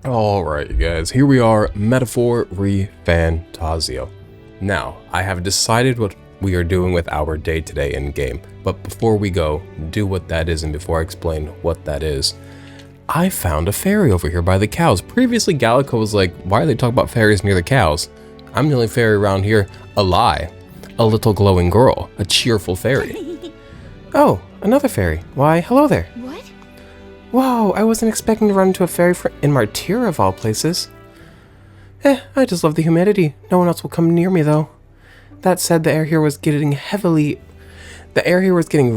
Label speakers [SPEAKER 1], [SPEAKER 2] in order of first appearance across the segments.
[SPEAKER 1] Alright, you guys, here we are, Metaphor ReFantazio. Now, I have decided what we are doing with our day today in game, but before we go, do what that is, and before I explain what that is, I found a fairy over here by the cows. Previously, Gallico was like, why are they talking about fairies near the cows? I'm the only fairy around here. A lie. A little glowing girl. A cheerful fairy. Oh, another fairy. Why, hello there.
[SPEAKER 2] What?
[SPEAKER 1] Whoa, I wasn't expecting to run into a fairy in Martyr of all places. I just love the humidity. No one else will come near me though. That said, the air here was getting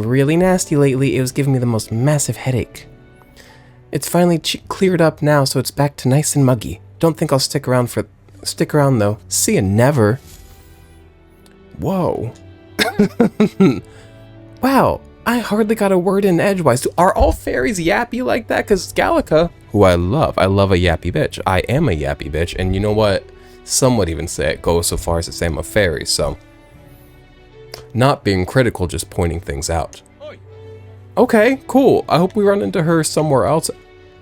[SPEAKER 1] really nasty lately. It was giving me the most massive headache. It's finally cleared up now, so it's back to nice and muggy. Don't think I'll stick around though. See ya never. Whoa. Wow. I hardly got a word in edgewise. Are all fairies yappy like that? Because Gallica, who I love a yappy bitch. I am a yappy bitch, and you know what? Some would even say it goes so far as to say I'm a fairy, so. Not being critical, just pointing things out. Okay, cool. I hope we run into her somewhere else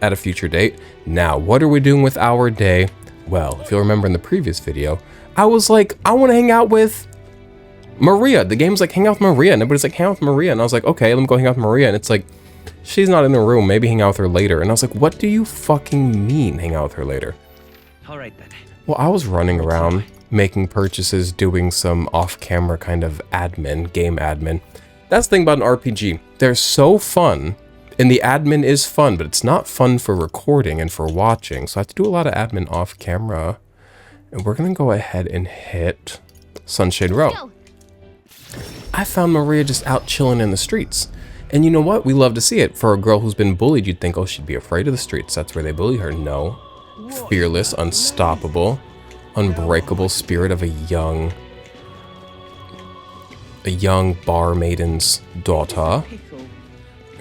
[SPEAKER 1] at a future date. Now, what are we doing with our day? Well, if you'll remember in the previous video, I was like, I want to hang out with Maria. The game's like, hang out with Maria, and everybody's like, hang out with Maria, and I was like, okay, let me go hang out with Maria, and it's like, she's not in the room, maybe hang out with her later, and I was like, what do you fucking mean hang out with her later?
[SPEAKER 3] Alright then.
[SPEAKER 1] Well, I was running around, making purchases, doing some off-camera kind of admin, game admin. That's the thing about an RPG, they're so fun, and the admin is fun, but it's not fun for recording and for watching, so I have to do a lot of admin off-camera, and we're gonna go ahead and hit Sunshade Row.
[SPEAKER 2] Go.
[SPEAKER 1] I found Maria just out chilling in the streets. And you know what? We love to see it. For a girl who's been bullied, you'd think, oh, she'd be afraid of the streets. That's where they bully her. No. Fearless, unstoppable, unbreakable spirit of a young bar maiden's daughter.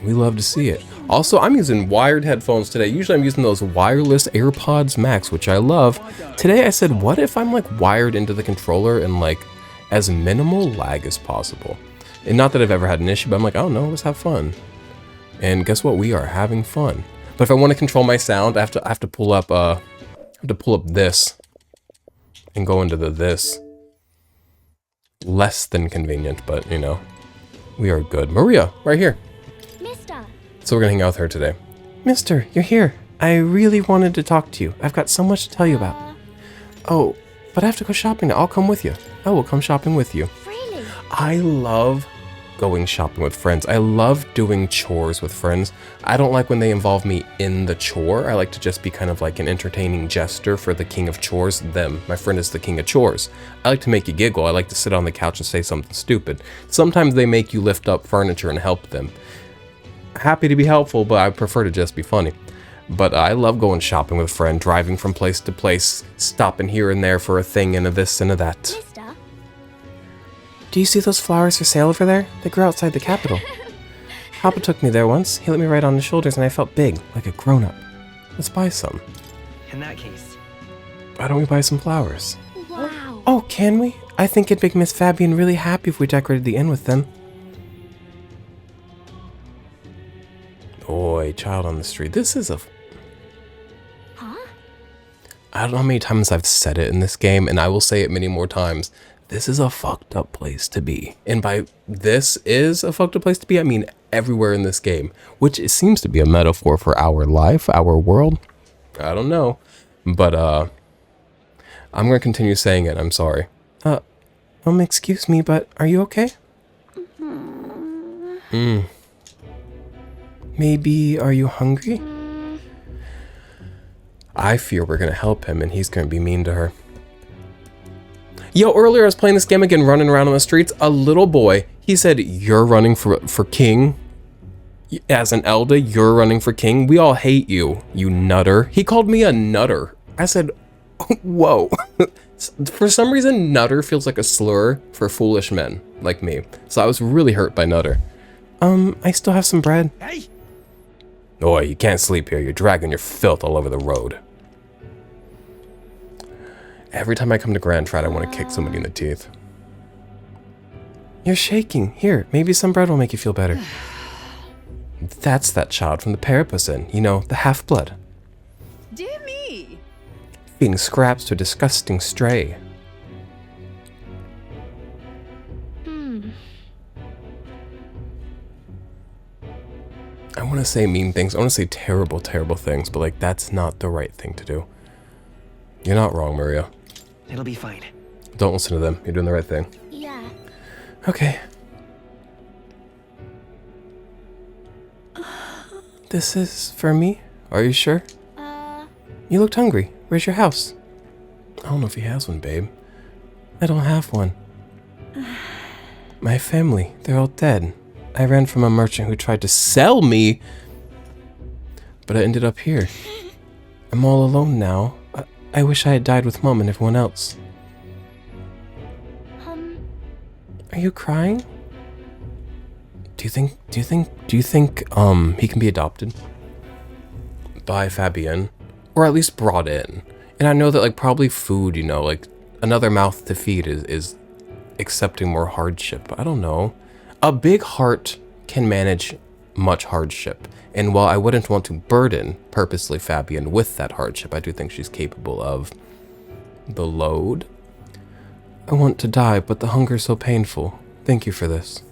[SPEAKER 1] We love to see it. Also, I'm using wired headphones today. Usually I'm using those wireless AirPods Max, which I love. Today I said, what if I'm like wired into the controller and like as minimal lag as possible? And not that I've ever had an issue, but I'm like, oh no, let's have fun. And guess what? We are having fun. But if I want to control my sound, I have to pull up this and go into this. Less than convenient, but you know, we are good. Maria, right here.
[SPEAKER 2] Mister.
[SPEAKER 1] So we're gonna hang out with her today. Mister, you're here. I really wanted to talk to you. I've got so much to tell you about. Oh, but I have to go shopping now. I'll come with you. I will come shopping with you.
[SPEAKER 2] Really?
[SPEAKER 1] I love going shopping with friends. I love doing chores with friends. I don't like when they involve me in the chore. I like to just be kind of like an entertaining jester for the king of chores. Them. My friend is the king of chores. I like to make you giggle. I like to sit on the couch and say something stupid. Sometimes they make you lift up furniture and help them. Happy to be helpful, but I prefer to just be funny. But I love going shopping with a friend, driving from place to place, stopping here and there for a thing and a this and a that.
[SPEAKER 2] Mister.
[SPEAKER 1] Do you see those flowers for sale over there? They grow outside the capital. Papa took me there once. He let me ride on his shoulders and I felt big, like a grown-up. Let's buy some.
[SPEAKER 3] In that case.
[SPEAKER 1] Why don't we buy some flowers?
[SPEAKER 2] Wow.
[SPEAKER 1] Oh, can we? I think it'd make Miss Fabian really happy if we decorated the inn with them. Boy, child on the street. This is a...
[SPEAKER 2] Huh?
[SPEAKER 1] I don't know how many times I've said it in this game, and I will say it many more times. This is a fucked up place to be. And by this is a fucked up place to be, I mean everywhere in this game. Which it seems to be a metaphor for our life, our world. I don't know. But, I'm gonna continue saying it, I'm sorry. Excuse me, but are you okay? Maybe, are you hungry? I fear we're gonna help him and he's gonna be mean to her. Yo, earlier I was playing this game again, running around on the streets. A little boy, he said, you're running for king? As an elder, you're running for king? We all hate you, you nutter. He called me a nutter. I said, whoa. For some reason, nutter feels like a slur for foolish men like me. So I was really hurt by nutter. I still have some bread.
[SPEAKER 3] Hey!
[SPEAKER 1] Oi, you can't sleep here. You're dragging your filth all over the road. Every time I come to Grand Trad, I want to kick somebody in the teeth. You're shaking. Here, maybe some bread will make you feel better. That's that child from the Parapus Inn. You know, the half-blood.
[SPEAKER 2] Dear me.
[SPEAKER 4] me?
[SPEAKER 1] Feeding scraps to a disgusting stray. I want to say mean things. I want to say terrible, terrible things, but like that's not the right thing to do. You're not wrong, Maria.
[SPEAKER 3] It'll be fine.
[SPEAKER 1] Don't listen to them. You're doing the right thing.
[SPEAKER 2] Yeah.
[SPEAKER 1] Okay. This is for me? Are you sure? You looked hungry. Where's your house? I don't know if he has one, babe. I don't have one. My family, they're all dead. I ran from a merchant who tried to sell me, but I ended up here. I'm all alone now. I wish I had died with Mom and everyone else. Are you crying? Do you think he can be adopted by Fabienne? Or at least brought in? And I know that like probably food, you know, like another mouth to feed is accepting more hardship. I don't know. A big heart can manage much hardship. And while I wouldn't want to burden purposely Fabienne with that hardship, I do think she's capable of the load. I want to die, but the hunger's so painful. Thank you for this.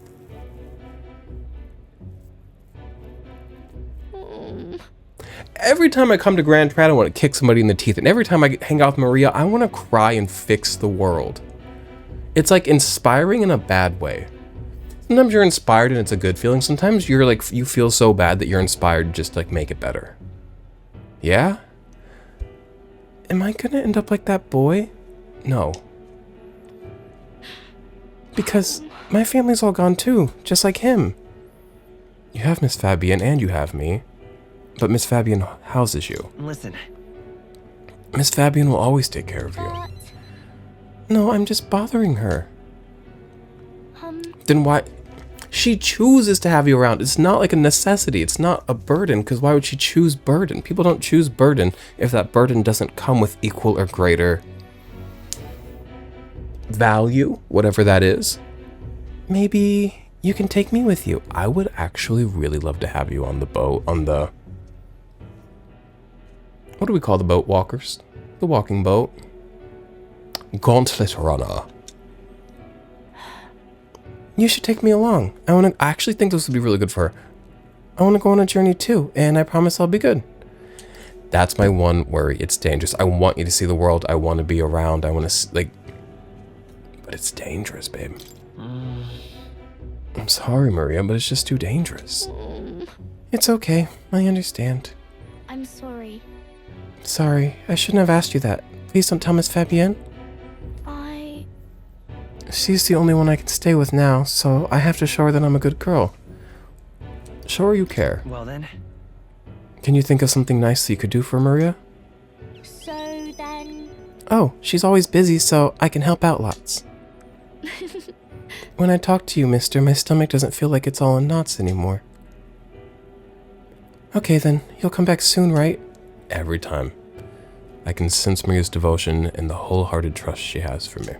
[SPEAKER 1] Every time I come to Grand Trad, I want to kick somebody in the teeth. And every time I hang out with Maria, I want to cry and fix the world. It's like inspiring in a bad way. Sometimes you're inspired and it's a good feeling. Sometimes you're like, you feel so bad that you're inspired just to like make it better. Yeah? Am I gonna end up like that boy? No. Because my family's all gone too, just like him. You have Miss Fabienne and you have me. But Miss Fabienne houses you.
[SPEAKER 3] Listen.
[SPEAKER 1] Miss Fabienne will always take care of you. No, I'm just bothering her. Then why? She chooses to have you around. It's not like a necessity. It's not a burden, because why would she choose burden? People don't choose burden if that burden doesn't come with equal or greater value, whatever that is. Maybe you can take me with you. I would actually really love to have you on the boat, on the... What do we call the boat walkers? The walking boat. Gauntlet runner. You should take me along. I actually think this would be really good for her. I want to go on a journey too, and I promise I'll be good. That's my one worry. It's dangerous. I want you to see the world. I want to be around. I want to, like... But it's dangerous, babe. I'm sorry, Maria, but it's just too dangerous. It's okay. I understand.
[SPEAKER 2] I'm sorry.
[SPEAKER 1] Sorry. I shouldn't have asked you that. Please don't tell Miss Fabienne. She's the only one I can stay with now, so I have to show her that I'm a good girl. Show her you care.
[SPEAKER 3] Well then.
[SPEAKER 1] Can you think of something nice that you could do for Maria?
[SPEAKER 2] So then...
[SPEAKER 1] Oh, she's always busy, so I can help out lots. When I talk to you, mister, my stomach doesn't feel like it's all in knots anymore. Okay then, you'll come back soon, right? Every time. I can sense Maria's devotion and the wholehearted trust she has for me.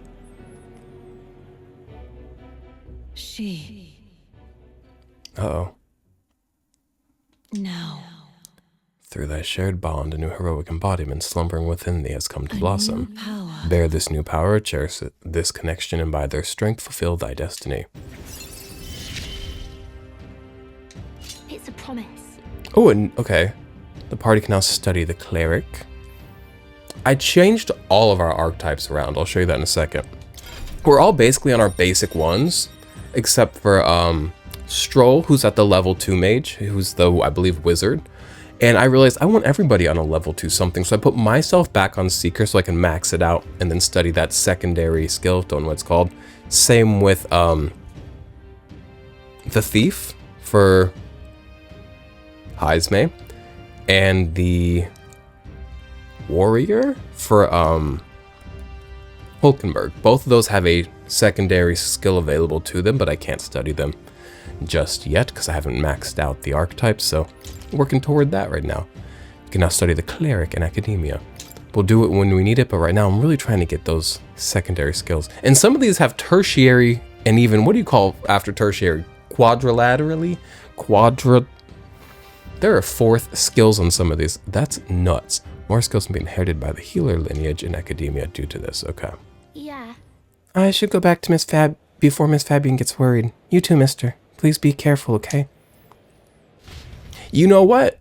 [SPEAKER 1] Uh-oh.
[SPEAKER 4] No.
[SPEAKER 1] Through thy shared bond, a new heroic embodiment slumbering within thee has come to blossom. Bear this new power, cherish this connection, and by their strength fulfill thy destiny.
[SPEAKER 2] It's a promise.
[SPEAKER 1] Oh, and okay. The party can now study the cleric. I changed all of our archetypes around. I'll show you that in a second. We're all basically on our basic ones, except for Stroll, who's at the level 2 mage, who's the, I believe, wizard. And I realized I want everybody on a level 2 something, so I put myself back on Seeker so I can max it out and then study that secondary skill, don't know what it's called. Same with the Thief for Heisme, and the Warrior for Hulkenberg. Both of those have a secondary skill available to them, but I can't study them just yet because I haven't maxed out the archetypes, so working toward that right now. You can now study the cleric in academia. We'll do it when we need it, but right now I'm really trying to get those secondary skills. And some of these have tertiary, and even, what do you call after tertiary? Quadrilaterally? There are fourth skills on some of these. That's nuts. More skills can be inherited by the healer lineage in academia due to this. Okay.
[SPEAKER 2] Yeah.
[SPEAKER 1] I should go back to Miss Fab before Miss Fabian gets worried. You too, mister. Please be careful, okay? You know what?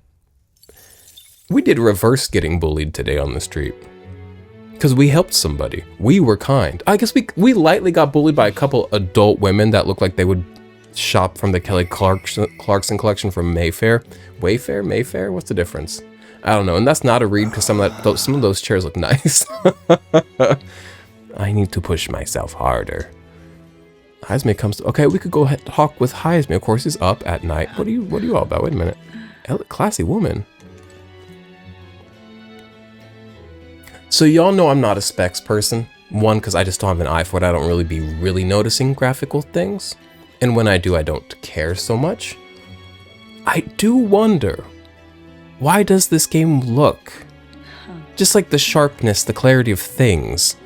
[SPEAKER 1] We did reverse getting bullied today on the street. Because we helped somebody. We were kind. I guess we lightly got bullied by a couple adult women that looked like they would shop from the Kelly Clarkson collection from Mayfair. Wayfair? Mayfair? What's the difference? I don't know. And that's not a read because some of those chairs look nice. I need to push myself harder. Heisme comes to, okay, we could go talk with Heisme. Of course, he's up at night. What are you all about? Wait a minute. Classy woman. So y'all know I'm not a specs person. One, because I just don't have an eye for it. I don't really be noticing graphical things. And when I do, I don't care so much. I do wonder, why does this game look, just like the sharpness, the clarity of things,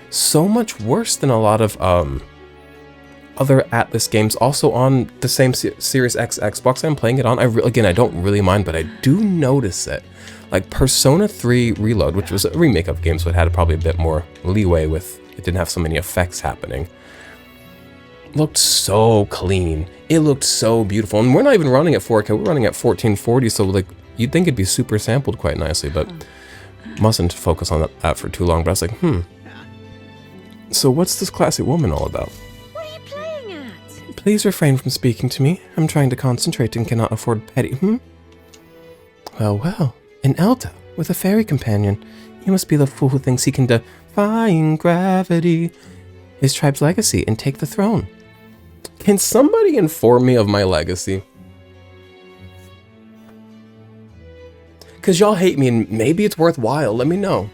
[SPEAKER 1] so much worse than a lot of other Atlas games also on the same Series X Xbox I'm playing it on? Again, I don't really mind, but I do notice it. Like Persona 3 Reload, which was a remake of games, but had probably a bit more leeway with, it didn't have so many effects happening. Looked so clean. It looked so beautiful. And we're not even running at 4K, we're running at 1440, so like, you'd think it'd be super sampled quite nicely, but mustn't focus on that for too long. But I was like, So what's this classy woman all about?
[SPEAKER 2] What are you playing at?
[SPEAKER 1] Please refrain from speaking to me. I'm trying to concentrate and cannot afford petty, Well, an elder with a fairy companion. You must be the fool who thinks he can defy gravity, his tribe's legacy, and take the throne. Can somebody inform me of my legacy? Because y'all hate me, and maybe it's worthwhile. Let me know.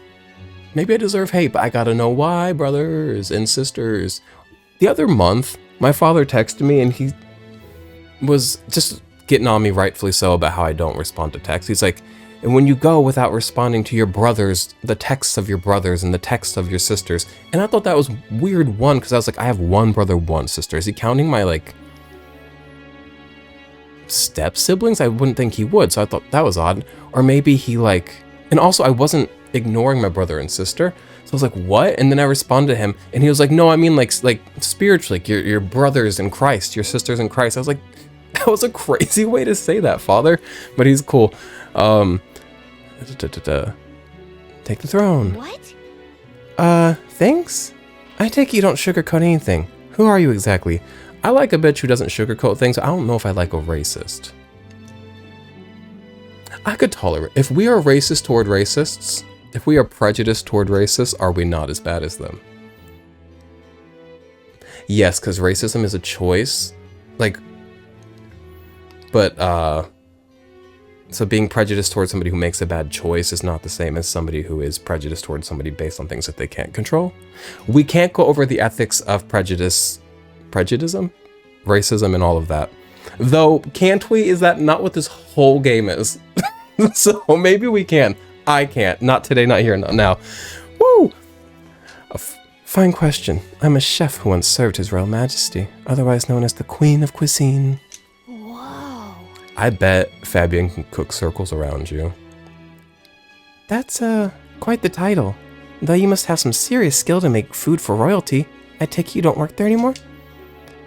[SPEAKER 1] Maybe I deserve hate, but I gotta know why, brothers and sisters. The other month, my father texted me, and he was just getting on me, rightfully so, about how I don't respond to texts. He's like, and when you go without responding to your brothers, the texts of your brothers and the texts of your sisters. And I thought that was weird, one, because I was like, I have one brother, one sister. Is he counting my, like, step siblings? I wouldn't think he would, so I thought that was odd. Or maybe he, like, and also I wasn't ignoring my brother and sister. So I was like, what? And then I responded to him, and he was like, no, I mean, like spiritually, like, your brothers in Christ, your sisters in Christ. I was like, that was a crazy way to say that, father. But he's cool. Take the throne.
[SPEAKER 2] What?
[SPEAKER 1] Thanks? I take it you don't sugarcoat anything. Who are you exactly? I like a bitch who doesn't sugarcoat things. I don't know if I like a racist. I could tolerate. If we are racist toward racists, if we are prejudiced toward racists, are we not as bad as them? Yes, because racism is a choice. Like, but, so being prejudiced towards somebody who makes a bad choice is not the same as somebody who is prejudiced towards somebody based on things that they can't control. We can't go over the ethics of prejudice, racism, and all of that. Though, can't we? Is that not what this whole game is? So maybe we can. I can't. Not today, not here, not now. Woo! Fine question. I'm a chef who once served His Royal Majesty, otherwise known as the Queen of Cuisine.
[SPEAKER 2] Whoa.
[SPEAKER 1] I bet Fabian can cook circles around you. That's, quite the title. Though you must have some serious skill to make food for royalty. I take it you don't work there anymore?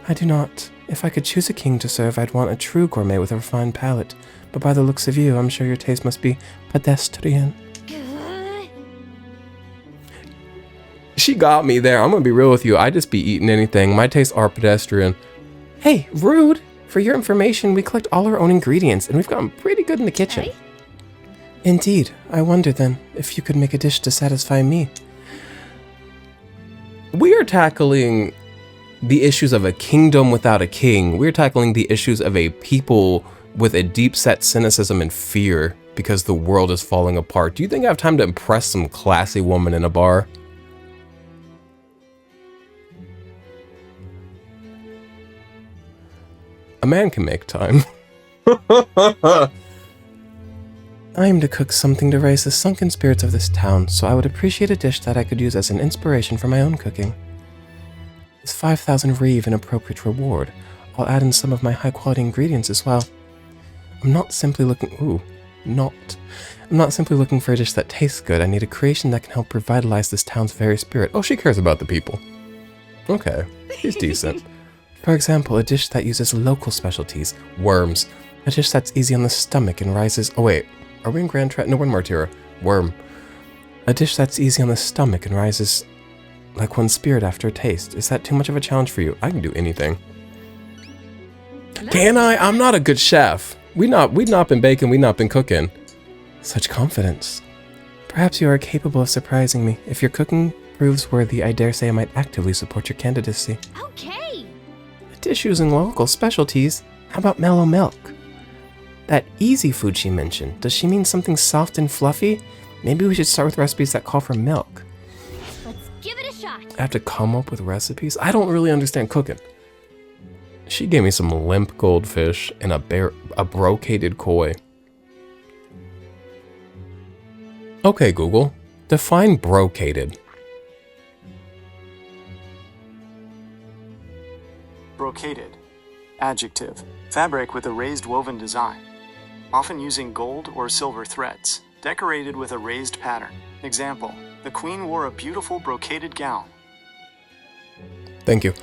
[SPEAKER 1] I do not. If I could choose a king to serve, I'd want a true gourmet with a refined palate. But by the looks of you, I'm sure your taste must be pedestrian. She got me there. I'm gonna be real with you. I just be eating anything. My tastes are pedestrian. Hey, rude! For your information, we collect all our own ingredients, and we've gotten pretty good in the kitchen.
[SPEAKER 2] Hey?
[SPEAKER 1] Indeed. I wonder then, if you could make a dish to satisfy me. We are tackling the issues of a kingdom without a king. We're tackling the issues of a people with a deep-set cynicism and fear because the world is falling apart. Do you think I have time to impress some classy woman in a bar? A man can make time. I am to cook something to raise the sunken spirits of this town, so I would appreciate a dish that I could use as an inspiration for my own cooking. Is 5,000 reeve an appropriate reward? I'll add in some of my high-quality ingredients as well. I'm not simply looking... Ooh. not. I'm not simply looking for a dish that tastes good. I need a creation that can help revitalize this town's very spirit. Oh, she cares about the people. Okay, she's decent. For example, a dish that uses local specialties. Worms. A dish that's easy on the stomach and rises... Oh wait, are we in Grand Tra... No, we're in Martira. Worm. A dish that's easy on the stomach and rises like one's spirit after a taste. Is that too much of a challenge for you? I can do anything. Can I? I'm not a good chef. We've not been baking, we've not been cooking. Such confidence. Perhaps you are capable of surprising me. If your cooking proves worthy, I dare say I might actively support your candidacy.
[SPEAKER 2] Okay.
[SPEAKER 1] A dish using local specialties? How about mellow milk? That easy food she mentioned, does she mean something soft and fluffy? Maybe we should start with recipes that call for milk.
[SPEAKER 2] Let's give it a shot.
[SPEAKER 1] I have to come up with recipes? I don't really understand cooking. She gave me some limp goldfish and a brocaded koi. Okay, Google. Define brocaded.
[SPEAKER 4] Brocaded. Adjective. Fabric with a raised woven design, often using gold or silver threads, decorated with a raised pattern. Example, the queen wore a beautiful brocaded gown.
[SPEAKER 1] Thank you.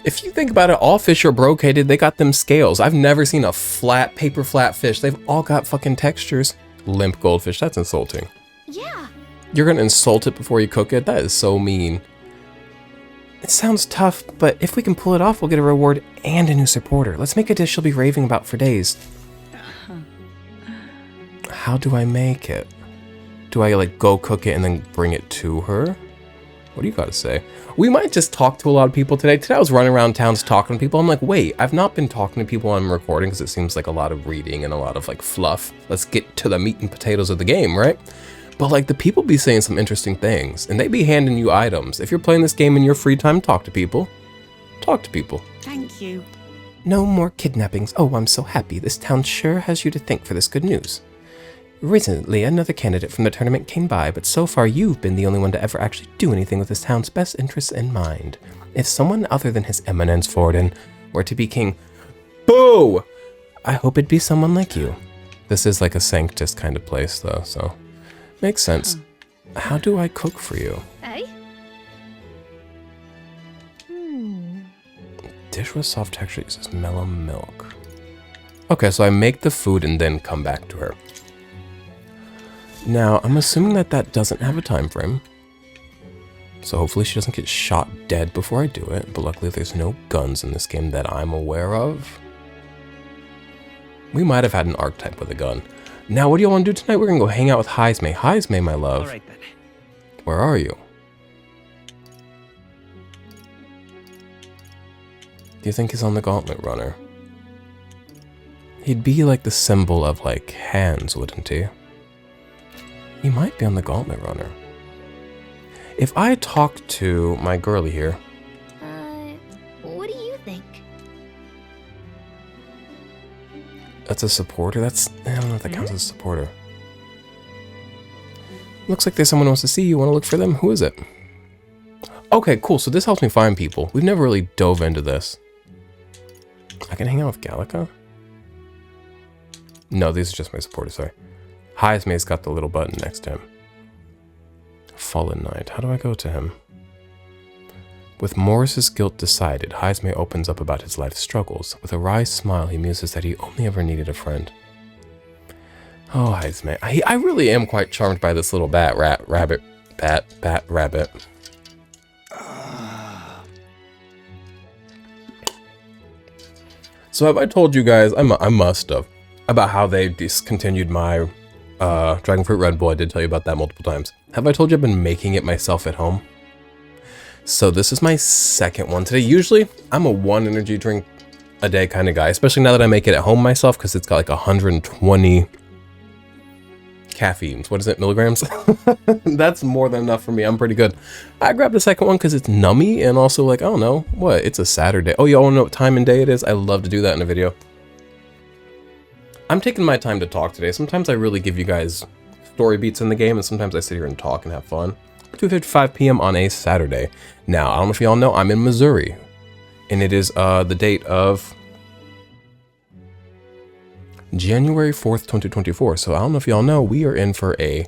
[SPEAKER 1] If you think about it, all fish are brocaded. They got them scales. I've never seen a paper flat fish. They've all got fucking textures. Limp goldfish, that's insulting.
[SPEAKER 2] Yeah.
[SPEAKER 1] You're gonna insult it before you cook it? That is so mean. It sounds tough, but if we can pull it off, we'll get a reward and a new supporter. Let's make a dish she'll be raving about for days. How do I make it? Do I like go cook it and then bring it to her? What do you gotta say? We might just talk to a lot of people today. Today I was running around towns talking to people. I'm like, wait, I've not been talking to people when I'm recording because it seems like a lot of reading and a lot of like fluff. Let's get to the meat and potatoes of the game, right? But like the people be saying some interesting things and they be handing you items. If you're playing this game in your free time, talk to people. Talk to people.
[SPEAKER 5] Thank you.
[SPEAKER 1] No more kidnappings. Oh, I'm so happy. This town sure has you to thank for this good news. Recently, another candidate from the tournament came by, but so far you've been the only one to ever actually do anything with this town's best interests in mind. If someone other than His Eminence Forden were to be king, boo! I hope it'd be someone like you. This is like a Sanctus kind of place, though, so makes sense. How do I cook for you?
[SPEAKER 2] Eh?
[SPEAKER 1] Dish with soft texture uses mellow milk. Okay, so I make the food and then come back to her. Now, I'm assuming that doesn't have a time frame. So hopefully she doesn't get shot dead before I do it. But luckily there's no guns in this game that I'm aware of. We might have had an archetype with a gun. Now, what do you want to do tonight? We're going to go hang out with Heisme. Heisme, my love.
[SPEAKER 3] All right then.
[SPEAKER 1] Where are you? Do you think he's on the Gauntlet Runner? He'd be like the symbol of like hands, wouldn't he? He might be on the Gauntlet Runner. If I talk to my girlie here...
[SPEAKER 2] What do you think?
[SPEAKER 1] That's a supporter? I don't know if that counts as a supporter. Looks like there's someone who wants to see you. Want to look for them? Who is it? Okay, cool. So this helps me find people. We've never really dove into this. I can hang out with Gallica? No, these are just my supporters, sorry. Heisme's got the little button next to him. Fallen Knight. How do I go to him? With Morris's guilt decided, Heisme opens up about his life's struggles. With a wry smile, he muses that he only ever needed a friend. Oh, Heisme. I really am quite charmed by this little rabbit. So have I told you guys, I must have, about how they discontinued my Dragon Fruit Red Bull? I did tell you about that multiple times. Have I told you I've been making it myself at home? So this is my second one today. Usually I'm a 1 energy drink a day kind of guy, especially now that I make it at home myself because it's got like 120 caffeines. What is it, milligrams? That's more than enough for me. I'm pretty good. I grabbed the second one because it's nummy and also like, I don't know, what? It's a Saturday. Oh, y'all want to know what time and day it is? I love to do that in a video. I'm taking my time to talk today. Sometimes I really give you guys story beats in the game and sometimes I sit here and talk and have fun. 2:55 p.m. on a Saturday. Now, I don't know if y'all know, I'm in Missouri. And it is the date of January 4th, 2024. So I don't know if y'all know, we are in for a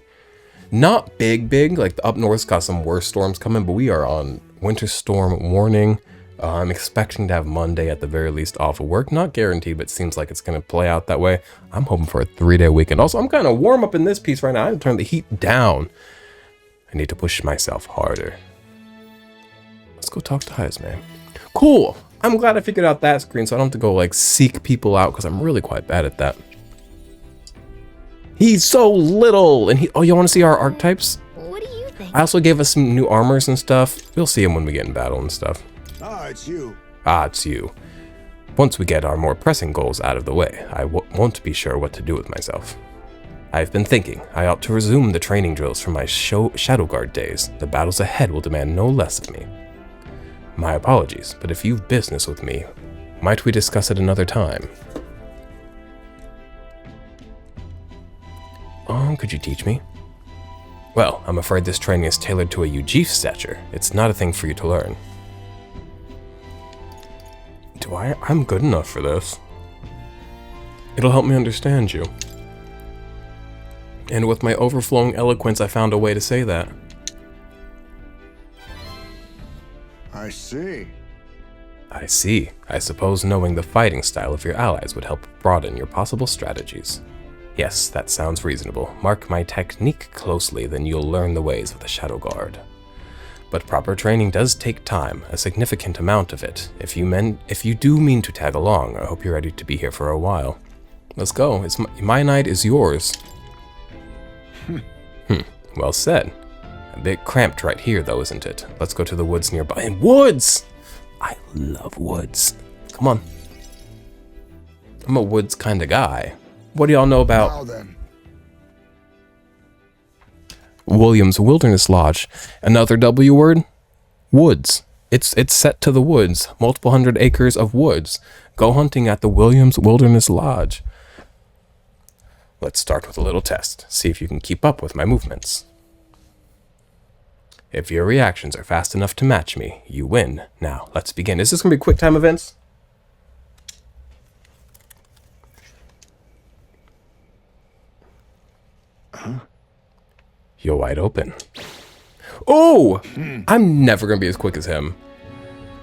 [SPEAKER 1] not big, like the up north's got some worse storms coming, but we are on winter storm warning. I'm expecting to have Monday at the very least off of work. Not guaranteed, but seems like it's going to play out that way. I'm hoping for a 3-day weekend. Also, I'm kind of warm up in this piece right now. I have to turn the heat down. I need to push myself harder. Let's go talk to Highs, man. Cool. I'm glad I figured out that screen so I don't have to go like seek people out because I'm really quite bad at that. He's so little, and oh, you want to see our archetypes?
[SPEAKER 2] What do you think?
[SPEAKER 1] I also gave us some new armors and stuff. We'll see him when we get in battle and stuff.
[SPEAKER 5] It's you.
[SPEAKER 1] It's you. Once we get our more pressing goals out of the way, I won't be sure what to do with myself. I've been thinking I ought to resume the training drills from my Shadow Guard days. The battles ahead will demand no less of me. My apologies, but if you've business with me, might we discuss it another time? Could you teach me? Well, I'm afraid this training is tailored to a Ujif stature. It's not a thing for you to learn. I'm good enough for this. It'll help me understand you. And with my overflowing eloquence, I found a way to say that.
[SPEAKER 5] I see.
[SPEAKER 1] I see. I suppose knowing the fighting style of your allies would help broaden your possible strategies. Yes, that sounds reasonable. Mark my technique closely, then you'll learn the ways of the Shadow Guard. But proper training does take time, a significant amount of it. If you do mean to tag along, I hope you're ready to be here for a while. Let's go. My night is yours. Well said. A bit cramped right here, though, isn't it? Let's go to the woods nearby. And woods! I love woods. Come on. I'm a woods kind of guy. What do y'all know about
[SPEAKER 5] Now then.
[SPEAKER 1] Williams Wilderness Lodge? Another W word? Woods. It's set to the woods. Multiple hundred acres of woods. Go hunting at the Williams Wilderness Lodge. Let's start with a little test. See if you can keep up with my movements. If your reactions are fast enough to match me, you win. Now, let's begin. Is this going to be quick time events? You're wide open. Oh! I'm never going to be as quick as him.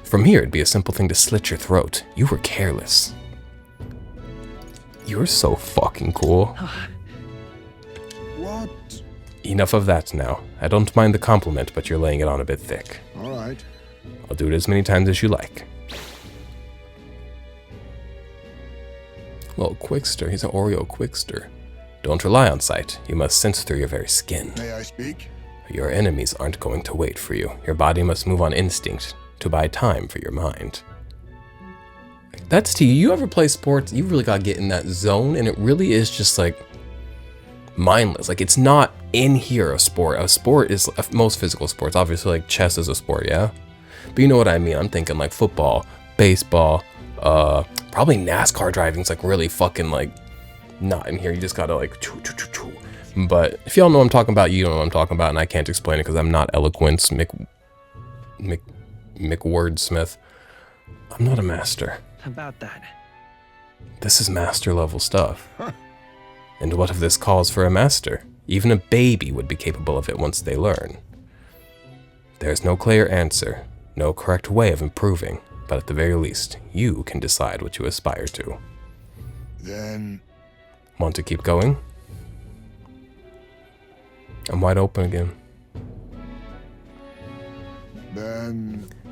[SPEAKER 1] From here, it'd be a simple thing to slit your throat. You were careless. You're so fucking cool.
[SPEAKER 5] What?
[SPEAKER 1] Enough of that now. I don't mind the compliment, but you're laying it on a bit thick.
[SPEAKER 5] All right.
[SPEAKER 1] I'll do it as many times as you like. Little Quickster. He's an Oreo Quickster. Don't rely on sight. You must sense through your very skin.
[SPEAKER 5] May I speak?
[SPEAKER 1] Your enemies aren't going to wait for you. Your body must move on instinct to buy time for your mind. That's to you. You ever play sports? You really gotta get in that zone, and it really is just like mindless. Like, it's not in here a sport. A sport is most physical sports. Obviously, like chess is a sport, yeah? But you know what I mean. I'm thinking like football, baseball, probably NASCAR driving's like really fucking like not in here. You just gotta like choo. But if y'all know what I'm talking about, you know what I'm talking about, and I can't explain it because I'm not eloquence McWordsmith. I'm not a master.
[SPEAKER 3] About that.
[SPEAKER 1] This is master level stuff. And what if this calls for a master? Even a baby would be capable of it once they learn. There's no clear answer, no correct way of improving, but at the very least, you can decide what you aspire to.
[SPEAKER 5] Then
[SPEAKER 1] Want to keep going? I'm wide open again.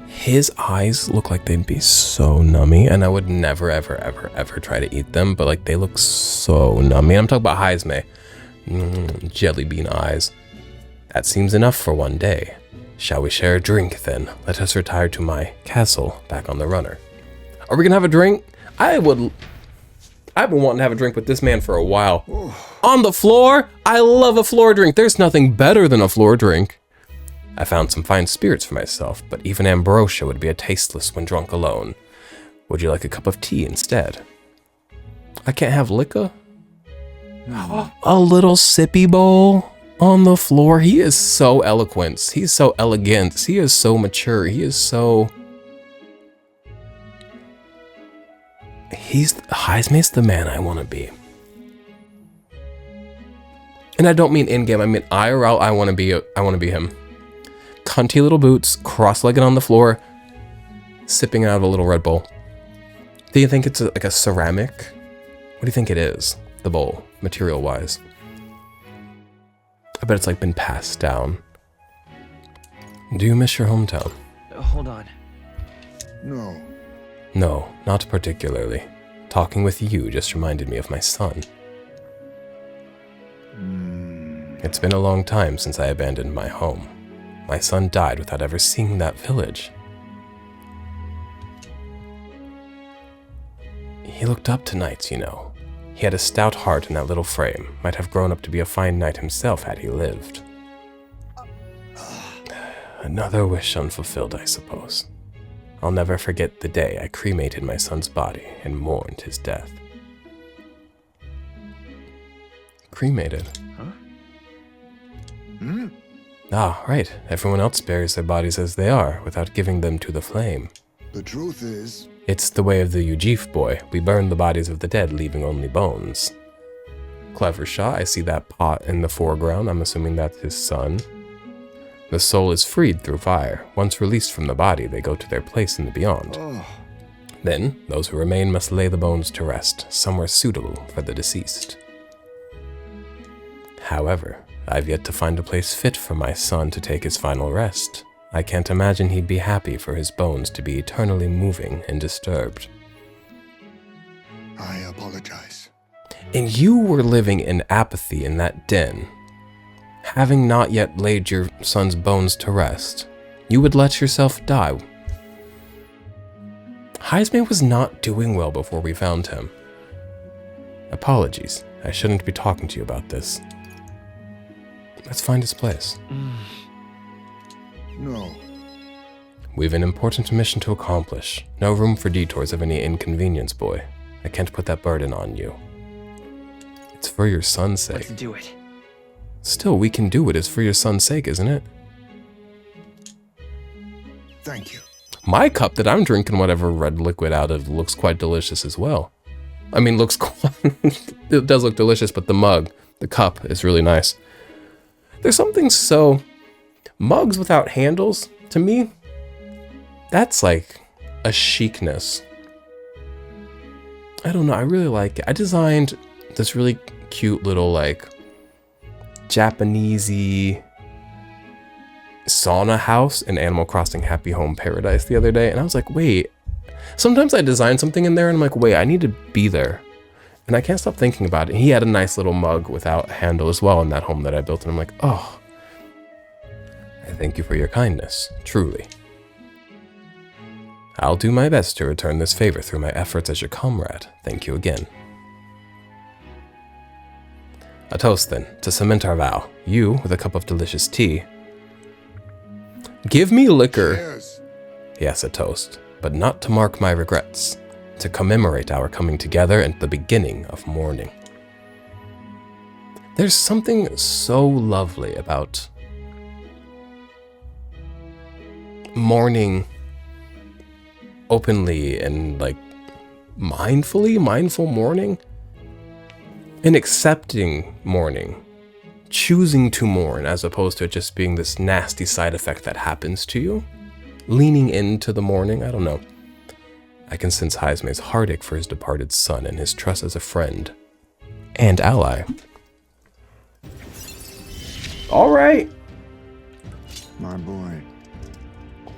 [SPEAKER 1] His eyes look like they'd be so nummy, and I would never, ever, ever, ever try to eat them, but like they look so nummy. I'm talking about Heisme. Jelly bean eyes. That seems enough for one day. Shall we share a drink then? Let us retire to my castle back on the runner. Are we gonna have a drink? I've been wanting to have a drink with this man for a while. On the floor? I love a floor drink. There's nothing better than a floor drink. I found some fine spirits for myself, but even ambrosia would be a tasteless when drunk alone. Would you like a cup of tea instead? I can't have liquor? A little sippy bowl on the floor. He is so eloquent. He's so elegant. He is so mature. Heisme's the man I want to be. And I don't mean in-game, I mean IRL, I want to be him. Cunty little boots, cross-legged on the floor, sipping out of a little Red Bull. Do you think it's like a ceramic? What do you think it is, the bowl, material-wise? I bet it's like been passed down. Do you miss your hometown?
[SPEAKER 3] Hold on.
[SPEAKER 5] No.
[SPEAKER 1] No, not particularly. Talking with you just reminded me of my son. It's been a long time since I abandoned my home. My son died without ever seeing that village. He looked up to knights, you know. He had a stout heart in that little frame, might have grown up to be a fine knight himself had he lived. Another wish unfulfilled, I suppose. I'll never forget the day I cremated my son's body and mourned his death. Cremated?
[SPEAKER 3] Huh?
[SPEAKER 1] Ah, right. Everyone else buries their bodies as they are, without giving them to the flame.
[SPEAKER 5] The truth is,
[SPEAKER 1] It's the way of the Ujif boy. We burn the bodies of the dead, leaving only bones. Clever shot. I see that pot in the foreground. I'm assuming that's his son. The soul is freed through fire. Once released from the body, they go to their place in the beyond. Then, those who remain must lay the bones to rest, somewhere suitable for the deceased. However, I've yet to find a place fit for my son to take his final rest. I can't imagine he'd be happy for his bones to be eternally moving and disturbed.
[SPEAKER 5] I apologize.
[SPEAKER 1] And you were living in apathy in that den. Having not yet laid your son's bones to rest, you would let yourself die. Heisman was not doing well before we found him. Apologies, I shouldn't be talking to you about this. Let's find his place.
[SPEAKER 5] No.
[SPEAKER 1] We've an important mission to accomplish. No room for detours of any inconvenience, boy. I can't put that burden on you. It's for your son's sake.
[SPEAKER 3] Let's do it.
[SPEAKER 1] Still, we can do it. It's for your son's sake, isn't it?
[SPEAKER 5] Thank you.
[SPEAKER 1] My cup that I'm drinking whatever red liquid out of looks quite delicious as well. I mean, looks quite... it does look delicious, but the mug, the cup is really nice. There's something so... Mugs without handles, to me, that's like a chicness. I don't know, I really like it. I designed this really cute little like Japanesey sauna house in Animal Crossing Happy Home Paradise the other day, and I was like, wait, sometimes I design something in there and I'm like, wait, I need to be there. And I can't stop thinking about it. He had a nice little mug without a handle as well in that home that I built, and I'm like, oh, I thank you for your kindness, truly. I'll do my best to return this favor through my efforts as your comrade. Thank you again. A toast then, to cement our vow. You with a cup of delicious tea. Give me liquor.
[SPEAKER 5] Yes.
[SPEAKER 1] Yes, a toast, but not to mark my regrets. To commemorate our coming together and the beginning of mourning. There's something so lovely about mourning openly and like mindful mourning, and accepting mourning, choosing to mourn as opposed to it just being this nasty side effect that happens to you, leaning into the mourning. I don't know. I can sense Heisman's heartache for his departed son and his trust as a friend and ally. All right.
[SPEAKER 5] My boy.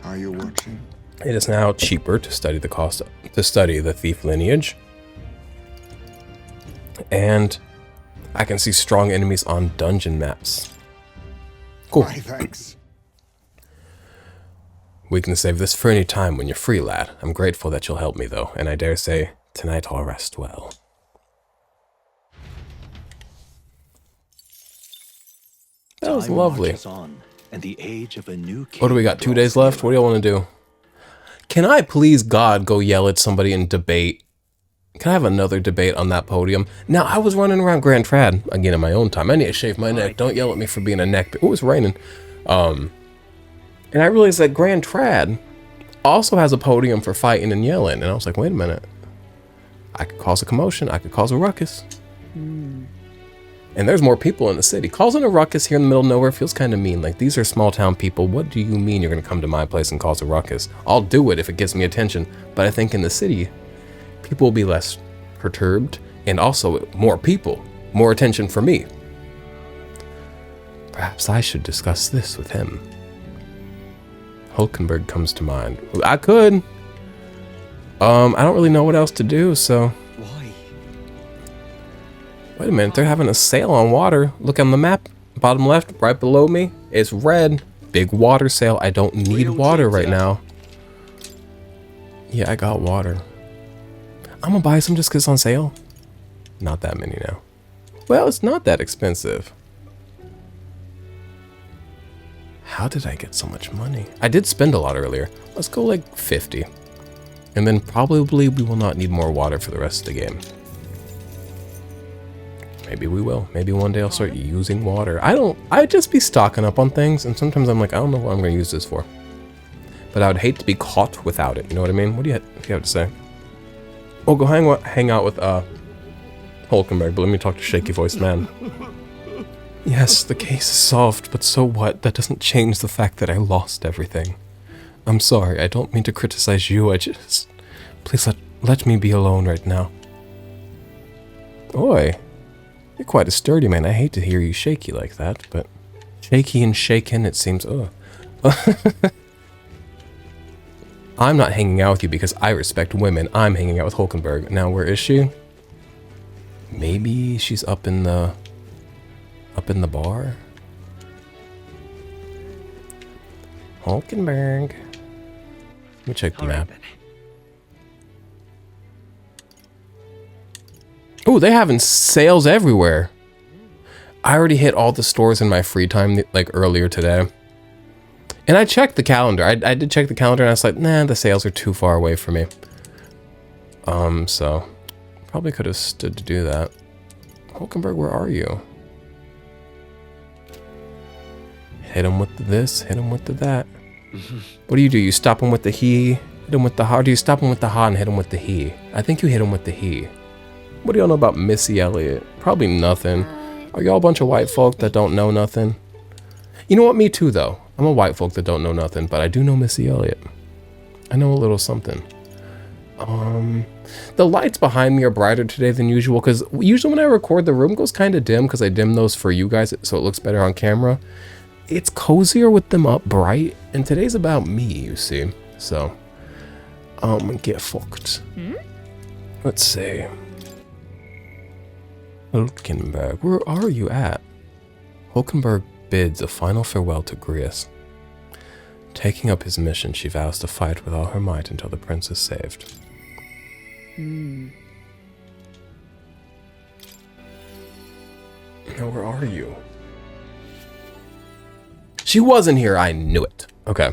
[SPEAKER 5] Are you watching?
[SPEAKER 1] It is now cheaper to study the thief lineage. And I can see strong enemies on dungeon maps. Cool.
[SPEAKER 5] My thanks.
[SPEAKER 1] We can save this for any time when you're free, lad. I'm grateful that you'll help me, though, and I dare say, tonight I'll rest well. That was lovely.
[SPEAKER 6] And the age of a new
[SPEAKER 1] What do we got? 2 days left? What do y'all want to do? Can I please, God, go yell at somebody and debate? Can I have another debate on that podium? Now, I was running around Grand Trad, again, in my own time. I need to shave my neck. Don't yell at me for being a neck. Oh, it's raining. And I realized that Grand Trad also has a podium for fighting and yelling. And I was like, wait a minute. I could cause a commotion. I could cause a ruckus. And there's more people in the city. Causing a ruckus here in the middle of nowhere feels kind of mean. Like, these are small town people. What do you mean you're going to come to my place and cause a ruckus? I'll do it if it gets me attention. But I think in the city, people will be less perturbed. And also more people. More attention for me. Perhaps I should discuss this with him. Hulkenberg comes to mind. I could. I don't really know what else to do, so...
[SPEAKER 3] Why?
[SPEAKER 1] Wait a minute, they're having a sale on water. Look on the map, bottom left, right below me. It's red. Big water sale. I don't need water right now. Yeah, I got water. I'm gonna buy some just because it's on sale. Not that many now. Well, it's not that expensive. How did I get so much money? I did spend a lot earlier. Let's go like 50. And then probably we will not need more water for the rest of the game. Maybe we will. Maybe one day I'll start using water. I'd just be stocking up on things, and sometimes I'm like, I don't know what I'm going to use this for. But I would hate to be caught without it. You know what I mean? What do you have to say? Oh, go hang out with Hulkenberg, but let me talk to Shaky Voiced Man. Yes, the case is solved, but so what? That doesn't change the fact that I lost everything. I'm sorry, I don't mean to criticize you, I just... Please let me be alone right now. Oi, you're quite a sturdy man. I hate to hear you shaky like that, but... Shaky and shaken, it seems... Ugh. I'm not hanging out with you because I respect women. I'm hanging out with Hulkenberg. Now, where is she? Maybe she's up in the bar? Hulkenberg. Let me check the map. Oh, they're having sales everywhere. I already hit all the stores in my free time, like, earlier today. And I checked the calendar. I did check the calendar, and I was like, nah, the sales are too far away for me. So... Probably could have stood to do that. Hulkenberg, where are you? Hit him with this, hit him with that. What do? You stop him with the he, hit him with the ha, or do you stop him with the ha and hit him with the he? I think you hit him with the he. What do y'all know about Missy Elliott? Probably nothing. Are y'all a bunch of white folk that don't know nothing? You know what, me too though. I'm a white folk that don't know nothing, but I do know Missy Elliott. I know a little something. The lights behind me are brighter today than usual because usually when I record the room goes kind of dim because I dim those for you guys so it looks better on camera. It's cozier with them up bright, and today's about me, you see. So, get fucked. Let's see. Hulkenberg, where are you at? Hulkenberg bids a final farewell to Grius. Taking up his mission, she vows to fight with all her might until the prince is saved. Now, where are you? She wasn't here, I knew it. Okay.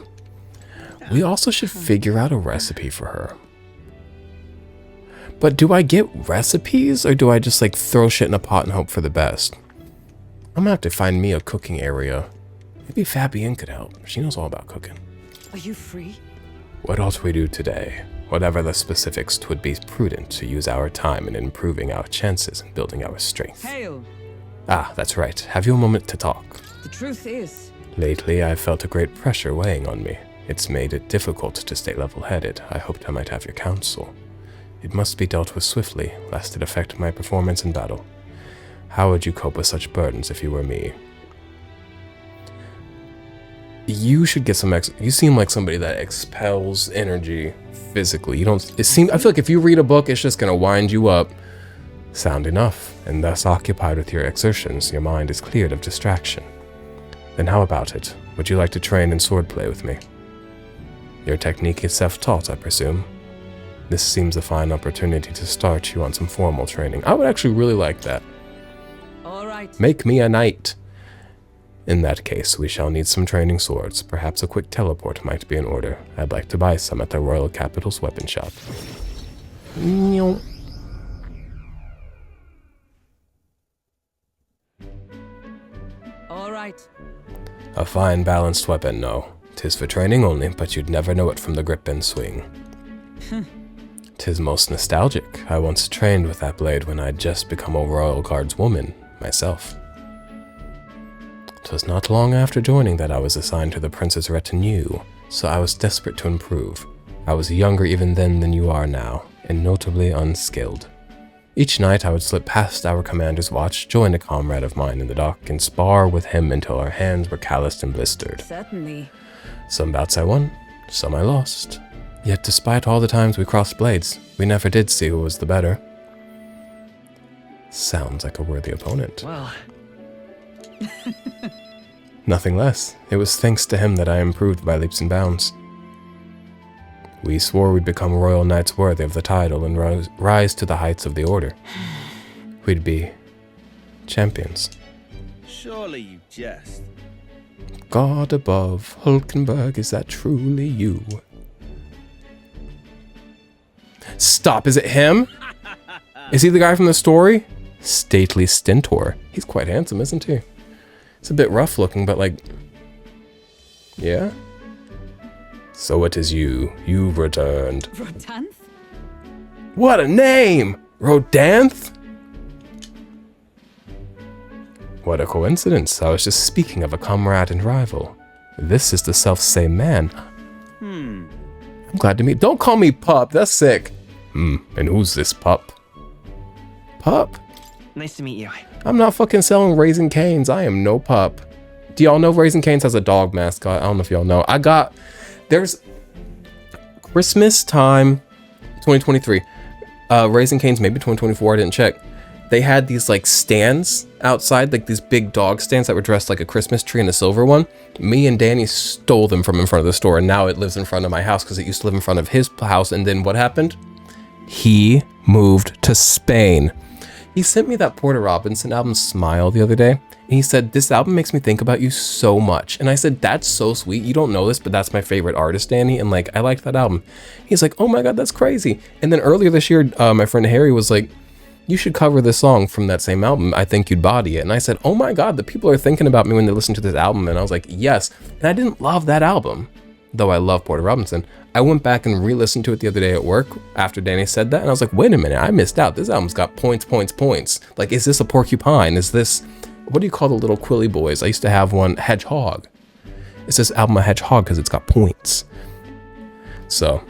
[SPEAKER 1] We also should figure out a recipe for her. But do I get recipes, or do I just like throw shit in a pot and hope for the best? I'm gonna have to find me a cooking area. Maybe Fabienne could help. She knows all about cooking.
[SPEAKER 7] Are you free?
[SPEAKER 1] What ought we do today? Whatever the specifics, 'twould be prudent to use our time in improving our chances and building our strength.
[SPEAKER 7] Hail!
[SPEAKER 1] Ah, that's right. Have you a moment to talk?
[SPEAKER 7] The truth is...
[SPEAKER 1] Lately, I've felt a great pressure weighing on me. It's made it difficult to stay level-headed. I hoped I might have your counsel. It must be dealt with swiftly, lest it affect my performance in battle. How would you cope with such burdens if you were me? You should get some you seem like somebody that expels energy physically. You don't... I feel like if you read a book, it's just going to wind you up. Sound enough, and thus occupied with your exertions, your mind is cleared of distraction. Then how about it? Would you like to train in swordplay with me? Your technique is self-taught, I presume. This seems a fine opportunity to start you on some formal training. I would actually really like that.
[SPEAKER 7] All right.
[SPEAKER 1] Make me a knight. In that case, we shall need some training swords. Perhaps a quick teleport might be in order. I'd like to buy some at the Royal Capital's weapon shop.
[SPEAKER 7] All right.
[SPEAKER 1] A fine balanced weapon, no. 'Tis for training only, but you'd never know it from the grip and swing. 'Tis most nostalgic. I once trained with that blade when I'd just become a Royal Guards woman. myself. 'Twas not long after joining that I was assigned to the prince's retinue, so I was desperate to improve. I was younger even then than you are now, and notably unskilled. Each night I would slip past our commander's watch, join a comrade of mine in the dock, and spar with him until our hands were calloused and blistered.
[SPEAKER 7] Certainly.
[SPEAKER 1] Some bouts I won, some I lost. Yet despite all the times we crossed blades, we never did see who was the better. Sounds like a worthy opponent.
[SPEAKER 3] Well,
[SPEAKER 1] Nothing less. It was thanks to him that I improved by leaps and bounds. We swore we'd become royal knights worthy of the title and rise to the heights of the order. We'd be champions.
[SPEAKER 8] surely you jest.
[SPEAKER 1] God above, Hulkenberg, is that truly you? Stop, is it him? Is he the guy from the story? Stately Stentor. He's quite handsome, isn't he? It's a bit rough looking, but like... yeah? So it is you. You've returned.
[SPEAKER 7] Rotanth?
[SPEAKER 1] What a name! Rodanth? What a coincidence. I was just speaking of a comrade and rival. This is the self-same man. I'm glad to meet... Don't call me pup, that's sick. And who's this pup? Pup?
[SPEAKER 3] nice to meet you.
[SPEAKER 1] I'm not fucking selling Raising Cane's. I am no pup. Do y'all know Raising Cane's has a dog mascot? I don't know if y'all know. There's Christmas time, 2023. Raising Cane's, maybe 2024, I didn't check. They had these like stands outside, like these big dog stands that were dressed like a Christmas tree and a silver one. Me and Danny stole them from in front of the store, and now it lives in front of my house because it used to live in front of his house. And then what happened? He moved to Spain. He sent me that Porter Robinson album, Smile, the other day. And he said, this album makes me think about you so much. And I said, that's so sweet. You don't know this, but that's my favorite artist, Danny. And like, I liked that album. He's like, oh my God, that's crazy. And then earlier this year, my friend Harry was like, you should cover this song from that same album. I think you'd body it. And I said, oh my God, the people are thinking about me when they listen to this album. And I was like, yes. And I didn't love that album, though I love Porter Robinson. I went back and re-listened to it the other day at work after Danny said that. And I was like, wait a minute, I missed out. This album's got points. Like, is this a porcupine? Is this, what do you call the little Quilly boys? I used to have one, Hedgehog. Is this album a hedgehog because it's got points? So,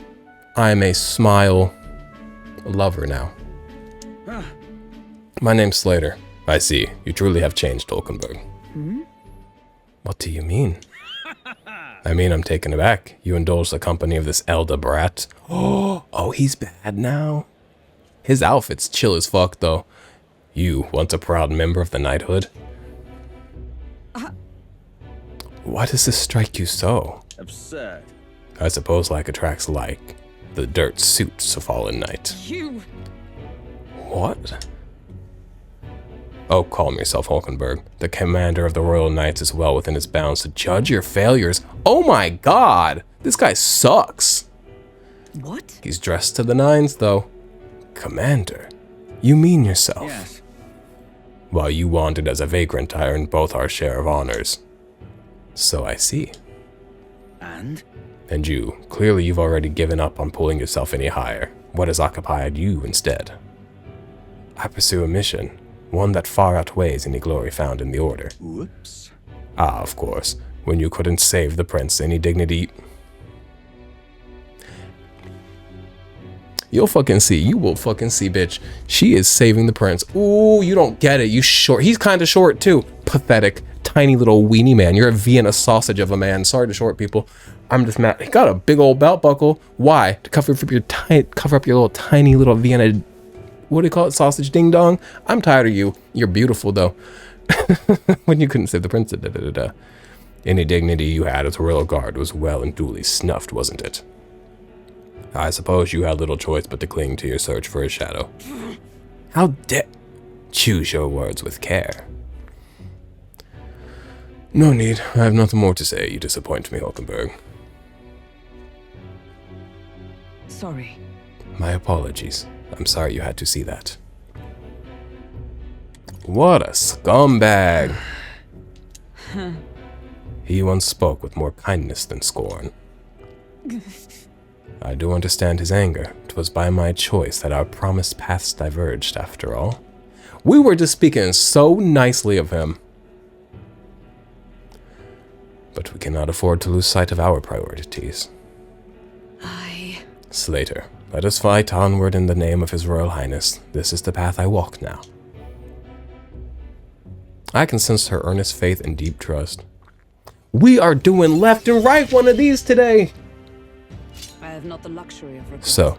[SPEAKER 1] I'm a Smile lover now. My name's Slater. I see. You truly have changed, Hulkenberg. What do you mean? I mean, I'm taken aback. You indulge the company of this elder brat. Oh, he's bad now. His outfit's chill as fuck, though. You, once a proud member of the knighthood. Why does this strike you so?
[SPEAKER 8] Absurd.
[SPEAKER 1] I suppose like attracts like. The dirt suits a fallen knight.
[SPEAKER 7] You!
[SPEAKER 1] What? Oh, calm yourself, Hulkenberg. The commander of the Royal Knights is well within his bounds to judge your failures. Oh my God! This guy sucks!
[SPEAKER 7] What?
[SPEAKER 1] He's dressed to the nines, though. Commander, you mean yourself.
[SPEAKER 8] Yes.
[SPEAKER 1] While you wandered as a vagrant, I earned both our share of honors. So I see.
[SPEAKER 8] And?
[SPEAKER 1] And you, clearly you've already given up on pulling yourself any higher. What has occupied you instead? I pursue a mission, one that far outweighs any glory found in the order.
[SPEAKER 8] Whoops.
[SPEAKER 1] Ah, of course, when you couldn't save the prince, any dignity... You'll fucking see. You will fucking see, bitch. She is saving the prince. Ooh, you don't get it. You short. He's kind of short, too. Pathetic. Tiny little weenie man. You're a Vienna sausage of a man. Sorry to short people. I'm just mad. He got a big old belt buckle. Why? To cover up your little tiny little Vienna... What do you call it? Sausage ding dong? I'm tired of you. You're beautiful, though. When you couldn't save the prince. Any dignity you had as a royal guard was well and duly snuffed, wasn't it? I suppose you had little choice but to cling to your search for a shadow. How dare... Choose your words with care. No need. I have nothing more to say. You disappoint me, Hulkenberg.
[SPEAKER 7] Sorry.
[SPEAKER 1] My apologies. I'm sorry you had to see that. What a scumbag. He once spoke with more kindness than scorn. I do understand his anger. 'Twas by my choice that our promised paths diverged, after all. We were just speaking so nicely of him. But we cannot afford to lose sight of our priorities. Slater, let us fight onward in the name of His Royal Highness. This is the path I walk now. I can sense her earnest faith and deep trust. We are doing left and right one of these today.
[SPEAKER 7] I have not the luxury of regret.
[SPEAKER 1] So,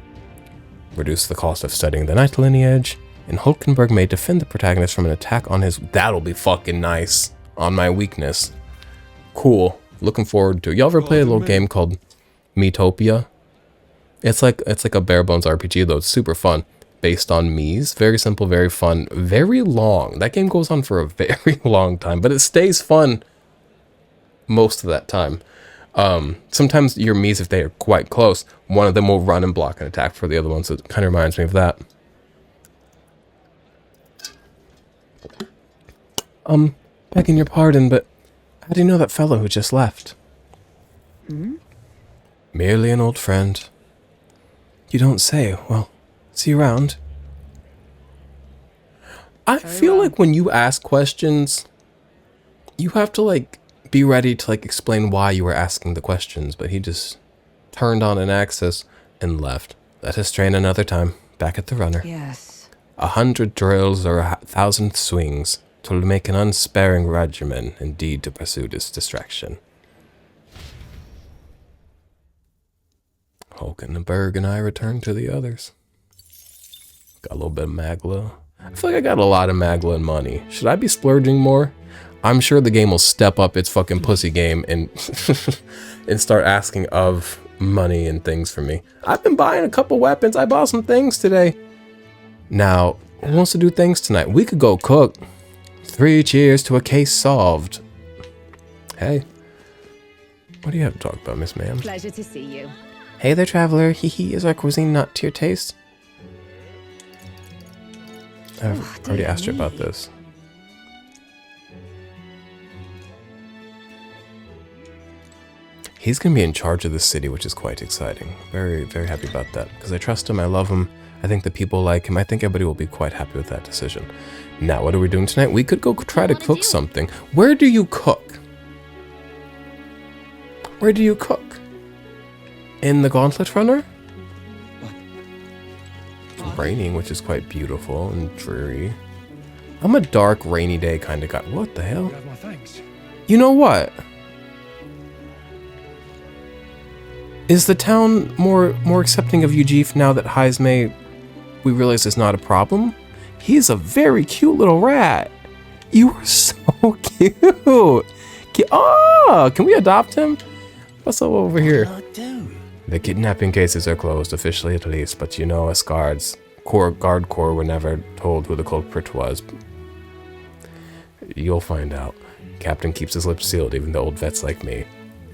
[SPEAKER 1] reduce the cost of studying the Knight lineage, and Hulkenberg may defend the protagonist from an attack on his... That'll be fucking nice. On my weakness. Cool. Looking forward to it. Y'all ever play a little game called Metopia? It's like a bare bones RPG though. It's super fun. Based on Mii's. Very simple, very fun, very long. That game goes on for a very long time, but it stays fun most of that time. Sometimes your Mii's, if they are quite close, one of them will run and block an attack for the other one, so it kind of reminds me of that. Begging your pardon, but how do you know that fellow who just left? Merely an old friend. You don't say. Well, see you around. I feel like when you ask questions, you have to like be ready to like explain why you were asking the questions, but he just turned on an axis and left. Let us train another time. Back at the runner.
[SPEAKER 7] Yes.
[SPEAKER 1] 100 drills or 1,000 swings to make an unsparing regimen, indeed, to pursue this distraction. Hulkenberg and I return to the others. Got a little bit of Magla. I feel like I got a lot of Magla and money. Should I be splurging more? I'm sure the game will step up its fucking pussy game and and start asking of money and things for me. I've been buying a couple weapons. I bought some things today. Now, who wants to do things tonight? We could go cook. 3 cheers to a case solved. Hey. What do you have to talk about, Miss Ma'am?
[SPEAKER 7] Pleasure to see you.
[SPEAKER 1] Hey there, traveler. Hee, is our cuisine not to your taste? I've already asked you about this. He's going to be in charge of the city, which is quite exciting. Very, very happy about that. Because I trust him, I love him, I think the people like him. I think everybody will be quite happy with that decision. Now, what are we doing tonight? We could go try to cook something. Where do you cook? Where do you cook? In the Gauntlet Runner? It's raining, which is quite beautiful and dreary. I'm a dark, rainy day kind of guy. What the hell?
[SPEAKER 5] You have my thanks.
[SPEAKER 1] You know what? Is the town more accepting of Eugene now that Heisme, we realize, is not a problem? He's a very cute little rat. You are so cute. Oh, can we adopt him? What's up over here? The kidnapping cases are closed, officially at least, but you know us guard corps were never told who the culprit was. You'll find out. Captain keeps his lips sealed, even the old vets like me.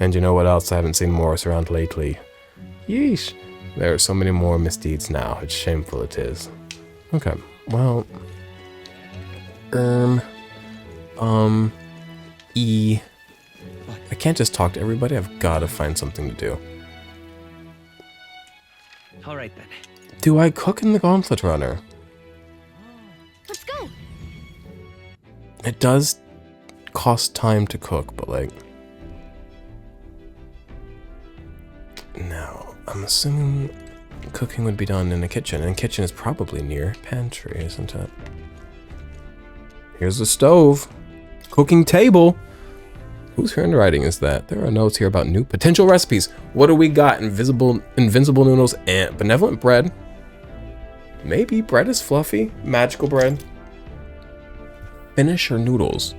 [SPEAKER 1] And you know what else I haven't seen Morris around lately? Yeesh. There are so many more misdeeds now. It's shameful it is. Okay, well... I can't just talk to everybody. I've got to find something to do.
[SPEAKER 3] Alright then.
[SPEAKER 1] Do I cook in the Gauntlet Runner?
[SPEAKER 2] Let's go.
[SPEAKER 1] It does cost time to cook, but like... Now, I'm assuming cooking would be done in a kitchen, and kitchen is probably near pantry, isn't it? Here's the stove. Cooking table. Whose handwriting is that? There are notes here about new potential recipes. What do we got? Invincible noodles and benevolent bread. Maybe bread is fluffy. Magical bread. Finisher noodles.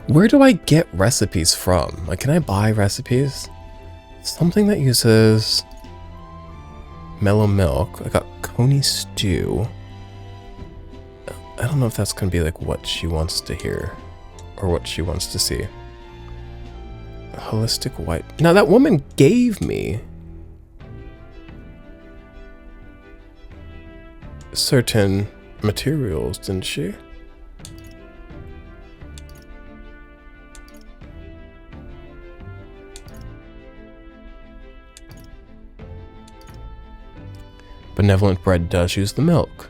[SPEAKER 1] Where do I get recipes from? Like, can I buy recipes? Something that uses mellow milk. I got coney stew. I don't know if that's gonna be like what she wants to hear or what she wants to see. Holistic white. Now that woman gave me certain materials, didn't she? Benevolent bread does use the milk.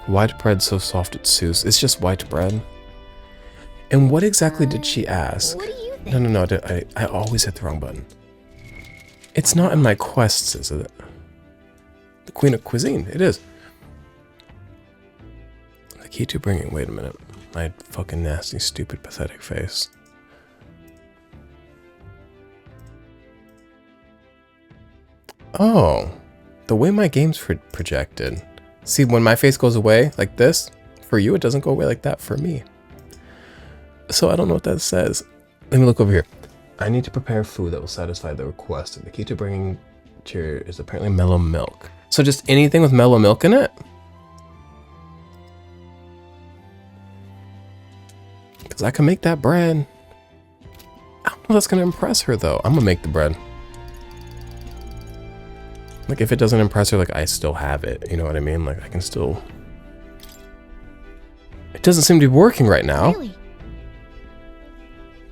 [SPEAKER 1] White bread so soft it soothes. It's just white bread. And what exactly did she ask?
[SPEAKER 2] What do you think?
[SPEAKER 1] No, I always hit the wrong button. It's not in my quests, is it? The Queen of Cuisine, it is. The key to bringing, wait a minute. My fucking nasty, stupid, pathetic face. Oh, the way my game's projected. See, when my face goes away like this, for you, it doesn't go away like that for me. So I don't know what that says. Let me look over here. I need to prepare food that will satisfy the request. The key to bringing cheer is apparently mellow milk. So just anything with mellow milk in it? Because I can make that bread. I don't know if that's going to impress her, though. I'm going to make the bread. Like, if it doesn't impress her, like, I still have it. You know what I mean? Like, I can still... It doesn't seem to be working right now.
[SPEAKER 2] Really?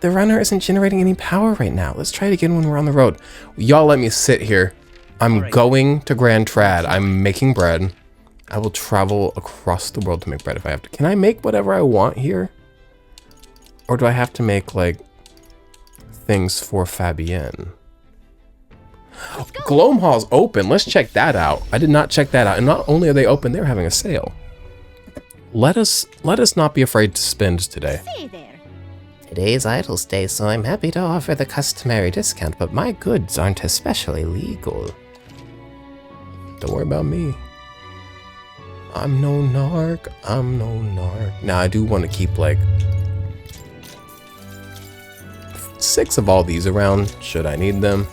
[SPEAKER 1] The runner isn't generating any power right now. Let's try it again when we're on the road. Y'all let me sit here. I'm going to Grand Trad. I'm making bread. I will travel across the world to make bread if I have to. Can I make whatever I want here? Or do I have to make, like, things for Fabienne? Gloam Hall's open. Let's check that out. I did not check that out. And not only are they open, they're having a sale. Let us not be afraid to spend today.
[SPEAKER 2] Say there.
[SPEAKER 1] Today's Idles Day, so I'm happy to offer the customary discount, but my goods aren't especially legal. Don't worry about me. I'm no narc. I'm no narc. Now, I do want to keep, like, 6 of all these around, should I need them.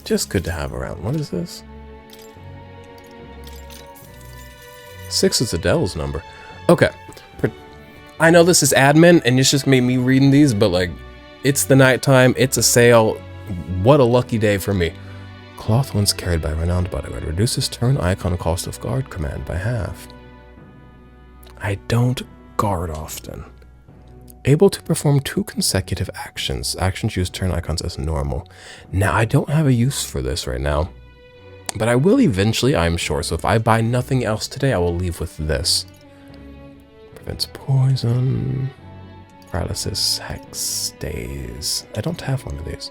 [SPEAKER 1] Just good to have around. What is this? 6 is Adele's number. Okay. I know this is admin, and it's just made me reading these, but, like, it's the nighttime, it's a sale. What a lucky day for me. Cloth once carried by a renowned bodyguard reduces turn icon cost of guard command by half. I don't guard often. Able to perform 2 consecutive actions. Actions use turn icons as normal. Now, I don't have a use for this right now, but I will eventually, I'm sure. So if I buy nothing else today, I will leave with this. Prevents poison, paralysis, hex, stays. I don't have one of these.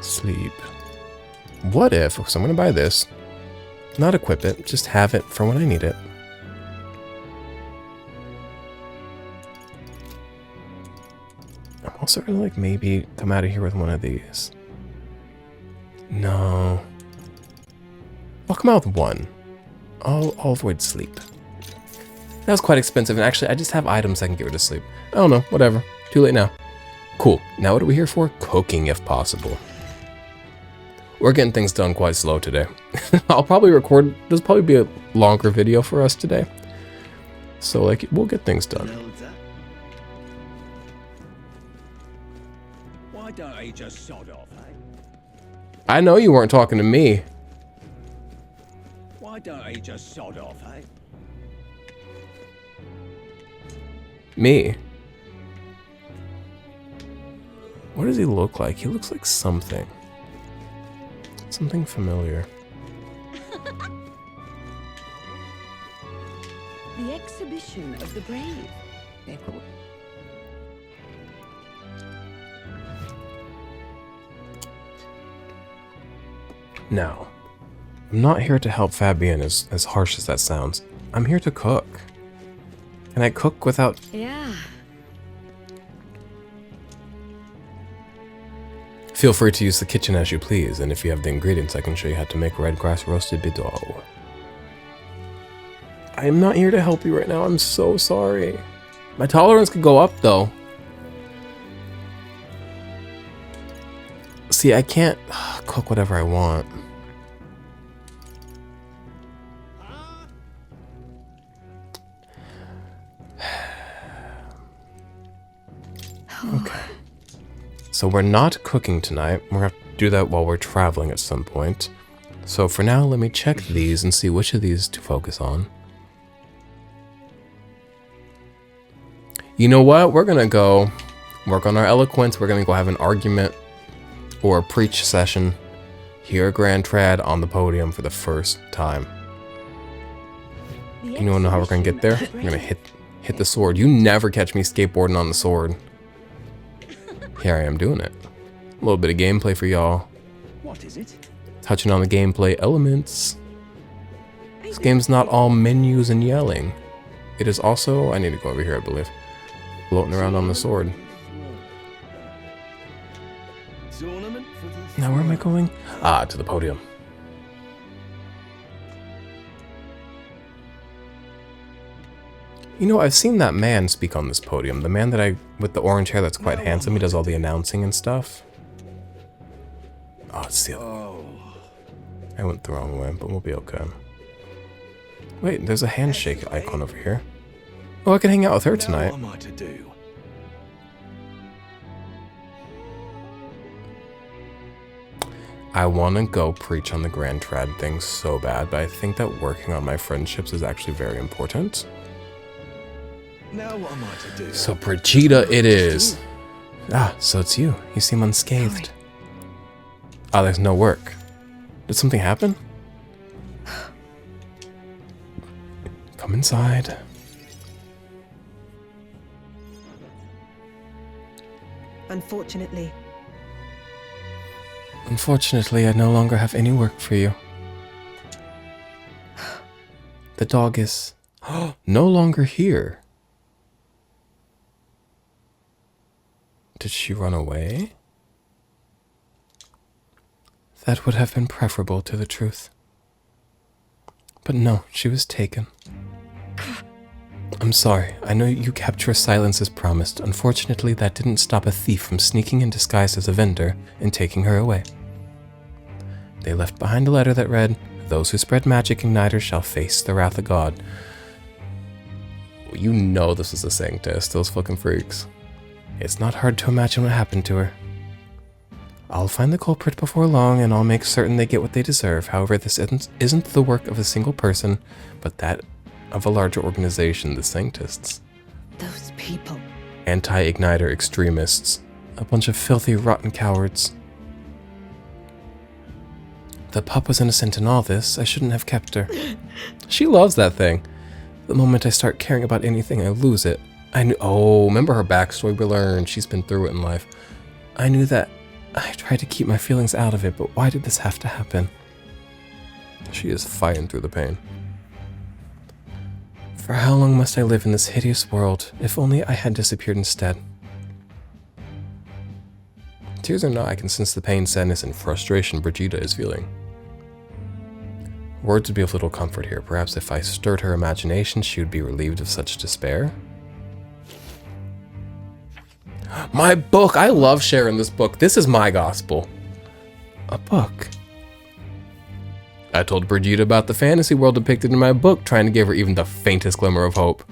[SPEAKER 1] Sleep. What if, so I'm going to buy this, not equip it, just have it for when I need it. I'm also gonna, like, maybe come out of here with one of these. No. I'll come out with one. I'll avoid sleep. That was quite expensive, and actually I just have items I can get rid of sleep. I don't know, whatever. Too late now. Cool. Now what are we here for? Cooking, if possible. We're getting things done quite slow today. I'll probably record, there'll probably be a longer video for us today. So, like, we'll get things done.
[SPEAKER 8] Why don't you just sod off, eh?
[SPEAKER 1] I know you weren't talking to me.
[SPEAKER 8] Why don't you just sod off, eh?
[SPEAKER 1] Me? What does he look like? He looks like something. Something familiar.
[SPEAKER 7] The exhibition of the brave.
[SPEAKER 1] Now, I'm not here to help Fabienne, as harsh as that sounds. I'm here to cook. Can I cook without...
[SPEAKER 7] Yeah.
[SPEAKER 1] Feel free to use the kitchen as you please, and if you have the ingredients, I can show you how to make red grass roasted bidou. I am not here to help you right now. I'm so sorry. My tolerance could go up, though. See, I can't cook whatever I want. Okay. So we're not cooking tonight. We're going to have to do that while we're traveling at some point. So for now, let me check these and see which of these to focus on. You know what? We're gonna go work on our eloquence. We're gonna go have an argument or a preach session here at Grand Trad on the podium for the first time. You don't know how we're gonna get there? We're gonna hit the sword. You never catch me skateboarding on the sword. Here I am doing it. A little bit of gameplay for y'all.
[SPEAKER 8] What is it?
[SPEAKER 1] Touching on the gameplay elements. This game's not all menus and yelling. It is also, I need to go over here, I believe. Floating around on the sword.
[SPEAKER 8] Tournament for the
[SPEAKER 1] Now where am I going? Ah, to the podium. You know, I've seen that man speak on this podium. The man with the orange hair that's quite handsome. He does all the announcing and stuff. Oh, it's the other. I went the wrong way, but we'll be okay. Wait, there's a handshake icon over here. Oh, I can hang out with her tonight.
[SPEAKER 6] What am I to do?
[SPEAKER 1] I want to go preach on the Grand Trad thing so bad, but I think that working on my friendships is actually very important.
[SPEAKER 6] Now what am I to do?
[SPEAKER 1] So Brigida it is. Ah, so it's you. You seem unscathed. Ah, there's no work. Did something happen? Come inside.
[SPEAKER 7] Unfortunately,
[SPEAKER 1] Unfortunately, I no longer have any work for you. The dog is no longer here. Did she run away? That would have been preferable to the truth. But no, she was taken. I'm sorry. I know you kept your silence as promised. Unfortunately, that didn't stop a thief from sneaking in disguised as a vendor and taking her away. They left behind a letter that read, "Those who spread magic igniters shall face the wrath of God." You know this was a sanctus, those fucking freaks. It's not hard to imagine what happened to her. I'll find the culprit before long, and I'll make certain they get what they deserve. However, this isn't the work of a single person, but that of a larger organization, the Sanctists.
[SPEAKER 7] those people.
[SPEAKER 1] Anti-Igniter extremists. A bunch of filthy, rotten cowards. The pup was innocent in all this. I shouldn't have kept her. She loves that thing. The moment I start caring about anything, I lose it. I knew. Oh, remember her backstory we learned? She's been through it in life. I knew that. I tried to keep my feelings out of it, but why did this have to happen? She is fighting through the pain. For how long must I live in this hideous world? If only I had disappeared instead. Tears or not, I can sense the pain, sadness, and frustration Brigida is feeling. Words would be of little comfort here. Perhaps if I stirred her imagination, she would be relieved of such despair. My book! I love sharing this book. This is my gospel. A book. I told Brigida about the fantasy world depicted in my book, trying to give her even the faintest glimmer of hope.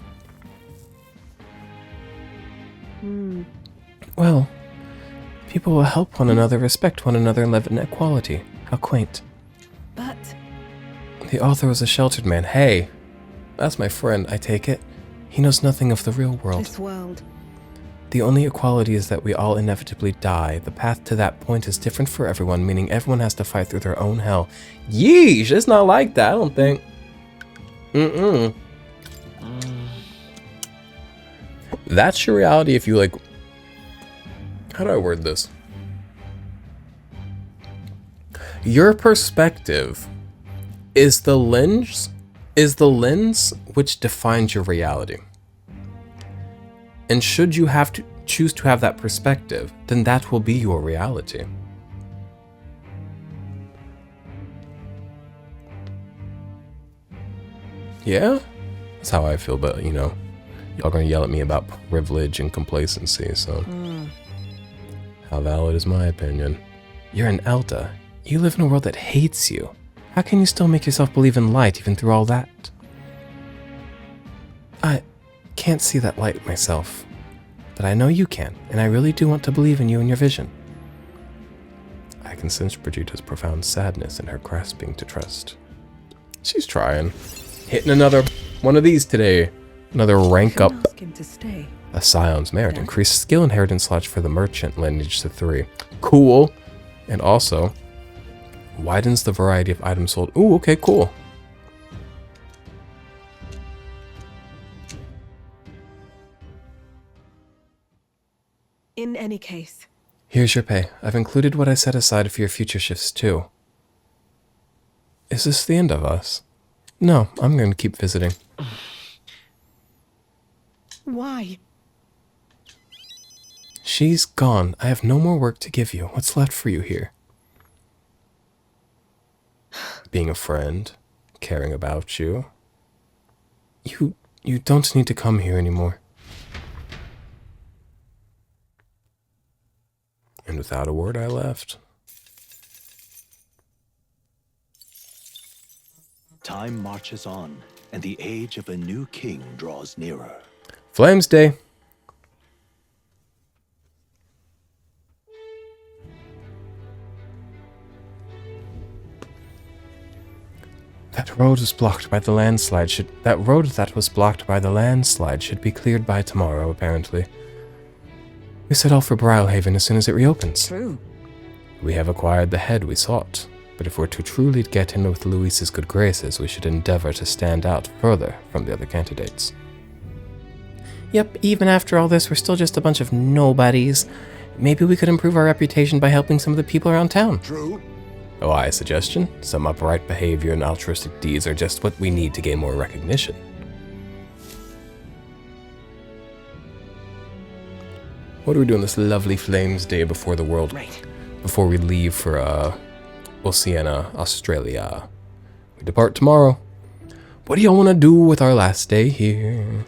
[SPEAKER 1] Well, people will help one another, respect one another, and live in equality. How quaint.
[SPEAKER 7] But
[SPEAKER 1] The author was a sheltered man. Hey, that's my friend, I take it. He knows nothing of the real world.
[SPEAKER 7] this world,
[SPEAKER 1] The only equality is that we all inevitably die. The path to that point is different for everyone, meaning everyone has to fight through their own hell. Yeesh, it's not like that, I don't think. That's your reality if you like... How do I word this? Your perspective is the lens which defines your reality. And should you have to choose to have that perspective, then that will be your reality. Yeah? That's how I feel, but you know, y'all gonna yell at me about privilege and complacency, so. How valid is my opinion? You're an Elda. You live in a world that hates you. How can you still make yourself believe in light even through all that? I can't see that light myself, but I know you can, and I really do want to believe in you and your vision. I can sense Brigida's profound sadness in her grasping to trust. She's trying. Hitting another one of these today. Another rank up.
[SPEAKER 7] ask him to stay.
[SPEAKER 1] A scion's merit. Increased skill inheritance slots for the merchant lineage to 3. Cool. And also, widens the variety of items sold. Ooh, okay, cool.
[SPEAKER 7] In any case,
[SPEAKER 1] Here's your pay. I've included what I set aside for your future shifts, too. Is this the end of us? No, I'm going to keep visiting.
[SPEAKER 7] why?
[SPEAKER 1] She's gone. I have no more work to give you. What's left for you here? Being a friend. Caring about you. You don't need to come here anymore. And without a word, I left.
[SPEAKER 6] Time marches on, and the age of a new king draws nearer.
[SPEAKER 1] Flames Day. That road was blocked by the landslide should be cleared by tomorrow, apparently. We set off for Brylehaven as soon as it reopens.
[SPEAKER 7] True.
[SPEAKER 1] We have acquired the head we sought, but if we're to truly get in with Luis's good graces, we should endeavor to stand out further from the other candidates. Yep, even after all this, we're still just a bunch of nobodies. Maybe we could improve our reputation by helping some of the people around town.
[SPEAKER 5] True.
[SPEAKER 1] Oh, a suggestion? Some upright behavior and altruistic deeds are just what we need to gain more recognition. What do we do on this lovely Flames Day before the world...
[SPEAKER 3] Right.
[SPEAKER 1] Before we leave for, Oceania, Australia? We depart tomorrow. What do y'all want to do with our last day here?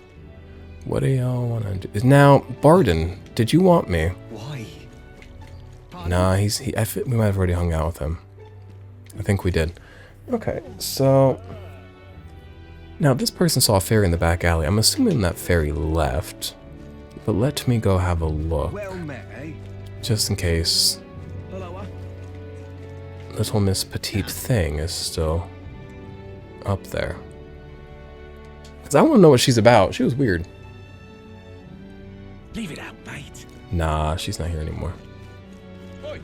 [SPEAKER 1] What do y'all want to do? Now, Barden, did you want me?
[SPEAKER 8] Why?
[SPEAKER 1] Nah, we might have already hung out with him. I think we did. Okay, so... Now, this person saw a ferry in the back alley. I'm assuming that ferry left. But let me go have a look.
[SPEAKER 8] Well met, eh?
[SPEAKER 1] Just in case
[SPEAKER 8] Hello,
[SPEAKER 1] Little Miss Petite Thing is still up there. Because I want to know what she's about. She was weird.
[SPEAKER 8] leave it out, mate.
[SPEAKER 1] Nah, she's not here anymore.
[SPEAKER 8] Oi.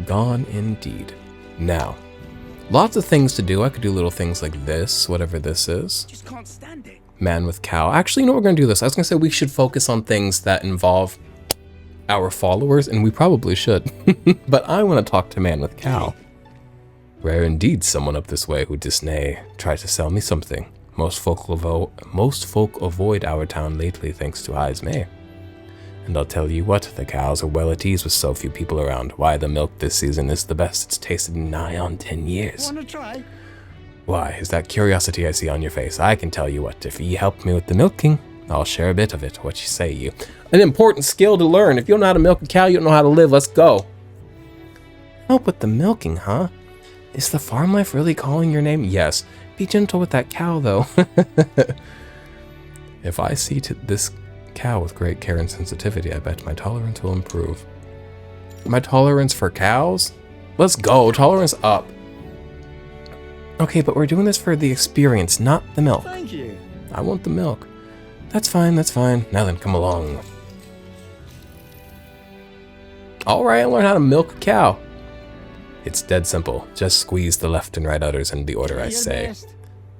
[SPEAKER 1] Gone indeed. Now, lots of things to do. I could do little things like this, whatever this is.
[SPEAKER 8] Just can't stand it.
[SPEAKER 1] Man with cow. Actually, you know what, we're going to do this. I was going to say we should focus on things that involve our followers, and we probably should. But I want to talk to Man with cow. Rare indeed someone up this way who disnay try to sell me something. Most folk avoid our town lately thanks to Eyes May. And I'll tell you what, the cows are well at ease with so few people around. Why, the milk this season is the best it's tasted in nigh on 10 years.
[SPEAKER 8] Wanna try?
[SPEAKER 1] Why, is that curiosity I see on your face? I can tell you what, if ye help me with the milking, I'll share a bit of it. What you say, you? An important skill to learn. If you don't know how to milk a cow, you don't know how to live. Let's go. Help with the milking, huh? Is the farm life really calling your name? Yes. Be gentle with that cow, though. If I see to this cow with great care and sensitivity, I bet my tolerance will improve. My tolerance for cows? Let's go. Tolerance up. Okay, but we're doing this for the experience, not the milk.
[SPEAKER 8] Thank you.
[SPEAKER 1] I want the milk. That's fine, that's fine. Now then, come along. Alright, I learned how to milk a cow. It's dead simple. Just squeeze the left and right udders in the order I say.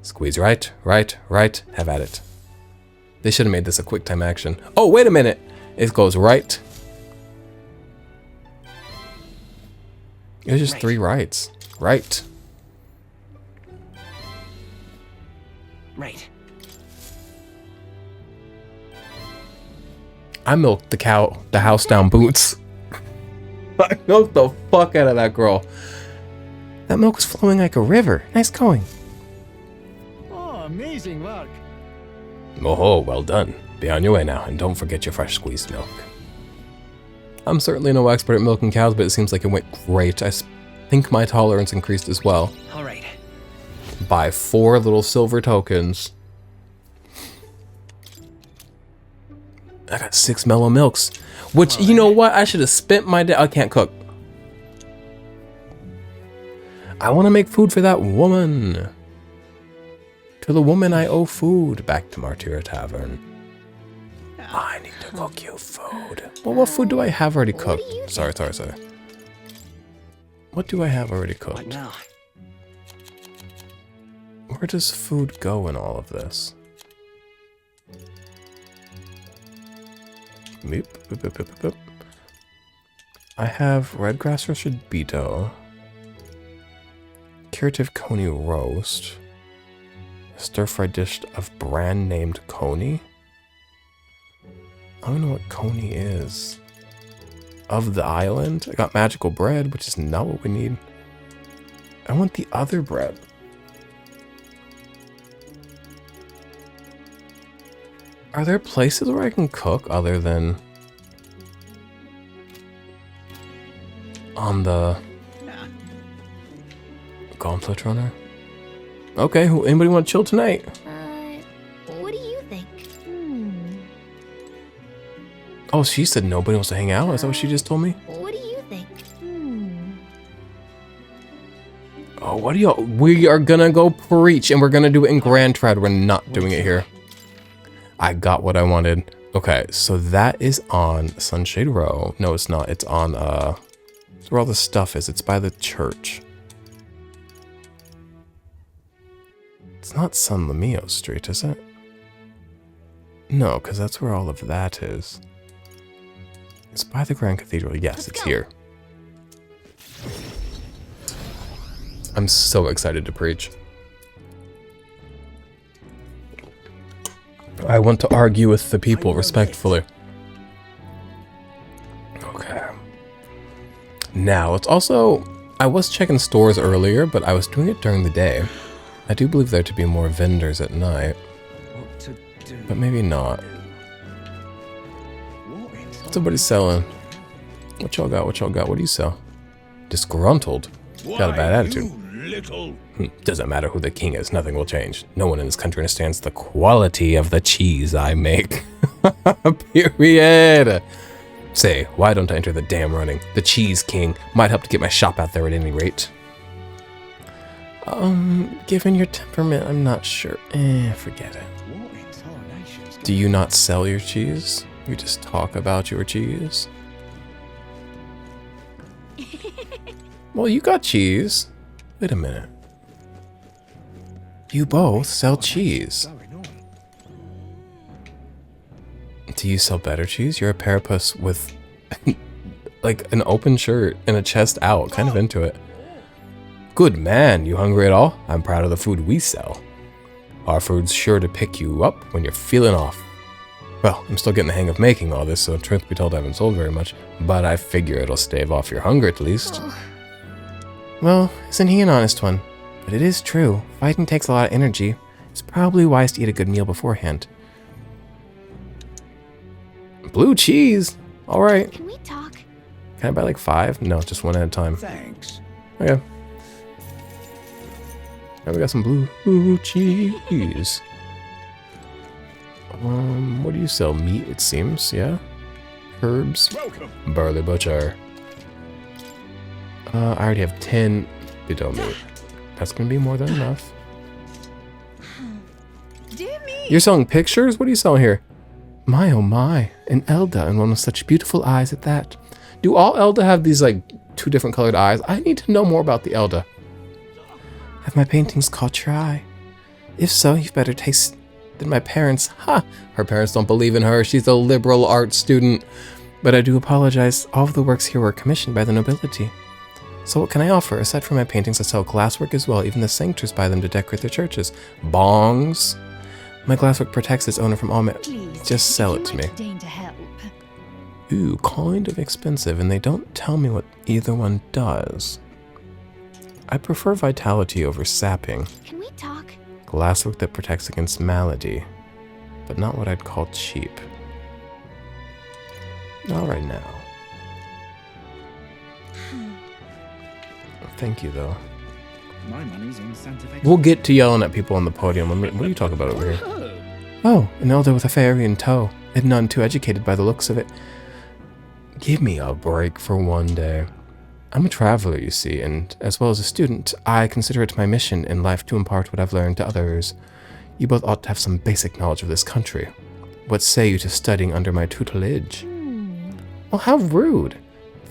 [SPEAKER 1] Squeeze right, right, right. Have at it. They should have made this a quick time action. Oh, wait a minute. It goes right. It was just 3 rights. Right.
[SPEAKER 3] Right.
[SPEAKER 1] I milked the house down boots. I milked the fuck out of that girl. That milk was flowing like a river. Nice going.
[SPEAKER 8] Oh, amazing work.
[SPEAKER 1] Oh, well done. Be on your way now, and don't forget your fresh squeezed milk. I'm certainly no expert at milking cows, but it seems like it went great. I think my tolerance increased as well.
[SPEAKER 3] All right.
[SPEAKER 1] By 4 little silver tokens. I got 6 mellow milks. Which, you know what? I should have spent my day. I can't cook. I want to make food for that woman. To the woman I owe food. Back to Martyra Tavern. I need to cook you food. Well, what food do I have already
[SPEAKER 2] What
[SPEAKER 1] cooked?
[SPEAKER 2] do you
[SPEAKER 1] Sorry. What do I have already
[SPEAKER 3] What
[SPEAKER 1] cooked?
[SPEAKER 3] now?
[SPEAKER 1] Where does food go in all of this? Meep, boop, boop, boop, boop, boop. I have red grass roasted beetle, curative coney roast, stir-fried dish of brand named coney. I don't know what coney is. Of the island, I got magical bread, which is not what we need. I want the other bread. Are there places where I can cook other than on the Gauntlet Runner? Okay, anybody want to chill tonight?
[SPEAKER 2] What do you think?
[SPEAKER 1] Oh, she said nobody wants to hang out? Is that what she just told me?
[SPEAKER 2] What do you think?
[SPEAKER 1] Oh, what do y'all? We are gonna go preach and we're gonna do it in Grand Trad. We're not doing it here. I got what I wanted. Okay, so that is on Sunshade Row. No, it's not. It's on, it's where all the stuff is. It's by the church. It's not San Lamio Street, is it? No, because that's where all of that is. It's by the Grand Cathedral. Yes, it's here. I'm so excited to preach. I want to argue with the people respectfully. Okay. Now, it's also... I was checking stores earlier, but I was doing it during the day. I do believe there to be more vendors at night.
[SPEAKER 3] What to do?
[SPEAKER 1] But maybe not. What's everybody selling? What y'all got? What y'all got? What do you sell? Disgruntled. Got a bad attitude. Doesn't matter who the king is, nothing will change. No one in this country understands the quality of the cheese I make. Period. Say, why don't I enter the damn running? The Cheese King might help to get my shop out there at any rate. Given your temperament, I'm not sure. Forget it. Do you not sell your cheese? You just talk about your cheese? Well, you got cheese. Wait a minute. You both sell cheese. Do you sell better cheese? You're a parapuss with like an open shirt and a chest out, kind of into it. Good man, you hungry at all? I'm proud of the food we sell. Our food's sure to pick you up when you're feeling off. Well, I'm still getting the hang of making all this, so truth be told I haven't sold very much, but I figure it'll stave off your hunger at least. Well, isn't he an honest one? But it is true, fighting takes a lot of energy. It's probably wise to eat a good meal beforehand. Blue cheese! Alright.
[SPEAKER 2] Can we talk?
[SPEAKER 1] Can I buy like 5? No, just one at a time.
[SPEAKER 8] Thanks.
[SPEAKER 1] Okay. Now we got some blue cheese. What do you sell? Meat, it seems, yeah? Herbs.
[SPEAKER 8] Welcome.
[SPEAKER 1] Barley butcher. I already have 10 bidon meat. That's gonna be more than enough.
[SPEAKER 7] Dear me!
[SPEAKER 1] You're selling pictures? What are you selling here? My oh my, an Elda and one with such beautiful eyes at that. Do all Elda have these like 2 different colored eyes? I need to know more about the Elda. Have my paintings caught your eye? If so, you've better taste than my parents. Ha! Her parents don't believe in her. She's a liberal arts student. But I do apologize. All of the works here were commissioned by the nobility. So what can I offer? Aside from my paintings, I sell glasswork as well. Even the sanctors buy them to decorate their churches. Bongs. My glasswork protects its owner from all Just sell it to me. Ooh, kind of expensive, and they don't tell me what either one does. I prefer vitality over sapping.
[SPEAKER 2] Can we talk?
[SPEAKER 1] Glasswork that protects against malady, but not what I'd call cheap. Not right now. Thank you, though.
[SPEAKER 8] My money's on Santa Fe.
[SPEAKER 1] We'll get to yelling at people on the podium. What are you talking about over here? Oh, an elder with a fairy in tow, and none too educated by the looks of it. Give me a break for one day. I'm a traveler, you see, and as well as a student, I consider it my mission in life to impart what I've learned to others. You both ought to have some basic knowledge of this country. What say you to studying under my tutelage? Well, how rude.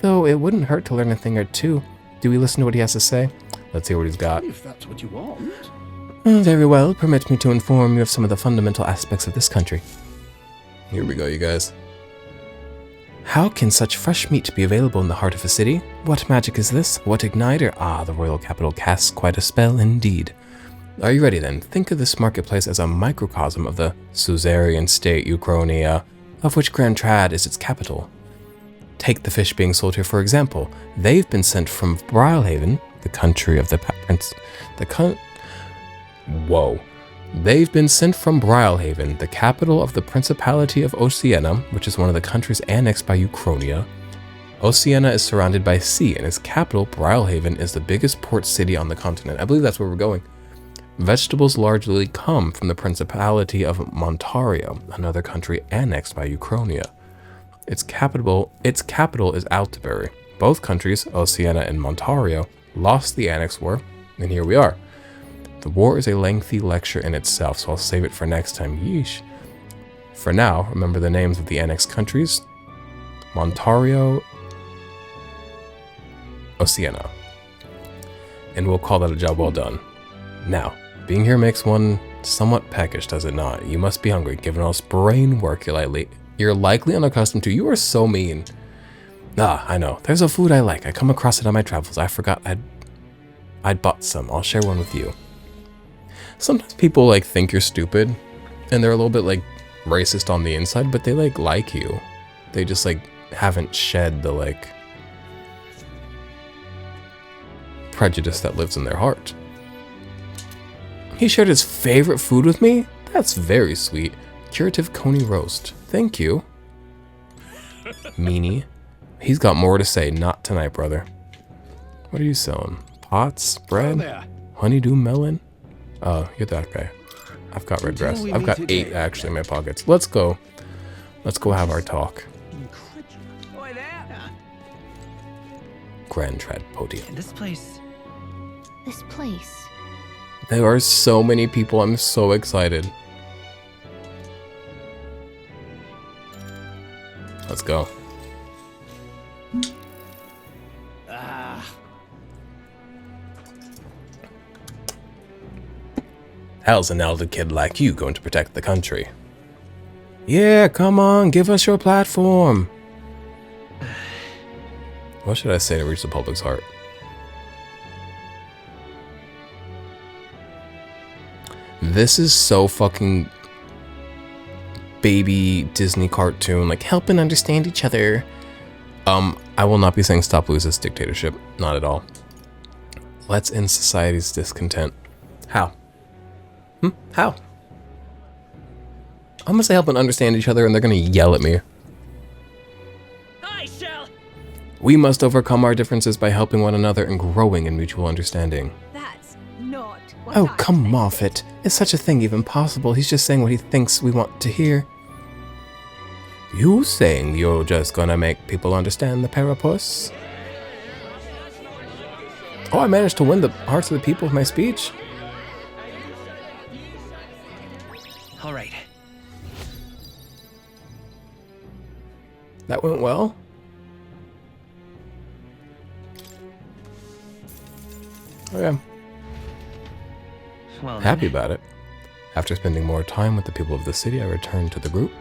[SPEAKER 1] Though it wouldn't hurt to learn a thing or two. Do we listen to what he has to say? Let's hear what he's got.
[SPEAKER 6] If that's what you want.
[SPEAKER 1] Very well. Permit me to inform you of some of the fundamental aspects of this country. Here we go, you guys. How can such fresh meat be available in the heart of a city? What magic is this? What igniter? Ah, the royal capital casts quite a spell indeed. Are you ready then? Think of this marketplace as a microcosm of the suzerain state Uchronia, of which Grand Trad is its capital. Take the fish being sold here for example. They've been sent from Brilehaven, the country of the prince. They've been sent from Brilehaven, the capital of the Principality of Oceania, which is one of the countries annexed by Uchronia. Oceania is surrounded by sea, and its capital, Brilehaven, is the biggest port city on the continent. I believe that's where we're going. Vegetables largely come from the Principality of Montario, another country annexed by Uchronia. Its capital is Altabury. Both countries, Oceania and Montario, lost the Annex War, and here we are. The war is a lengthy lecture in itself, so I'll save it for next time. Yeesh. For now, remember the names of the annexed countries. Montario, Oceania. And we'll call that a job well done. Now, being here makes one somewhat peckish, does it not? You must be hungry, given all this brain work you're likely unaccustomed to. You are so mean. Ah, I know. There's a food I like. I come across it on my travels. I forgot I'd bought some. I'll share one with you. Sometimes people like think you're stupid and they're a little bit like racist on the inside, but they like you. They just like haven't shed the like prejudice that lives in their heart. He shared his favorite food with me? That's very sweet. Curative coney roast. Thank you. Meanie. He's got more to say. Not tonight, brother. What are you selling? Pots? Bread? Honeydew melon? Oh, you're that guy. I've got red dress. I've got 8 actually in my pockets. Let's go. Let's go have our talk. Grand Trad Podium.
[SPEAKER 3] This place.
[SPEAKER 2] This place.
[SPEAKER 1] There are so many people. I'm so excited. Let's go. How's an elder kid like you going to protect the country? Yeah, come on, give us your platform. What should I say to reach the public's heart? This is so fucking baby Disney cartoon, like help and understand each other. I will not be saying stop Luz's dictatorship, not at all. Let's end society's discontent. How? How? I'm gonna say help and understand each other and they're gonna yell at me.
[SPEAKER 3] I shall.
[SPEAKER 1] We must overcome our differences by helping one another and growing in mutual understanding.
[SPEAKER 7] That's not what
[SPEAKER 1] Oh,
[SPEAKER 7] I
[SPEAKER 1] come
[SPEAKER 7] said.
[SPEAKER 1] off it. Is such a thing even possible? He's just saying what he thinks we want to hear. You saying you're just gonna make people understand the Parapus? Oh, I managed to win the hearts of the people with my speech?
[SPEAKER 3] All right.
[SPEAKER 1] That went well? Okay.
[SPEAKER 3] Well, then.
[SPEAKER 1] Happy about it. After spending more time with the people of the city, I returned to the group.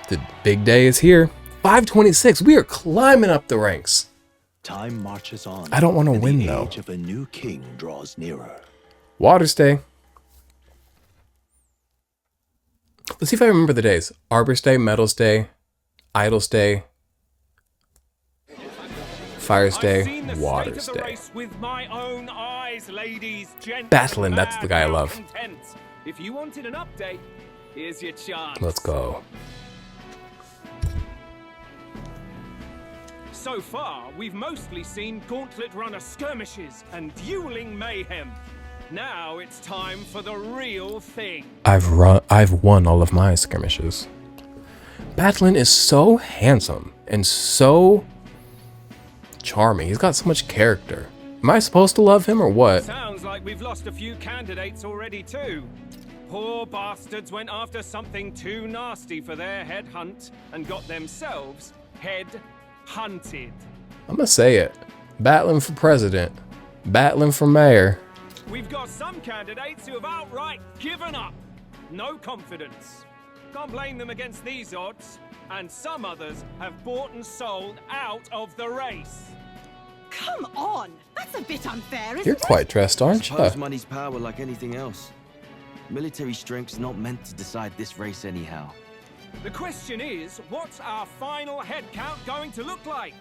[SPEAKER 1] The big day is here. 526. We are climbing up the ranks.
[SPEAKER 6] Time marches on.
[SPEAKER 1] I don't want to
[SPEAKER 6] and
[SPEAKER 1] win,
[SPEAKER 6] the
[SPEAKER 1] though.
[SPEAKER 6] age of a new king draws nearer.
[SPEAKER 1] Water stay. Let's see if I remember the days. Arbor stay, metal stay, idle stay, fire stay, water stay.
[SPEAKER 9] With my own eyes, ladies,
[SPEAKER 1] Battling, that's the guy I love.
[SPEAKER 9] If you wanted an update, here's your chance.
[SPEAKER 1] Let's go.
[SPEAKER 9] So far, we've mostly seen gauntlet runner skirmishes and dueling mayhem. Now it's time for the real thing.
[SPEAKER 1] I've won all of my skirmishes. Batlin is so handsome and so charming. He's got so much character. Am I supposed to love him or what?
[SPEAKER 9] Sounds like we've lost a few candidates already too. poor bastards went after something too nasty for their head hunt and got themselves head hunted.
[SPEAKER 1] I'm gonna say it. Battling for president. Battling for mayor.
[SPEAKER 9] We've got some candidates who have outright given up. No confidence. Can't blame them against these odds. And some others have bought and sold out of the race.
[SPEAKER 7] Come on! That's a bit unfair, isn't
[SPEAKER 1] You're quite dressed, aren't you?
[SPEAKER 10] Suppose money's power like anything else. Military strength's not meant to decide this race anyhow.
[SPEAKER 9] The question is, what's our final head count going to look like?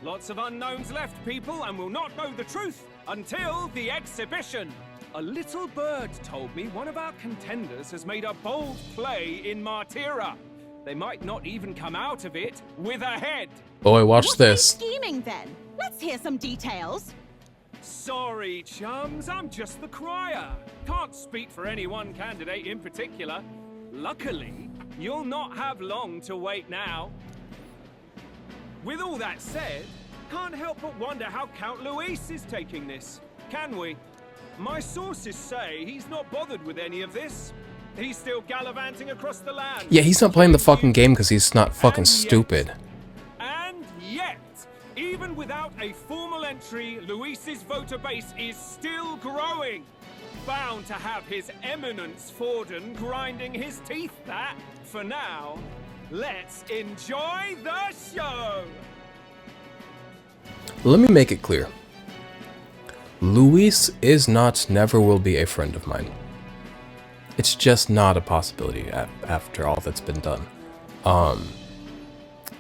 [SPEAKER 9] Lots of unknowns left, people, and we'll not know the truth until the exhibition. A little bird told me one of our contenders has made a bold play in Martira. They might not even come out of it with a head.
[SPEAKER 1] Boy, watch
[SPEAKER 7] What
[SPEAKER 1] this.
[SPEAKER 7] are they scheming then? Let's hear some details.
[SPEAKER 9] Sorry, chums, I'm just the crier. Can't speak for any one candidate in particular. Luckily, you'll not have long to wait now. With all that said, can't help but wonder how Count Luis is taking this, can we? My sources say he's not bothered with any of this. He's still gallivanting across the land.
[SPEAKER 1] Yeah, he's not playing the fucking game because he's not fucking stupid.
[SPEAKER 9] And yet, even without a formal entry, Luis's voter base is still growing. Bound to have his eminence Forden grinding his teeth that, for now, let's enjoy the show!
[SPEAKER 1] Let me make it clear. Luis is not, never will be a friend of mine. It's just not a possibility after all that's been done.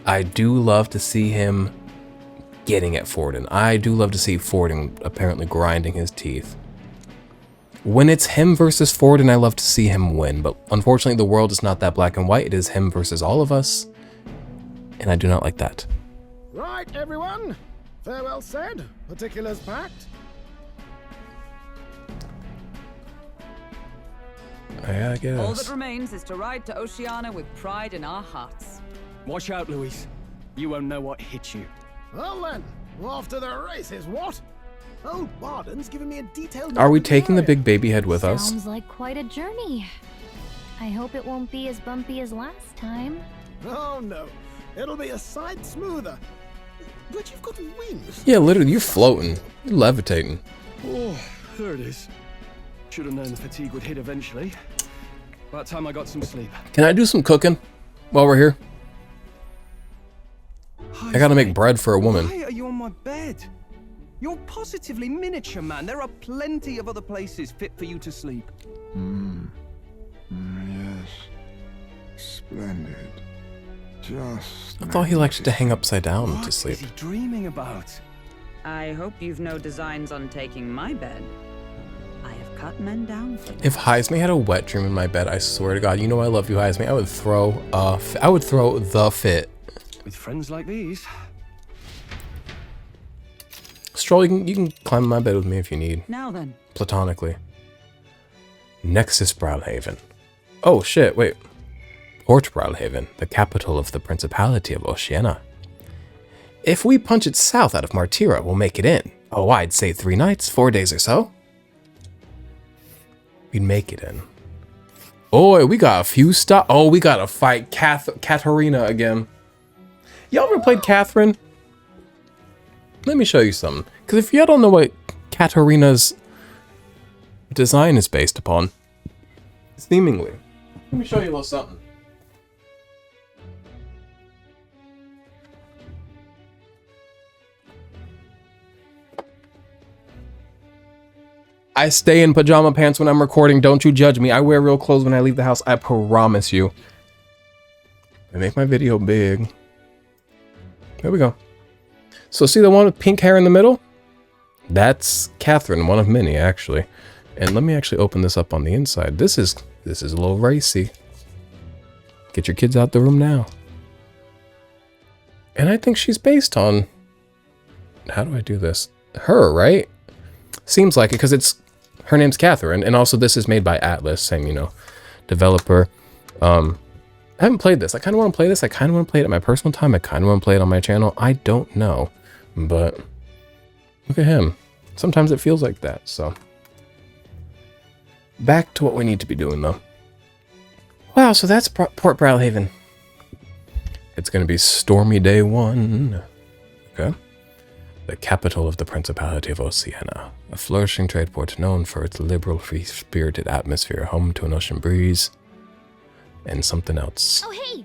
[SPEAKER 1] I do love to see him getting at Forden. I do love to see Forden apparently grinding his teeth. When it's him versus Forden, I love to see him win. But unfortunately, the world is not that black and white. It is him versus all of us. And I do not like that.
[SPEAKER 8] Right, everyone. Farewell said. Particulars packed.
[SPEAKER 1] Yeah, I guess.
[SPEAKER 11] All that remains is to ride to Oceania with pride in our hearts.
[SPEAKER 3] Watch out, Luis. You won't know what hit you.
[SPEAKER 8] Well then, off to the races, what? Old Barden's giving me a detailed...
[SPEAKER 1] Are we taking the big baby head with us?
[SPEAKER 2] Sounds like quite a journey. I hope it won't be as bumpy as last time.
[SPEAKER 8] Oh no, it'll be a sight smoother. But you've got wings.
[SPEAKER 1] Yeah, literally, you're floating. You're levitating.
[SPEAKER 3] Oh, there it is. Should have known the fatigue would hit eventually. About time I got some sleep.
[SPEAKER 1] Can I do some cooking while we're here? I gotta make bread for a woman.
[SPEAKER 3] Why are you on my bed? You're positively miniature, man. There are plenty of other places fit for you to sleep.
[SPEAKER 5] Yes. Splendid. Just...
[SPEAKER 1] I thought he liked to hang upside down to
[SPEAKER 3] What
[SPEAKER 1] sleep.
[SPEAKER 3] is he dreaming about?
[SPEAKER 11] I hope you've no designs on taking my bed. I have cut men down for
[SPEAKER 1] If Heisme had a wet dream in my bed, I swear to God, you know I love you, Heisme. I would throw the fit.
[SPEAKER 3] With friends like these.
[SPEAKER 1] Stroll, you can climb in my bed with me if you need.
[SPEAKER 11] Now then.
[SPEAKER 1] Platonically. Nexus Brownhaven. Oh shit, wait. Port Brownhaven, the capital of the Principality of Oceania. If we punch it south out of Martira, we'll make it in. Oh, I'd say 3 nights, 4 days or so. We'd make it in. Oh, we got a few stops. Oh, we gotta fight Katarina again. Y'all ever played Catherine? Let me show you something. Because if y'all don't know what Katarina's design is based upon, seemingly. Let me show you a little something. I stay in pajama pants when I'm recording. Don't you judge me. I wear real clothes when I leave the house. I promise you. I make my video big. There we go. So see the one with pink hair in the middle? That's Catherine, one of many actually. And let me actually open this up on the inside. This is a little racy. Get your kids out the room now. And I think she's based on... How do I do this? Her, right? Seems like it because it's... Her name's Catherine. And also this is made by Atlas. Same, you know, developer. I haven't played this. I kind of want to play this. I kind of want to play it at my personal time. I kind of want to play it on my channel. I don't know. But look at him. Sometimes it feels like that, so. Back to what we need to be doing, though. Wow, so that's Port Brawlhaven. It's going to be stormy day 1. Okay. The capital of the Principality of Oceania. A flourishing trade port known for its liberal, free-spirited atmosphere, home to an ocean breeze, and something else.
[SPEAKER 2] Oh, hey!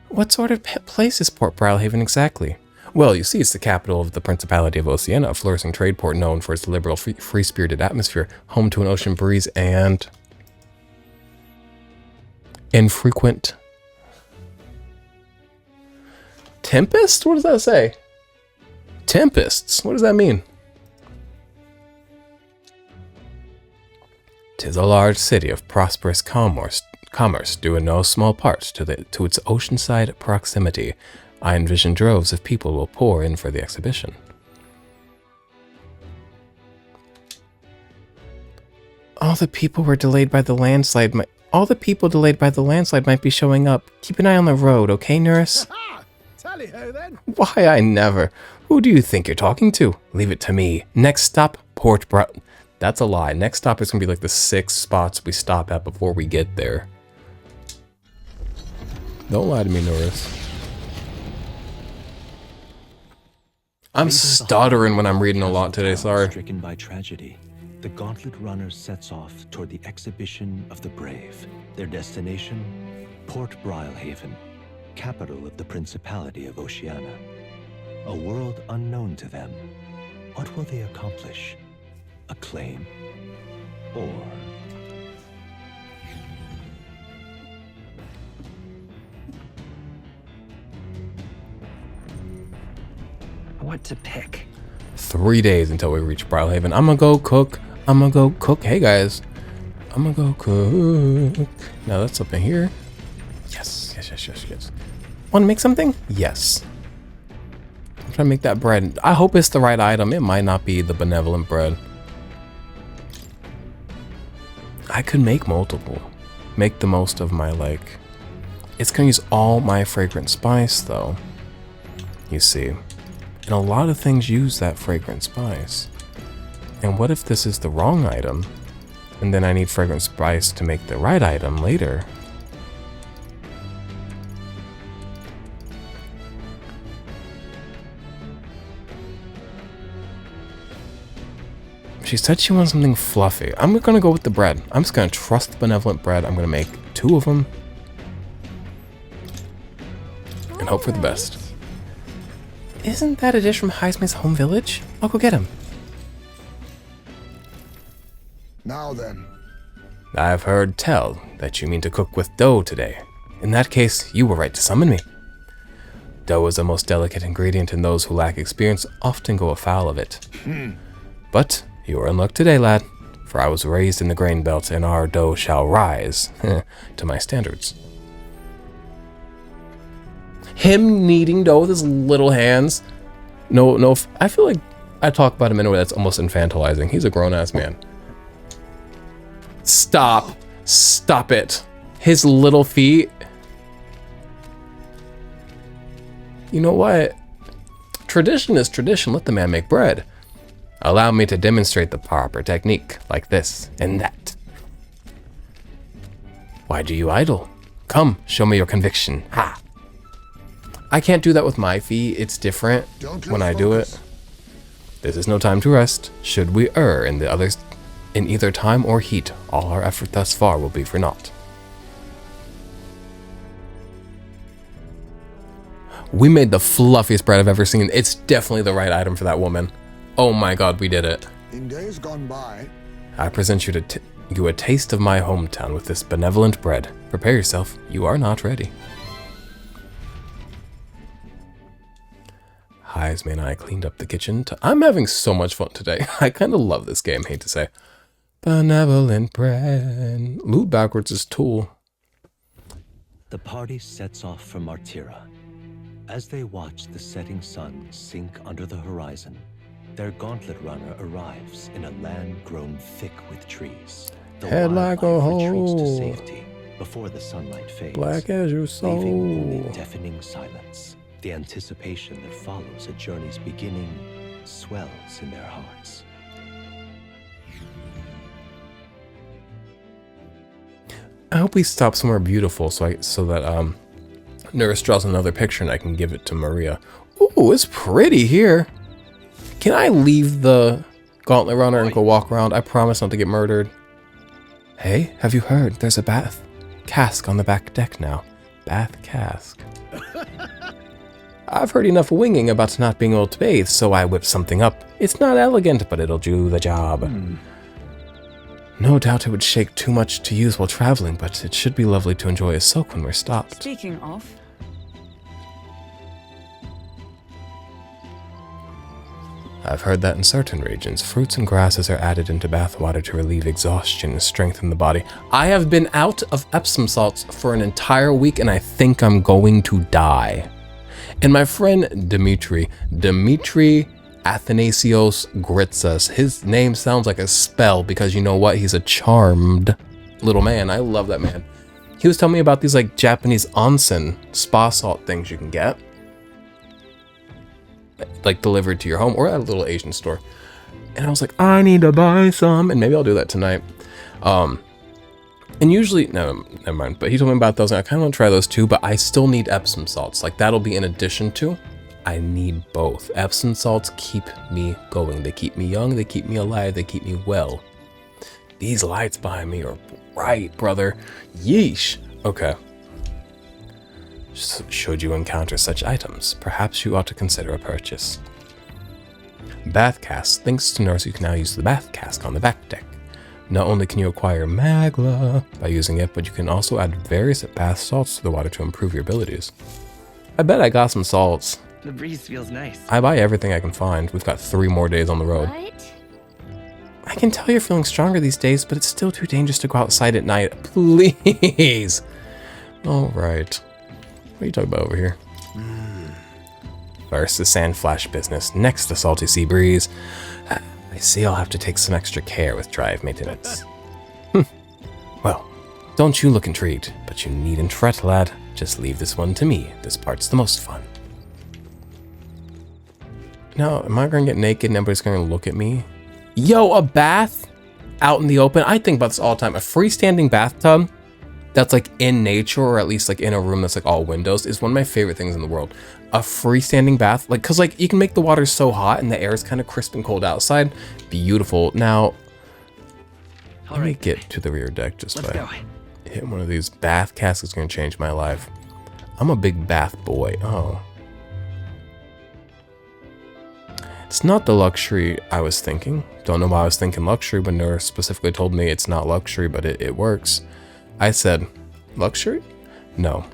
[SPEAKER 1] What sort of place is Port Brawlhaven exactly? Well, you see, it's the capital of the Principality of Oceania, a flourishing trade port known for its liberal, free-spirited atmosphere, home to an ocean breeze, and infrequent tempest? What does that say? Tempests? What does that mean? 'Tis a large city of prosperous commerce due in no small part to its oceanside proximity. I envision droves of people will pour in for the exhibition. All the people delayed by the landslide might be showing up. Keep an eye on the road, okay, nurse?
[SPEAKER 8] Tally-ho, then.
[SPEAKER 1] Why, I never. Who do you think you're talking to? Leave it to me. Next stop, Port Brow... That's a lie. Next stop is going to be like the 6 spots we stop at before we get there. Don't lie to me, Norris. I'm stuttering when I'm reading a lot today, sorry.
[SPEAKER 6] Stricken by tragedy, the Gauntlet Runner sets off toward the exhibition of the brave. Their destination, Port Brawlhaven, capital of the Principality of Oceania. A world unknown to them. What will they accomplish? Acclaim? Or...
[SPEAKER 10] What to pick?
[SPEAKER 1] 3 days until we reach Brawlhaven. I'm gonna go cook. Hey guys. I'm gonna go cook. Now that's up in here. Yes. Want to make something? Yes. I'm trying to make that bread. I hope it's the right item. It might not be the benevolent bread. I could make multiple. Make the most of my, like... It's gonna use all my fragrant spice, though. You see. And a lot of things use that fragrant spice. And what if this is the wrong item? And then I need fragrant spice to make the right item later. She said she wants something fluffy. I'm gonna go with the bread. I'm just gonna trust the benevolent bread. I'm gonna make 2 of them. And hope for the best. Isn't that a dish from Highsmith's home village? I'll go get him.
[SPEAKER 5] Now then.
[SPEAKER 1] I've heard tell that you mean to cook with dough today. In that case, you were right to summon me. Dough is a most delicate ingredient, and those who lack experience often go afoul of it. But you are in luck today, lad, for I was raised in the grain belt, and our dough shall rise to my standards. Him kneading dough with his little hands. No, I feel like I talk about him in a way that's almost infantilizing. He's a grown-ass man. Stop it. His little feet. You know what? Tradition is tradition. Let the man make bread. Allow me to demonstrate the proper technique, like this and that. Why do you idle? Come, show me your conviction. Ha! I can't do that with my feet. It's different when I do it. This is no time to rest. Should we err in either time or heat, all our effort thus far will be for naught. We made the fluffiest bread I've ever seen. It's definitely the right item for that woman. Oh my god, we did it.
[SPEAKER 5] In days gone by,
[SPEAKER 1] I present you a taste of my hometown with this benevolent bread. Prepare yourself. You are not ready. Heisman and I cleaned up the kitchen. I'm having so much fun today. I kind of love this game, hate to say. Benevolent bread. Loot backwards is tool.
[SPEAKER 6] The party sets off for Martira. As they watch the setting sun sink under the horizon, their Gauntlet Runner arrives in a land grown thick with trees. The
[SPEAKER 1] Head like a
[SPEAKER 6] retreats to
[SPEAKER 1] hole.
[SPEAKER 6] safety before the sunlight fades,
[SPEAKER 1] Black as your soul.
[SPEAKER 6] leaving only deafening silence. The anticipation that follows a journey's beginning swells in their hearts.
[SPEAKER 1] I hope we stop somewhere beautiful so that Nurse draws another picture and I can give it to Maria. Ooh, it's pretty here. Can I leave the Gauntlet Runner and go walk around? I promise not to get murdered. Hey, have you heard? There's a bath cask on the back deck now. Bath cask. I've heard enough winging about not being able to bathe, so I whipped something up. It's not elegant, but it'll do the job. No doubt it would shake too much to use while traveling, but it should be lovely to enjoy a soak when we're stopped.
[SPEAKER 11] Speaking of,
[SPEAKER 1] I've heard that in certain regions, fruits and grasses are added into bathwater to relieve exhaustion and strengthen the body. I have been out of Epsom salts for an entire week and I think I'm going to die. And my friend Dimitri Athanasios Gritsas, his name sounds like a spell because you know what? He's a charmed little man. I love that man. He was telling me about these like Japanese onsen spa salt things you can get, like delivered to your home or at a little Asian store. And I was like, I need to buy some, and maybe I'll do that tonight. And usually, no, never mind. But he told me about those, and I kind of want to try those too, but I still need Epsom salts. Like, that'll be in addition to. I need both. Epsom salts keep me going. They keep me young, they keep me alive, they keep me well. These lights behind me are bright, brother. Yeesh. Okay. Should you encounter such items, perhaps you ought to consider a purchase. Bath cask. Thanks to Nurse, you can now use the bath cask on the back deck. Not only can you acquire magla by using it, but you can also add various bath salts to the water to improve your abilities. I bet I got some salts.
[SPEAKER 10] The breeze feels nice.
[SPEAKER 1] I buy everything I can find. We've got 3 more days on the road.
[SPEAKER 2] What?
[SPEAKER 1] I can tell you're feeling stronger these days, but it's still too dangerous to go outside at night. Please. All right. What are you talking about over here? First, the sand flash business. Next, the salty sea breeze. I see I'll have to take some extra care with drive maintenance. Well, don't you look intrigued, but you needn't fret, lad. Just leave this one to me. This part's the most fun. Now, am I going to get naked and everybody's going to look at me? Yo, a bath out in the open. I think about this all the time. A freestanding bathtub that's like in nature, or at least like in a room that's like all windows, is one of my favorite things in the world. A freestanding bath, like, cause like you can make the water so hot and the air is kind of crisp and cold outside. Beautiful. Now, let me get to the rear deck just by hitting one of these. Bath casks is going to change my life. I'm a big bath boy. Oh. It's not the luxury I was thinking. Don't know why I was thinking luxury, but Nurse specifically told me it's not luxury, but it works. I said, luxury? No,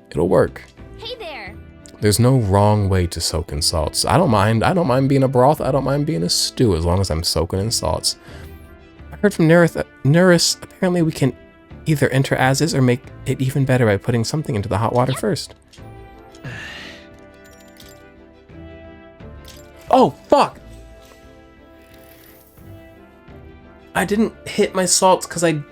[SPEAKER 1] it'll work.
[SPEAKER 2] Hey there.
[SPEAKER 1] There's no wrong way to soak in salts. I don't mind being a broth. I don't mind being a stew as long as I'm soaking in salts. I heard from Nurse, apparently we can either enter as is or make it even better by putting something into the hot water first. Oh, fuck! I didn't hit my salts because I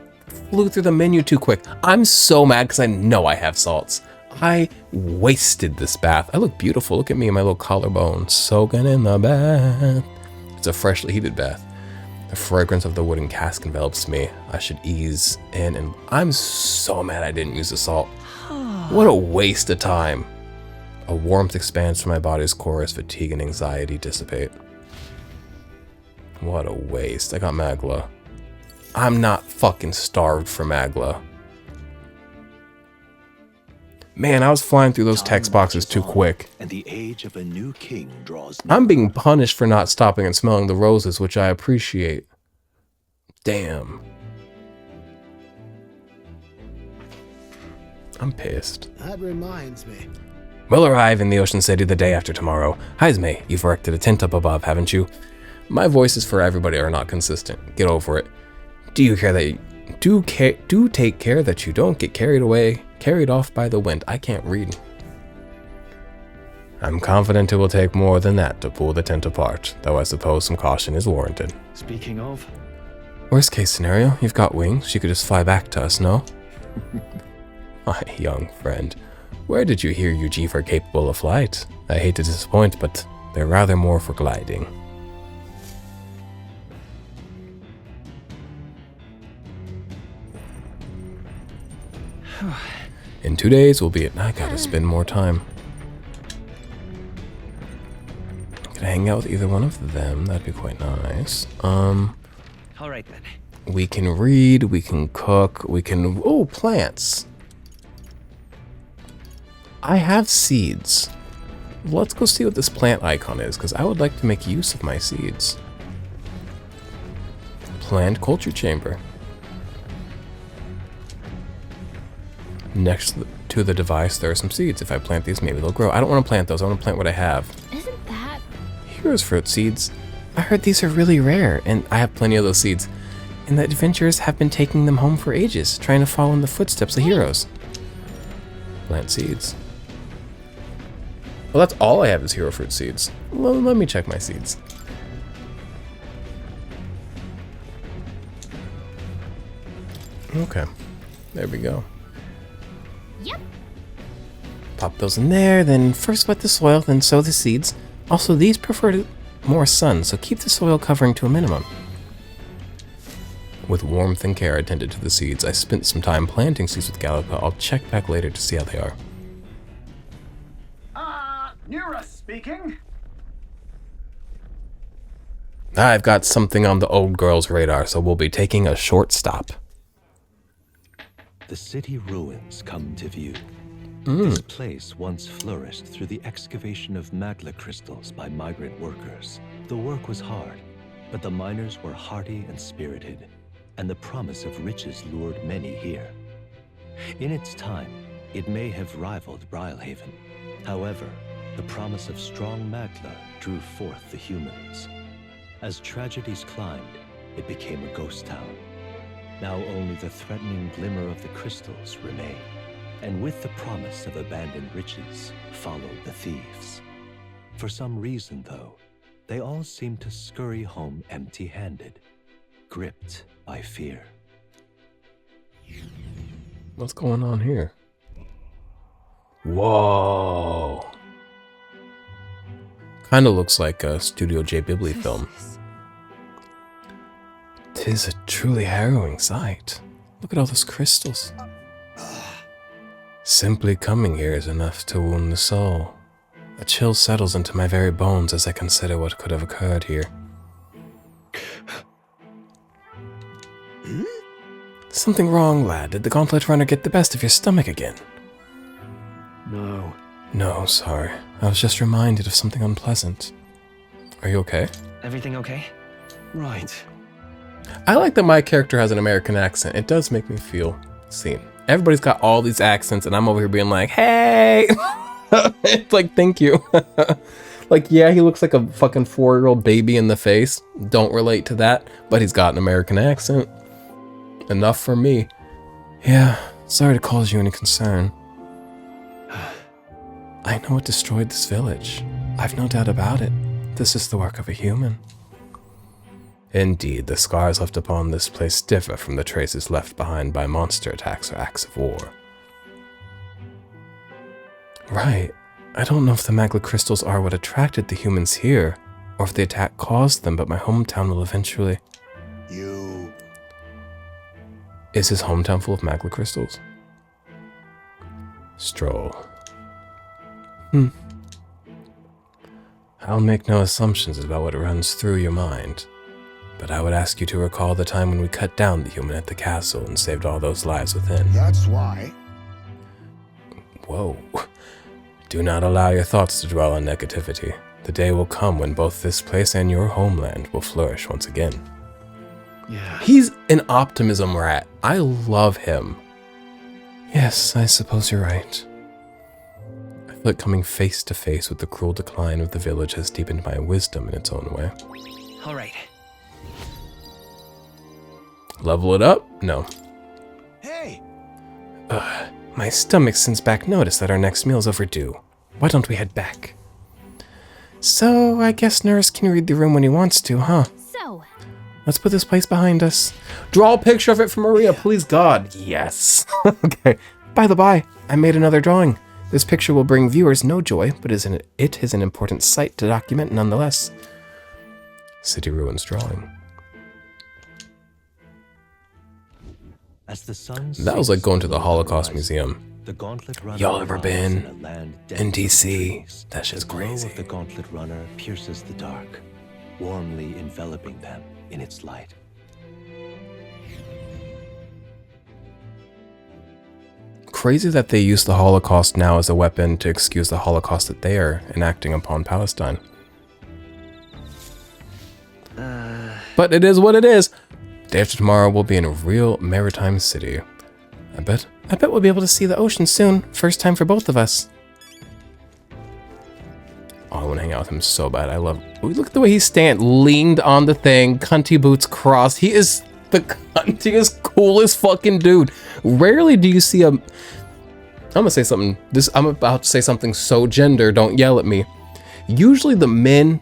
[SPEAKER 1] flew through the menu too quick. I'm so mad because I know I have salts. I wasted this bath. I look beautiful. Look at me and my little collarbone soaking in the bath. It's a freshly heated bath. The fragrance of the wooden cask envelops me. I should ease in, and I'm so mad I didn't use the salt. What a waste of time. A warmth expands from my body's core as fatigue and anxiety dissipate. What a waste. I got magla. I'm not fucking starved for magla. Man, I was flying through those text boxes too quick.
[SPEAKER 6] And the age of a new king draws
[SPEAKER 1] I'm being punished for not stopping and smelling the roses, which I appreciate. Damn. I'm pissed.
[SPEAKER 8] That reminds me.
[SPEAKER 1] We'll arrive in the Ocean City the day after tomorrow. Haizme, you've erected a tent up above, haven't you? My voices for everybody are not consistent. Get over it. Do take care that you don't get carried off by the wind. I can't read. I'm confident it will take more than that to pull the tent apart, though I suppose some caution is warranted.
[SPEAKER 10] Speaking of...
[SPEAKER 1] Worst case scenario, you've got wings. You could just fly back to us, no? My young friend, where did you hear Yuji are capable of flight? I hate to disappoint, but they're rather more for gliding. In 2 days, we'll be at... I gotta spend more time. Can I hang out with either one of them? That'd be quite nice.
[SPEAKER 10] Alright then.
[SPEAKER 1] We can read, we can cook, we can... Oh, plants. I have seeds. Let's go see what this plant icon is, because I would like to make use of my seeds. Plant culture chamber. Next to the device, there are some seeds. If I plant these, maybe they'll grow. I don't want to plant those. I want to plant what I have.
[SPEAKER 2] Isn't that...
[SPEAKER 1] Heroes fruit seeds. I heard these are really rare, and I have plenty of those seeds. And that adventurers have been taking them home for ages, trying to follow in the footsteps of heroes. Plant seeds. Well, that's all I have is hero fruit seeds. Well, let me check my seeds. Okay. There we go.
[SPEAKER 2] Yep.
[SPEAKER 1] Pop those in there, then first wet the soil, then sow the seeds. Also, these prefer more sun, so keep the soil covering to a minimum. With warmth and care I tended to the seeds. I spent some time planting seeds with Gallica. I'll check back later to see how they are.
[SPEAKER 12] Nura speaking.
[SPEAKER 1] I've got something on the old girl's radar, so we'll be taking a short stop.
[SPEAKER 6] The city ruins come to view. This place once flourished through the excavation of magla crystals by migrant workers. The work was hard, but the miners were hardy and spirited, and the promise of riches lured many here. In its time, it may have rivaled Brilhaven. However, the promise of strong magla drew forth the humans. As tragedies climbed, it became a ghost town. Now only the threatening glimmer of the crystals remain. And with the promise of abandoned riches followed the thieves. For some reason, though, they all seem to scurry home empty-handed, gripped by fear.
[SPEAKER 1] What's going on here? Whoa. Kinda looks like a Studio J Ghibli film. 'Tis a truly harrowing sight. Look at all those crystals. Simply coming here is enough to wound the soul. A chill settles into my very bones as I consider what could have occurred here. Something wrong, lad? Did the Gauntlet Runner get the best of your stomach again?
[SPEAKER 10] No.
[SPEAKER 1] No, sorry. I was just reminded of something unpleasant. Are you okay?
[SPEAKER 10] Everything okay? Right.
[SPEAKER 1] I like that my character has an American accent. It does make me feel seen. Everybody's got all these accents, and I'm over here being like, hey! It's like, thank you. Like, yeah, he looks like a fucking 4-year-old baby in the face. Don't relate to that, but he's got an American accent. Enough for me. Yeah, sorry to cause you any concern. I know what destroyed this village. I've no doubt about it. This is the work of a human. Indeed, the scars left upon this place differ from the traces left behind by monster attacks or acts of war. Right. I don't know if the magla crystals are what attracted the humans here, or if the attack caused them, but my hometown will eventually... Is his hometown full of magla crystals? Stroll. I'll make no assumptions about what runs through your mind, but I would ask you to recall the time when we cut down the human at the castle and saved all those lives within.
[SPEAKER 5] That's why.
[SPEAKER 1] Whoa. Do not allow your thoughts to dwell on negativity. The day will come when both this place and your homeland will flourish once again.
[SPEAKER 10] Yeah.
[SPEAKER 1] He's an optimism rat. I love him. Yes, I suppose you're right. I feel like coming face to face with the cruel decline of the village has deepened my wisdom in its own way.
[SPEAKER 10] All right.
[SPEAKER 1] Level it up? No.
[SPEAKER 8] Hey!
[SPEAKER 1] My stomach sends back notice that our next meal's overdue. Why don't we head back? So, I guess Nurse can read the room when he wants to, huh?
[SPEAKER 2] So,
[SPEAKER 1] Let's put this place behind us. Draw a picture of it for Maria, please God. Yes. Okay. By the by, I made another drawing. This picture will bring viewers no joy, but it is an important sight to document nonetheless. City Ruins drawing.
[SPEAKER 6] As the sun
[SPEAKER 1] That was like
[SPEAKER 6] sinks
[SPEAKER 1] going to the
[SPEAKER 6] below
[SPEAKER 1] Holocaust
[SPEAKER 6] horizon,
[SPEAKER 1] Museum.
[SPEAKER 6] The Gauntlet Runner
[SPEAKER 1] Y'all ever
[SPEAKER 6] arrives
[SPEAKER 1] been
[SPEAKER 6] in a land
[SPEAKER 1] in
[SPEAKER 6] dense with
[SPEAKER 1] DC?
[SPEAKER 6] trees.
[SPEAKER 1] That shit's
[SPEAKER 6] The glow
[SPEAKER 1] crazy.
[SPEAKER 6] of the Gauntlet Runner pierces the dark, warmly enveloping them in its light.
[SPEAKER 1] Crazy that they use the Holocaust now as a weapon to excuse the Holocaust that they are enacting upon Palestine. But it is what it is. Day after tomorrow, we'll be in a real maritime city. I bet we'll be able to see the ocean soon. First time for both of us. Oh, I want to hang out with him so bad. I love... Look at the way he leaned on the thing, cunty boots crossed. He is the cuntiest, coolest fucking dude. Rarely do you see a... I'm gonna say something. I'm about to say something so gender, don't yell at me. Usually the men...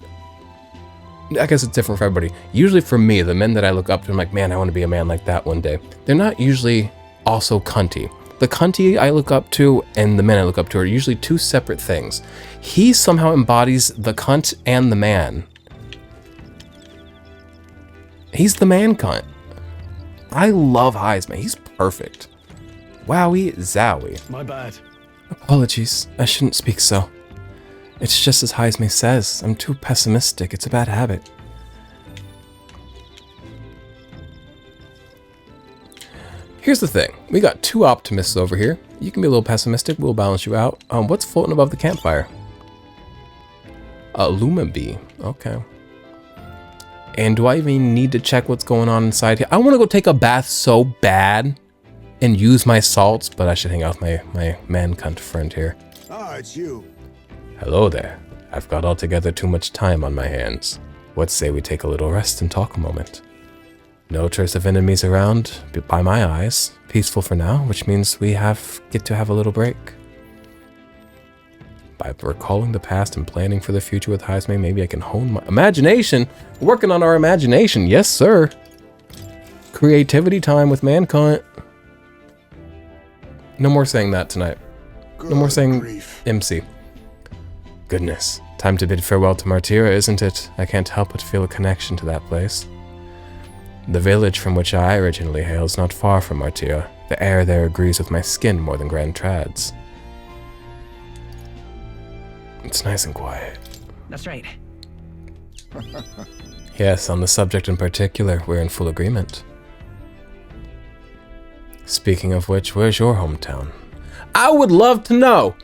[SPEAKER 1] I guess it's different for everybody. Usually for me, the men that I look up to, I'm like, man, I want to be a man like that one day. They're not usually also cunty. The cunty I look up to and the men I look up to are usually two separate things. He somehow embodies the cunt and the man. He's the man cunt. I love Heisman. He's perfect. Wowie zowie.
[SPEAKER 8] My bad.
[SPEAKER 1] Apologies. I shouldn't speak so. It's just as Heisman says. I'm too pessimistic. It's a bad habit. Here's the thing. We got two optimists over here. You can be a little pessimistic. We'll balance you out. What's floating above the campfire? A Luma bee. Okay. And do I even need to check what's going on inside here? I want to go take a bath so bad and use my salts, but I should hang out with my man cunt friend here.
[SPEAKER 5] Ah, it's you.
[SPEAKER 1] Hello there. I've got altogether too much time on my hands. What say we take a little rest and talk a moment? No trace of enemies around, by my eyes. Peaceful for now, which means we get to have a little break. By recalling the past and planning for the future with Heisman, maybe I can hone my imagination. Working on our imagination, yes sir. Creativity time with Mankind. No more saying that tonight. No more saying MC. Goodness, time to bid farewell to Martyra, isn't it? I can't help but feel a connection to that place. The village from which I originally hail is not far from Martyra. The air there agrees with my skin more than Grand Trad's. It's nice and quiet.
[SPEAKER 11] That's right.
[SPEAKER 1] Yes, on the subject in particular, we're in full agreement. Speaking of which, where's your hometown? I would love to know!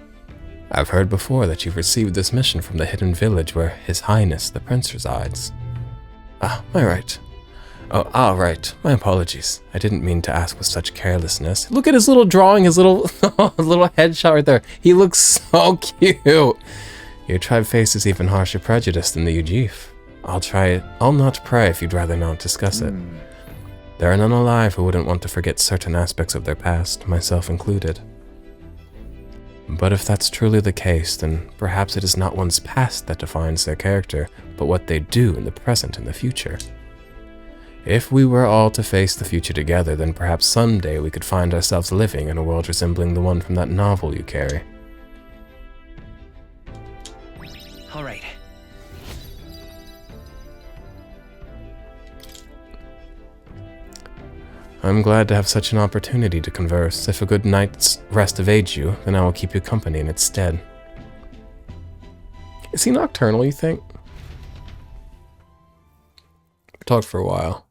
[SPEAKER 1] I've heard before that you've received this mission from the hidden village where His Highness the Prince resides. Ah, am I right? Oh, all right. My apologies. I didn't mean to ask with such carelessness. Look at his little drawing, his little little headshot right there. He looks so cute. Your tribe faces even harsher prejudice than the Ujif. I'll not pray if you'd rather not discuss it. There are none alive who wouldn't want to forget certain aspects of their past, myself included. But if that's truly the case, then perhaps it is not one's past that defines their character, but what they do in the present and the future. If we were all to face the future together, then perhaps someday we could find ourselves living in a world resembling the one from that novel you carry.
[SPEAKER 11] All right.
[SPEAKER 1] I'm glad to have such an opportunity to converse. If a good night's rest evades you, then I will keep you company in its stead. Is he nocturnal, you think? We talked for a while.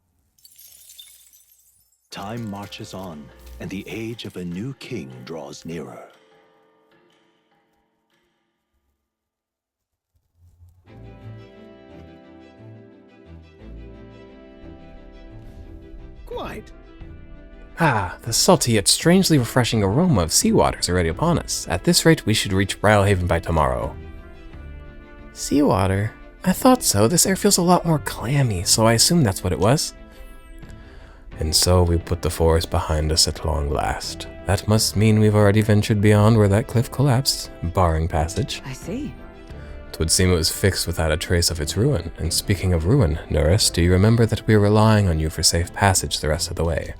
[SPEAKER 6] Time marches on, and the age of a new king draws nearer.
[SPEAKER 8] Quite.
[SPEAKER 1] Ah, the salty yet strangely refreshing aroma of seawater is already upon us. At this rate, we should reach Brylehaven by tomorrow. Seawater? I thought so. This air feels a lot more clammy, so I assume that's what it was. And so we put the forest behind us at long last. That must mean we've already ventured beyond where that cliff collapsed, barring passage.
[SPEAKER 11] I see.
[SPEAKER 1] 'Twould seem it was fixed without a trace of its ruin. And speaking of ruin, Norris, do you remember that we were relying on you for safe passage the rest of the way?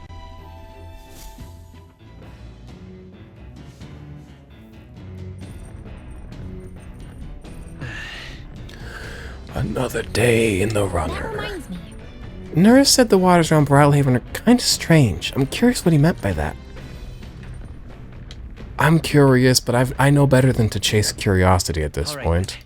[SPEAKER 1] Another day in the runner.
[SPEAKER 2] That reminds me.
[SPEAKER 1] Nurse said the waters around Brilhaven are kind of strange. I'm curious what he meant by that. I'm curious, but I know better than to chase curiosity at this point.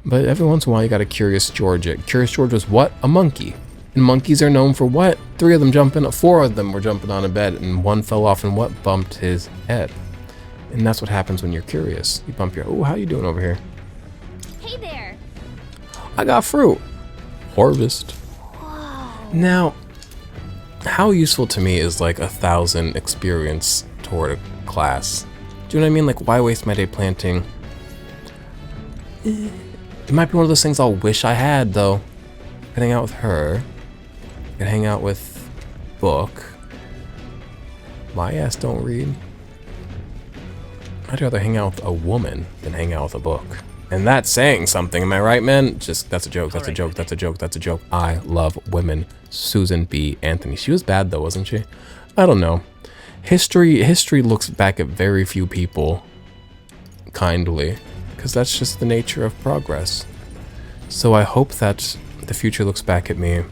[SPEAKER 1] But every once in a while, you got a Curious George. Curious George was what? A monkey. And monkeys are known for what? 3 of them jumping, 4 of them were jumping on a bed, and 1 fell off and what? Bumped his head. And that's what happens when you're curious. You bump your, oh, how you doing over here?
[SPEAKER 2] Hey there.
[SPEAKER 1] I got fruit. Harvest.
[SPEAKER 2] Whoa.
[SPEAKER 1] Now, how useful to me is like 1,000 experience toward a class? Do you know what I mean? Like, why waste my day planting? It might be one of those things I'll wish I had, though. I could hang out with her. I could hang out with Book. My ass don't read. I'd rather hang out with a woman than hang out with a book. And that's saying something, am I right, man? Just, that's a joke, that's a joke, that's a joke, that's a joke. I love women. Susan B. Anthony. She was bad, though, wasn't she? I don't know. History looks back at very few people kindly, because that's just the nature of progress. So I hope that the future looks back at me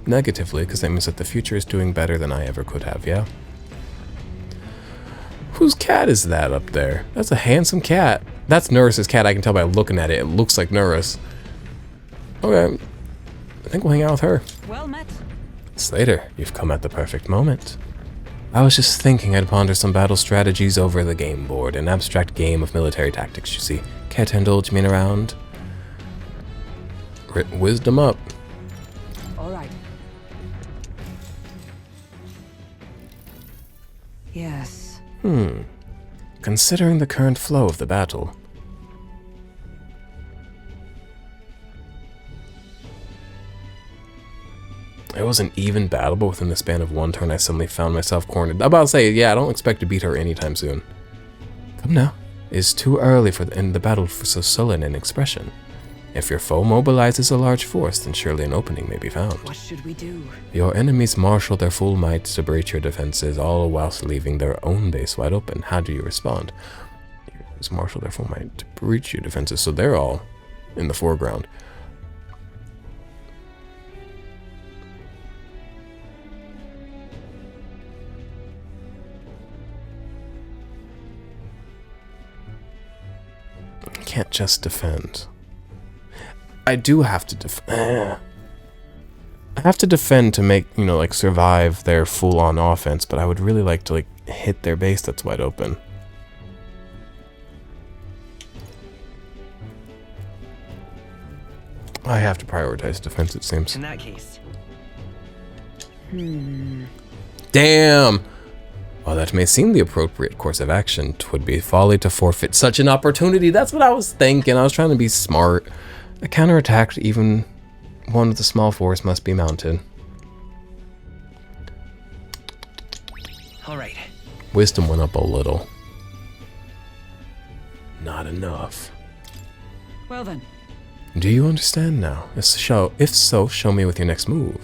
[SPEAKER 1] negatively, because that means that the future is doing better than I ever could have, yeah? Whose cat is that up there? That's a handsome cat. That's Nurse's cat, I can tell by looking at it. It looks like Nurse. Okay, I think we'll hang out with her.
[SPEAKER 11] Well met.
[SPEAKER 1] Slater, you've come at the perfect moment. I was just thinking I'd ponder some battle strategies over the game board, an abstract game of military tactics, you see. Care to indulge me in a round? Wisdom up.
[SPEAKER 11] All right. Yes.
[SPEAKER 1] Considering the current flow of the battle, it was an even battle, but within the span of 1 turn, I suddenly found myself cornered. I'm about to say, yeah, I don't expect to beat her anytime soon. Come now. It's too early for the battle for so sullen an expression. If your foe mobilizes a large force, then surely an opening may be found.
[SPEAKER 11] What should we do?
[SPEAKER 1] Your enemies marshal their full might to breach your defenses, all whilst leaving their own base wide open. How do you respond? Your enemies marshal their full might to breach your defenses, so they're all in the foreground. I can't just defend. I do have to defend. I have to defend to make, you know, like, survive their full-on offense, but I would really like to, like, hit their base that's wide open. I have to prioritize defense, it seems.
[SPEAKER 10] In that case.
[SPEAKER 1] Damn! While that may seem the appropriate course of action, 'twould be folly to forfeit such an opportunity. That's what I was thinking. I was trying to be smart. A counterattack, even one with a small force, must be mounted.
[SPEAKER 10] All right.
[SPEAKER 1] Wisdom went up a little. Not enough.
[SPEAKER 11] Well then.
[SPEAKER 1] Do you understand now? If so, show me with your next move.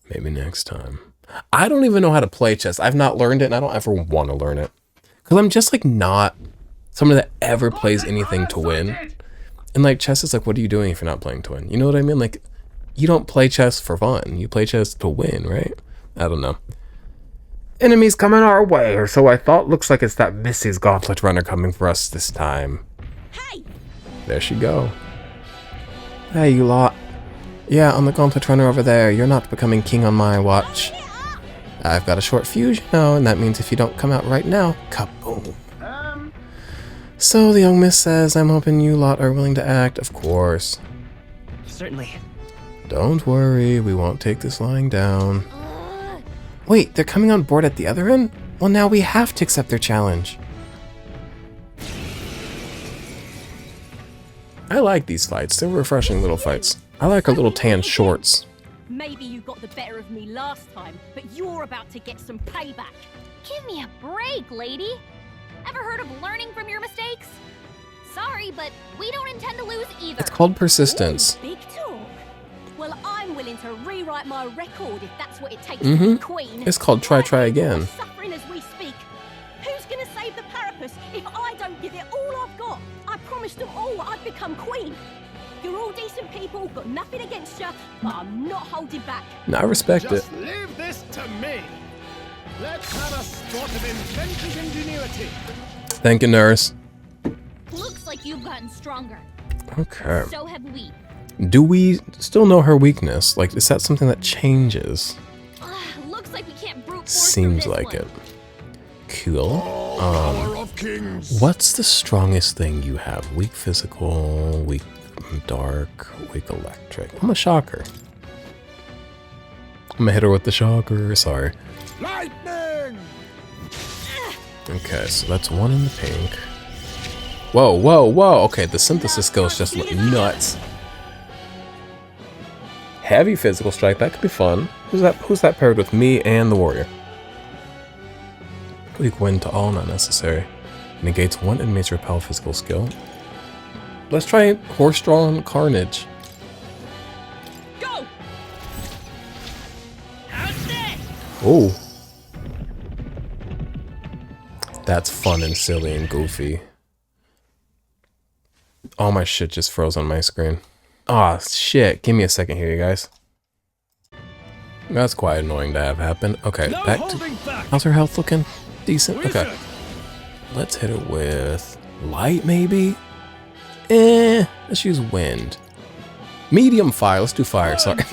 [SPEAKER 1] Maybe next time. I don't even know how to play chess. I've not learned it, and I don't ever want to learn it. Because I'm just, like, not someone that ever plays anything to win. And, like, chess is like, what are you doing if you're not playing to win? You know what I mean? Like, you don't play chess for fun. You play chess to win, right? I don't know. Enemies coming our way, or so I thought. Looks like it's that Missy's Gauntlet Runner coming for us this time.
[SPEAKER 7] Hey!
[SPEAKER 1] There she go. Hey, you lot. Yeah, on the Gauntlet Runner over there. You're not becoming king on my watch. I've got a short fuse, you know, and that means if you don't come out right now, kaboom. So the young miss says, I'm hoping you lot are willing to act. Of course.
[SPEAKER 10] Certainly.
[SPEAKER 1] Don't worry, we won't take this lying down. Wait, they're coming on board at the other end? Well, now we have to accept their challenge. I like these fights. They're refreshing little fights. I like our little tan shorts.
[SPEAKER 7] Maybe you got the better of me last time, but you're about to get some payback.
[SPEAKER 2] Give me a break, lady. Ever heard of learning from your mistakes? Sorry, but we don't intend to lose either.
[SPEAKER 1] It's called persistence.
[SPEAKER 7] Ooh, big talk. Well, I'm willing to rewrite my record if that's what it takes to be queen.
[SPEAKER 1] It's called Try Again.
[SPEAKER 7] Suffering as we speak. Who's gonna save the Parapus if I don't give it all I've got? I promise promised them all I'd become queen. You're all decent people, got nothing against you, but I'm not holding back.
[SPEAKER 1] No, I respect it.
[SPEAKER 8] Just leave this to me. Let's have a sport of inventor's ingenuity.
[SPEAKER 1] Thank you, nurse.
[SPEAKER 2] Looks like you've gotten stronger.
[SPEAKER 1] Okay.
[SPEAKER 2] So have we.
[SPEAKER 1] Do we still know her weakness? Like, is that something that changes?
[SPEAKER 2] Looks like we can't brute force
[SPEAKER 1] Seems
[SPEAKER 2] through this
[SPEAKER 1] like
[SPEAKER 2] one.
[SPEAKER 1] it. Cool.
[SPEAKER 5] Power of kings.
[SPEAKER 1] What's the strongest thing you have? Weak physical, weak dark, weak electric. I'm a shocker. I'm gonna hit her with the shocker. Sorry.
[SPEAKER 5] Lightning.
[SPEAKER 1] Okay, so that's one in the pink. Whoa, whoa, whoa. Okay, the synthesis skills just look nuts. Heavy physical strike. That could be fun. Who's that paired with? Me and the warrior. Weak wind to all, not necessary. Negates one enemy's repel physical skill. Let's try horse-drawn carnage.
[SPEAKER 7] Go!
[SPEAKER 1] Oh. That's fun and silly and goofy. All my shit just froze on my screen. Aw, shit. Give me a second here, you guys. That's quite annoying to have happen. Okay, back to... How's her health looking? Decent? Okay. Let's hit it with light, maybe? Let's use wind. Medium fire. Let's do fire. Sorry.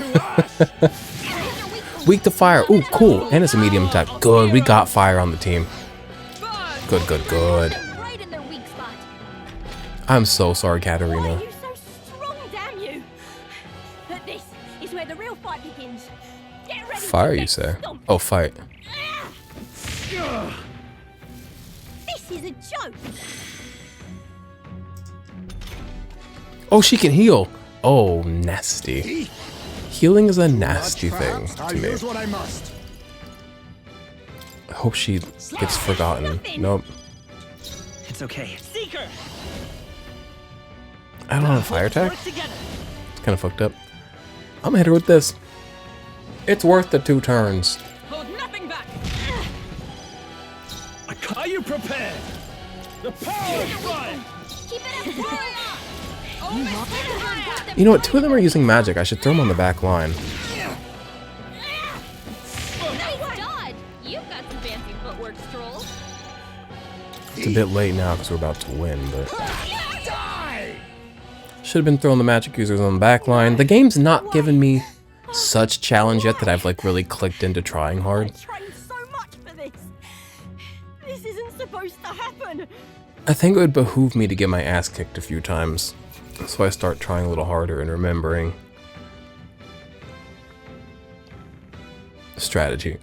[SPEAKER 1] Weak to fire. Ooh, cool. And it's a medium type. Good. We got fire on the team. Good, good, good.
[SPEAKER 2] Right in their weak spot.
[SPEAKER 1] I'm so sorry,
[SPEAKER 7] Why
[SPEAKER 1] Katarina.
[SPEAKER 7] are you so strong, damn you? But this is where the real fight begins. Get ready
[SPEAKER 1] Fire,
[SPEAKER 7] to
[SPEAKER 1] you
[SPEAKER 7] get
[SPEAKER 1] say?
[SPEAKER 7] stomped.
[SPEAKER 1] Oh, fight.
[SPEAKER 7] This is a joke.
[SPEAKER 1] Oh, she can heal. Oh, nasty. Healing is a nasty thing
[SPEAKER 5] I'll
[SPEAKER 1] to me.
[SPEAKER 5] use what I must.
[SPEAKER 1] I hope she gets forgotten. Nope.
[SPEAKER 10] It's okay. Seeker!
[SPEAKER 1] I don't have a fire attack. It's kind of fucked up. I'm gonna hit her with this. It's worth the 2 turns.
[SPEAKER 7] Hold nothing back.
[SPEAKER 9] Are you prepared? The power of fire!
[SPEAKER 2] Keep it up.
[SPEAKER 1] You know what? 2 of them are using magic. I should throw them on the back line.
[SPEAKER 2] Nice dodge. You've got some fancy footwork, Stroll.
[SPEAKER 1] It's a bit late now because we're about to win, but... Should have been throwing the magic users on the back line. The game's not given me such challenge yet that I've like really clicked into trying hard.
[SPEAKER 7] I trained so much for this. This isn't supposed to happen.
[SPEAKER 1] I think it would behoove me to get my ass kicked a few times. So I start trying a little harder and remembering. Strategy.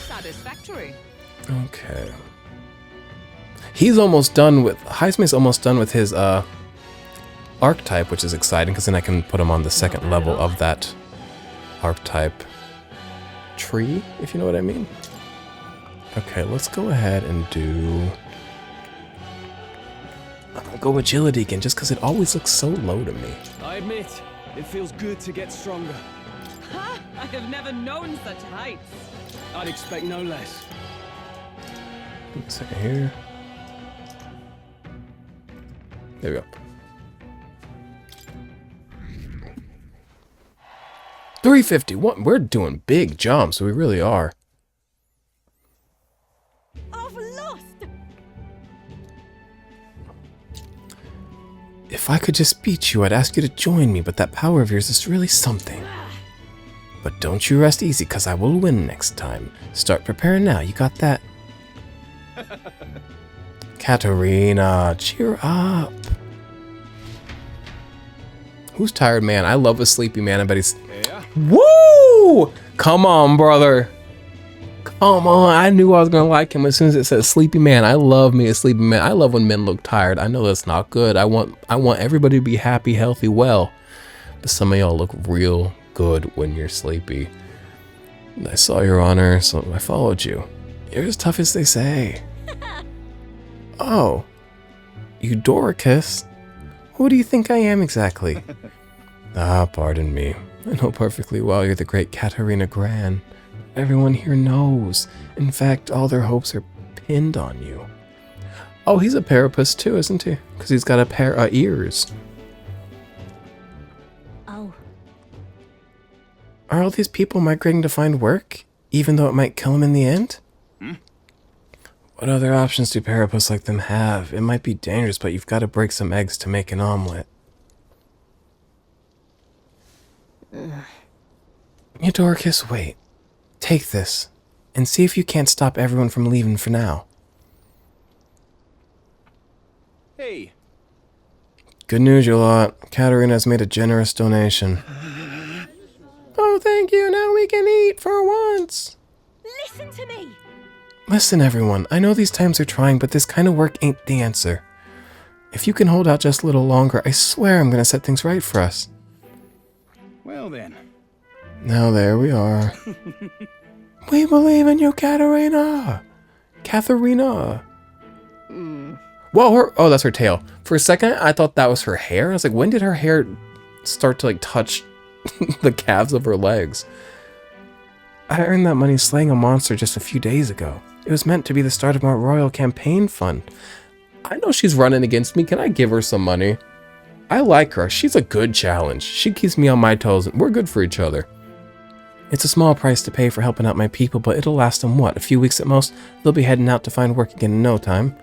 [SPEAKER 11] Satisfactory.
[SPEAKER 1] Okay. He's almost done with... Highsmith's almost done with his archetype, which is exciting because then I can put him on the second level of that archetype tree, if you know what I mean. Okay, let's go ahead and do... I'm gonna go agility again just because it always looks so low to me.
[SPEAKER 9] I admit, it feels good to get stronger.
[SPEAKER 11] Ha! I have never known such heights.
[SPEAKER 9] I'd expect no less.
[SPEAKER 1] Give me a second here. There we go. 351. We're doing big jumps. We really are.
[SPEAKER 7] I've lost.
[SPEAKER 1] If I could just beat you, I'd ask you to join me, but that power of yours is really something. But don't you rest easy, because I will win next time. Start preparing now. You got that? Katarina, cheer up. Who's tired, man? I love a sleepy man. I bet he's...
[SPEAKER 9] Yeah.
[SPEAKER 1] Woo! Come on, brother. Come on. I knew I was going to like him as soon as it said sleepy man. I love me a sleepy man. I love when men look tired. I know that's not good. I want everybody to be happy, healthy, well. But some of y'all look real good when you're sleepy. I saw your honor, so I followed you. You're as tough as they say. Oh. Eudoricus? Who do you think I am exactly? Ah, pardon me. I know perfectly well you're the great Katarina Gran. Everyone here knows. In fact, all their hopes are pinned on you. Oh, he's a parapus too, isn't he? Because he's got a pair of ears.
[SPEAKER 7] Oh.
[SPEAKER 1] Are all these people migrating to find work, even though it might kill them in the end? What other options do parapus like them have? It might be dangerous, but you've got to break some eggs to make an omelet. Eudoricus, wait. Take this, and see if you can't stop everyone from leaving for now.
[SPEAKER 3] Hey.
[SPEAKER 1] Good news, you lot. Katerina has made a generous donation. Oh, thank you. Now we can eat for once.
[SPEAKER 7] Listen to me.
[SPEAKER 1] Listen, everyone. I know these times are trying, but this kind of work ain't the answer. If you can hold out just a little longer, I swear I'm going to set things right for us.
[SPEAKER 12] Well then.
[SPEAKER 1] Now there we are. We believe in you, Katerina. Katharina. Whoa, oh, that's her tail. For a second, I thought that was her hair. I was like, when did her hair start to like touch the calves of her legs? I earned that money slaying a monster just a few days ago. It was meant to be the start of my royal campaign fund. I know she's running against me. Can I give her some money? I like her. She's a good challenge. She keeps me on my toes, and we're good for each other. It's a small price to pay for helping out my people, but it'll last them, what, a few weeks at most? They'll be heading out to find work again in no time.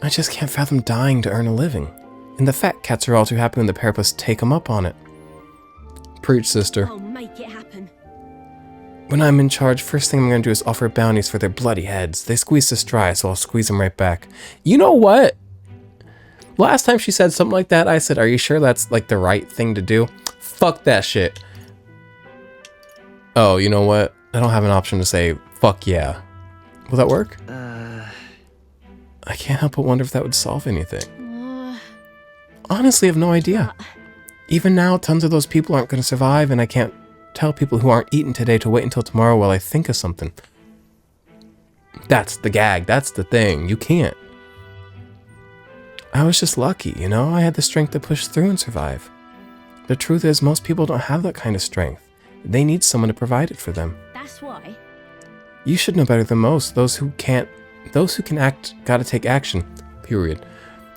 [SPEAKER 1] I just can't fathom dying to earn a living. And the fat cats are all too happy when the parapus take them up on it. Preach, sister.
[SPEAKER 7] I'll make it happen.
[SPEAKER 1] When I'm in charge, first thing I'm going to do is offer bounties for their bloody heads. They squeeze us dry, so I'll squeeze them right back. You know what? Last time she said something like that, I said, are you sure that's like the right thing to do? Fuck that shit. Oh, you know what? I don't have an option to say, fuck yeah. Will that work? I can't help but wonder if that would solve anything. Honestly, I have no idea. Even now, tons of those people aren't going to survive, and I can't tell people who aren't eating today to wait until tomorrow while I think of something. That's the gag. That's the thing. You can't. I was just lucky, you know? I had the strength to push through and survive. The truth is, most people don't have that kind of strength. They need someone to provide it for them.
[SPEAKER 7] That's why.
[SPEAKER 1] You should know better than most. Those who can act gotta take action. Period.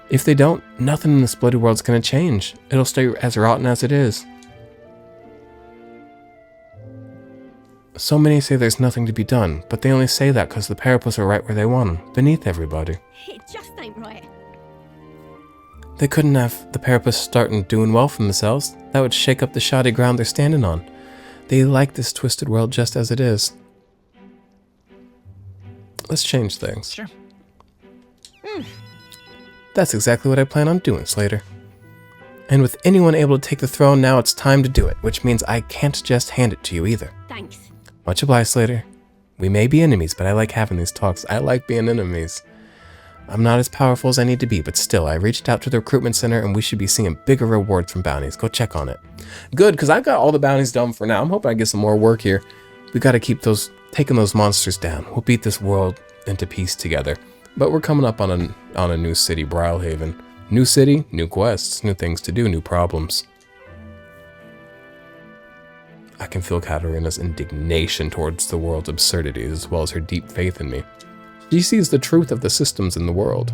[SPEAKER 1] If they don't, nothing in this bloody world's gonna change. It'll stay as rotten as it is. So many say there's nothing to be done, but they only say that because the parapus are right where they want them, beneath everybody.
[SPEAKER 7] It just ain't right.
[SPEAKER 1] They couldn't have the parapus starting doing well for themselves. That would shake up the shoddy ground they're standing on. They like this twisted world just as it is. Let's change things.
[SPEAKER 12] Sure.
[SPEAKER 1] That's exactly what I plan on doing, Slater. And with anyone able to take the throne, now it's time to do it, which means I can't just hand it to you either.
[SPEAKER 7] Thanks.
[SPEAKER 1] Much obliged, Slater. We may be enemies, but I like having these talks. I like being enemies. I'm not as powerful as I need to be, but still, I reached out to the recruitment center and we should be seeing bigger rewards from bounties. Go check on it. Good, because I've got all the bounties done for now. I'm hoping I get some more work here. We got to keep taking those monsters down. We'll beat this world into peace together. But we're coming up on a new city, Brilhaven. New city, new quests, new things to do, new problems. I can feel Katarina's indignation towards the world's absurdities as well as her deep faith in me. She sees the truth of the systems in the world.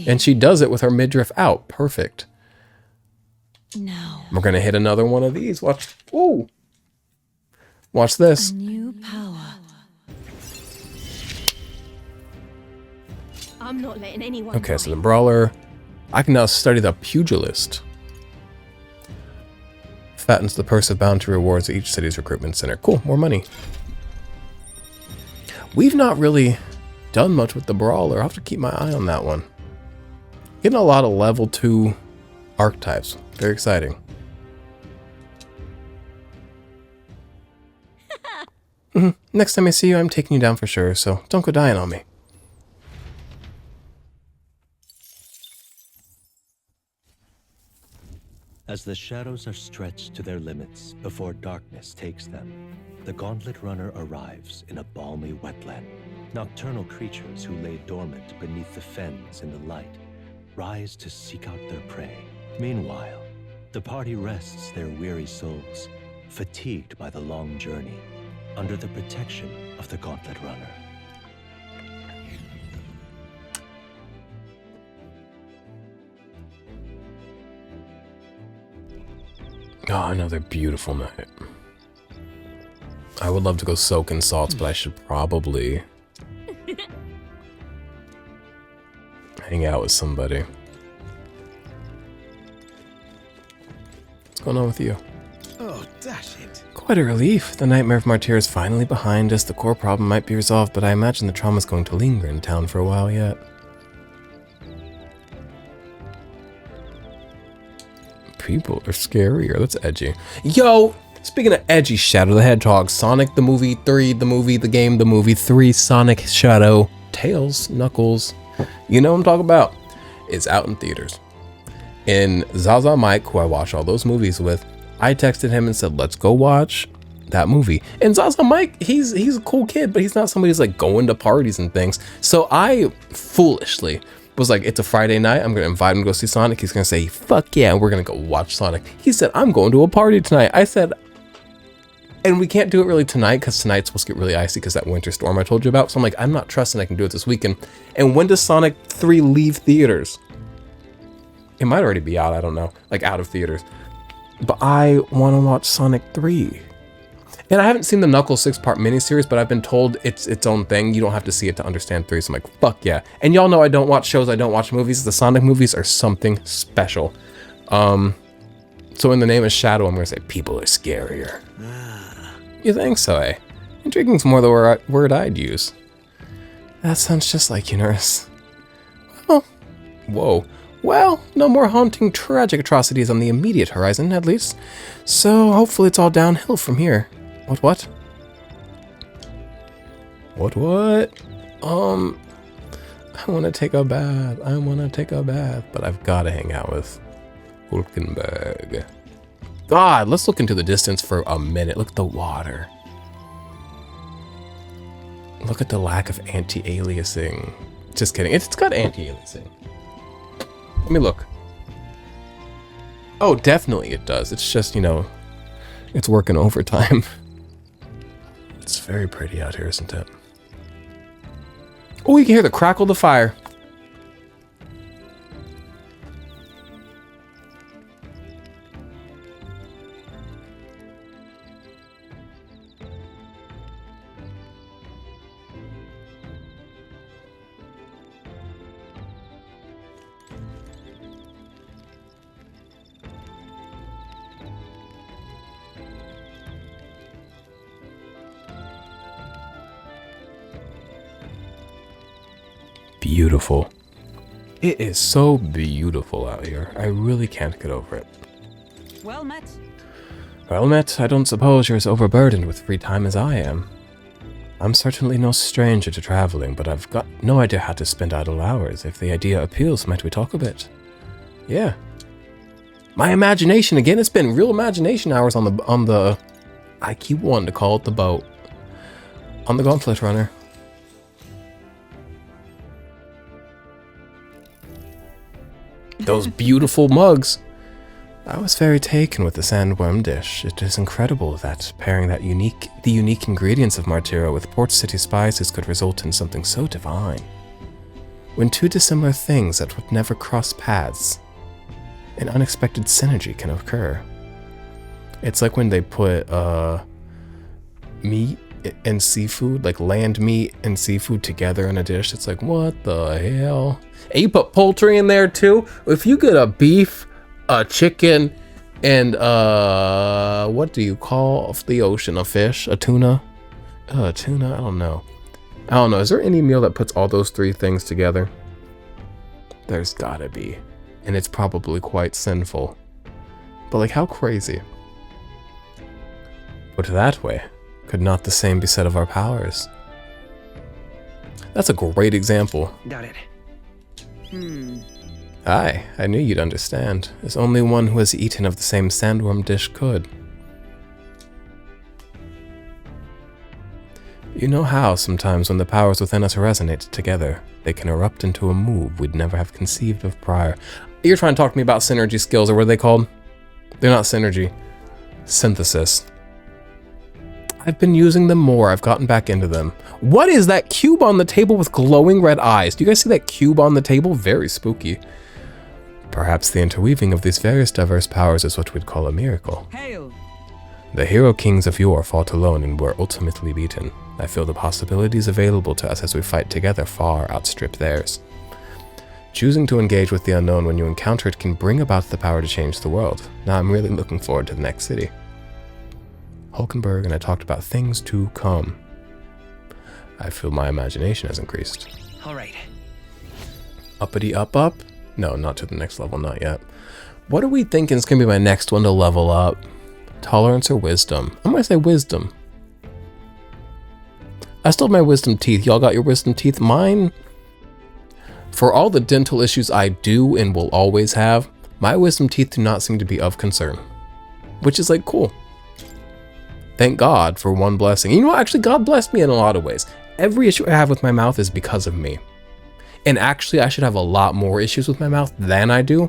[SPEAKER 1] And she does it with her midriff out. Perfect.
[SPEAKER 7] No.
[SPEAKER 1] We're going to hit another one of these. Watch. Ooh. Watch this.
[SPEAKER 7] A new power. I'm not letting anyone
[SPEAKER 1] Okay, so the brawler. I can now study the pugilist. Fattens the purse of bounty rewards at each city's recruitment center. Cool, more money. We've not really done much with the brawler. I'll have to keep my eye on that one. Getting a lot of level 2 archetypes. Very exciting. Next time I see you, I'm taking you down for sure, so don't go dying on me.
[SPEAKER 6] As the shadows are stretched to their limits before darkness takes them, the Gauntlet Runner arrives in a balmy wetland. Nocturnal creatures who lay dormant beneath the fens in the light rise to seek out their prey. Meanwhile, the party rests their weary souls, fatigued by the long journey, under the protection of the Gauntlet Runner.
[SPEAKER 1] Oh, another beautiful night. I would love to go soak in salts, but I should probably hang out with somebody. What's going on with you?
[SPEAKER 8] Oh, dash it.
[SPEAKER 1] Quite a relief. The nightmare of Martyr is finally behind us. The core problem might be resolved, but I imagine the trauma's going to linger in town for a while yet. People are scarier. That's edgy. Yo! Speaking of edgy, Shadow the Hedgehog, Sonic the Movie 3, the movie, the game, the movie 3, Sonic, Shadow, Tails, Knuckles. You know what I'm talking about. It's out in theaters. And Zaza Mike, who I watch all those movies with, I texted him and said, let's go watch that movie. And Zaza Mike, he's a cool kid, but he's not somebody who's like going to parties and things. So I foolishly was like, it's a Friday night. I'm going to invite him to go see Sonic. He's going to say, fuck yeah, we're going to go watch Sonic. He said, I'm going to a party tonight. I said, and we can't do it really tonight because tonight's supposed to get really icy because that winter storm I told you about. So I'm like, I'm not trusting I can do it this weekend. And when does Sonic 3 leave theaters? It might already be out. I don't know. Like out of theaters. But I want to watch Sonic 3. And I haven't seen the Knuckles 6-part miniseries, but I've been told it's its own thing. You don't have to see it to understand 3. So I'm like, fuck yeah. And y'all know I don't watch shows. I don't watch movies. The Sonic movies are something special. So in the name of Shadow, I'm going to say people are scarier. You think so, eh? Intriguing's more the word I'd use. That sounds just like you, nurse. Well, whoa. Well, no more haunting, tragic atrocities on the immediate horizon, at least. So hopefully it's all downhill from here. What? What? I want to take a bath. But I've got to hang out with Hulkenberg. God, let's look into the distance for a minute. Look at the water. Look at the lack of anti-aliasing. Just kidding. It's got anti-aliasing. Let me look. Oh, definitely it does. It's just, you know, it's working overtime. It's very pretty out here, isn't it? Oh, you can hear the crackle of the fire. Beautiful. It is so beautiful out here. I really can't get over it.
[SPEAKER 11] Well met.
[SPEAKER 1] Well met, I don't suppose you're as overburdened with free time as I am. I'm certainly no stranger to traveling, but I've got no idea how to spend idle hours. If the idea appeals, might we talk a bit? Yeah. My imagination again. It's been real imagination hours on the. I keep wanting to call it the boat. On the Gauntlet Runner. Those beautiful mugs. I was very taken with the sandworm dish. It is incredible that pairing the unique ingredients of Martyra with Port City spices could result in something so divine. When two dissimilar things that would never cross paths, an unexpected synergy can occur. It's like when they put meat and seafood, like land meat and seafood together in a dish. It's like, what the hell? And you put poultry in there too. If you get a beef, a chicken, and what do you call the ocean? A fish? A tuna? Tuna? I don't know. Is there any meal that puts all those three things together? There's gotta be. And it's probably quite sinful. But like, how crazy? Put that way, could not the same be said of our powers? That's a great example.
[SPEAKER 10] Got it.
[SPEAKER 1] Aye, I knew you'd understand, as only one who has eaten of the same sandworm dish could. You know how, sometimes when the powers within us resonate together, they can erupt into a move we'd never have conceived of prior. You're trying to talk to me about synergy skills, or what are they called? They're not synergy. Synthesis. I've been using them more. I've gotten back into them. What is that cube on the table with glowing red eyes? Do you guys see that cube on the table? Very spooky. Perhaps the interweaving of these various diverse powers is what we'd call a miracle.
[SPEAKER 11] Hail!
[SPEAKER 1] The hero kings of yore fought alone and were ultimately beaten. I feel the possibilities available to us as we fight together far outstrip theirs. Choosing to engage with the unknown when you encounter it can bring about the power to change the world. Now I'm really looking forward to the next city. Hulkenberg, and I talked about things to come. I feel my imagination has increased.
[SPEAKER 10] Alright.
[SPEAKER 1] Uppity up up? No, not to the next level, not yet. What are we thinking is going to be my next one to level up? Tolerance or wisdom? I'm going to say wisdom. I still have my wisdom teeth. Y'all got your wisdom teeth? Mine, for all the dental issues I do and will always have, my wisdom teeth do not seem to be of concern. Which is like, cool. Thank God for one blessing. You know what? Actually, God blessed me in a lot of ways. Every issue I have with my mouth is because of me. And actually, I should have a lot more issues with my mouth than I do.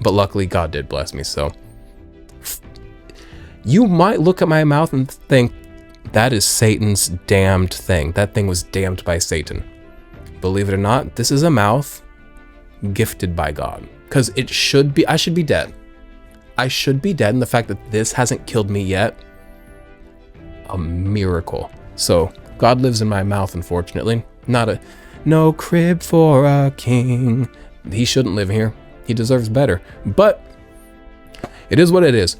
[SPEAKER 1] But luckily, God did bless me, so. You might look at my mouth and think, that is Satan's damned thing. That thing was damned by Satan. Believe it or not, this is a mouth gifted by God. Because it should be, I should be dead. I should be dead, and the fact that this hasn't killed me yet, a miracle. So, God lives in my mouth, unfortunately. No crib for a king. He shouldn't live here. He deserves better. But, it is what it is.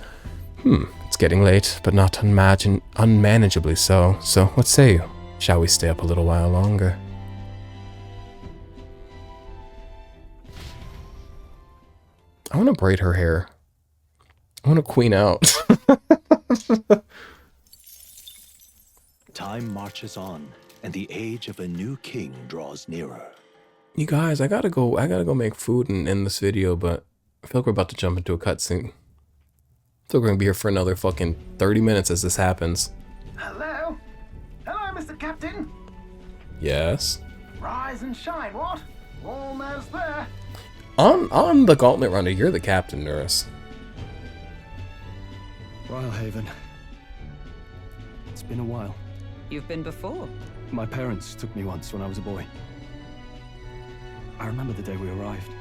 [SPEAKER 1] It's getting late, but not unmanageably so. So, what say you? Shall we stay up a little while longer? I want to braid her hair. I want to queen out.
[SPEAKER 6] Time marches on, and the age of a new king draws nearer.
[SPEAKER 1] You guys, I gotta go make food and end this video, but I feel like we're about to jump into a cutscene. I feel like we're gonna be here for another fucking 30 minutes as this happens.
[SPEAKER 8] Hello? Hello, Mr. Captain?
[SPEAKER 1] Yes?
[SPEAKER 8] Rise and shine, what? Almost there.
[SPEAKER 1] On the Gauntlet Runner, you're the captain, Nurse.
[SPEAKER 3] Brylehaven. It's been a while.
[SPEAKER 11] You've been before.
[SPEAKER 3] My parents took me once when I was a boy. I remember the day we arrived,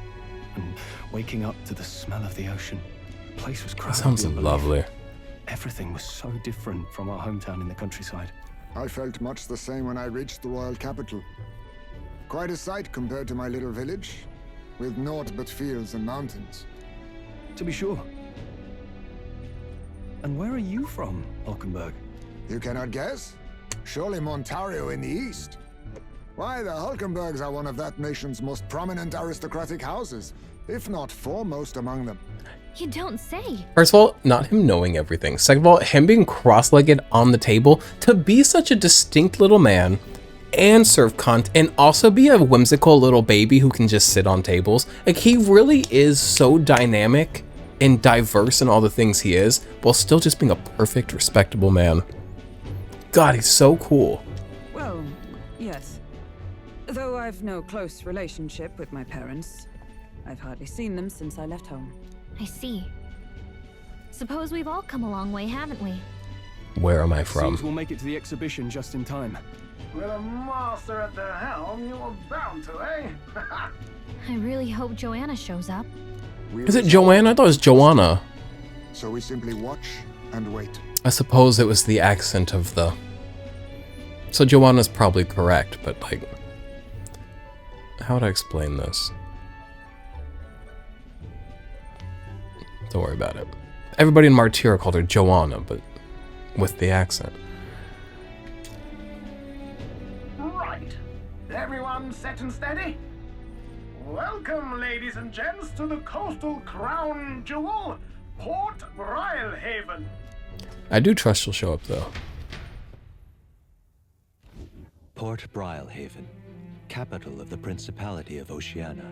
[SPEAKER 3] and waking up to the smell of the ocean. The place was crowded.
[SPEAKER 1] That sounds lovely.
[SPEAKER 3] Everything was so different from our hometown in the countryside.
[SPEAKER 5] I felt much the same when I reached the royal capital. Quite a sight compared to my little village, with naught but fields and mountains.
[SPEAKER 3] To be sure. And where are you from, Hulkenberg?
[SPEAKER 5] You cannot guess? Surely Montario in the east. Why, the Hulkenbergs are one of that nation's most prominent aristocratic houses, if not foremost among them.
[SPEAKER 2] You don't say.
[SPEAKER 1] First of all, not him knowing everything. Second of all, him being cross-legged on the table, to be such a distinct little man and serve cunt and also be a whimsical little baby who can just sit on tables. Like, he really is so dynamic and diverse in all the things he is, while still just being a perfect, respectable man. God, he's so cool.
[SPEAKER 11] Well, yes. Though I've no close relationship with my parents, I've hardly seen them since I left home.
[SPEAKER 2] I see. Suppose we've all come a long way, haven't we?
[SPEAKER 1] Where am I from?
[SPEAKER 3] Seems we'll make it to the exhibition just in time.
[SPEAKER 8] With a master at the helm, you were bound to, eh?
[SPEAKER 2] I really hope Joanna shows up.
[SPEAKER 1] Is it Joanna? I thought it was Joanna.
[SPEAKER 5] So we simply watch and wait.
[SPEAKER 1] I suppose it was the accent of the... So Joanna's probably correct, but like... How would I explain this? Don't worry about it. Everybody in Martyra called her Joanna, but with the accent.
[SPEAKER 8] Right. Everyone set and steady? Welcome, ladies and gents, to the coastal crown jewel, Port Brylehaven.
[SPEAKER 1] I do trust she'll show up, though.
[SPEAKER 6] Port Brylehaven, capital of the Principality of Oceania,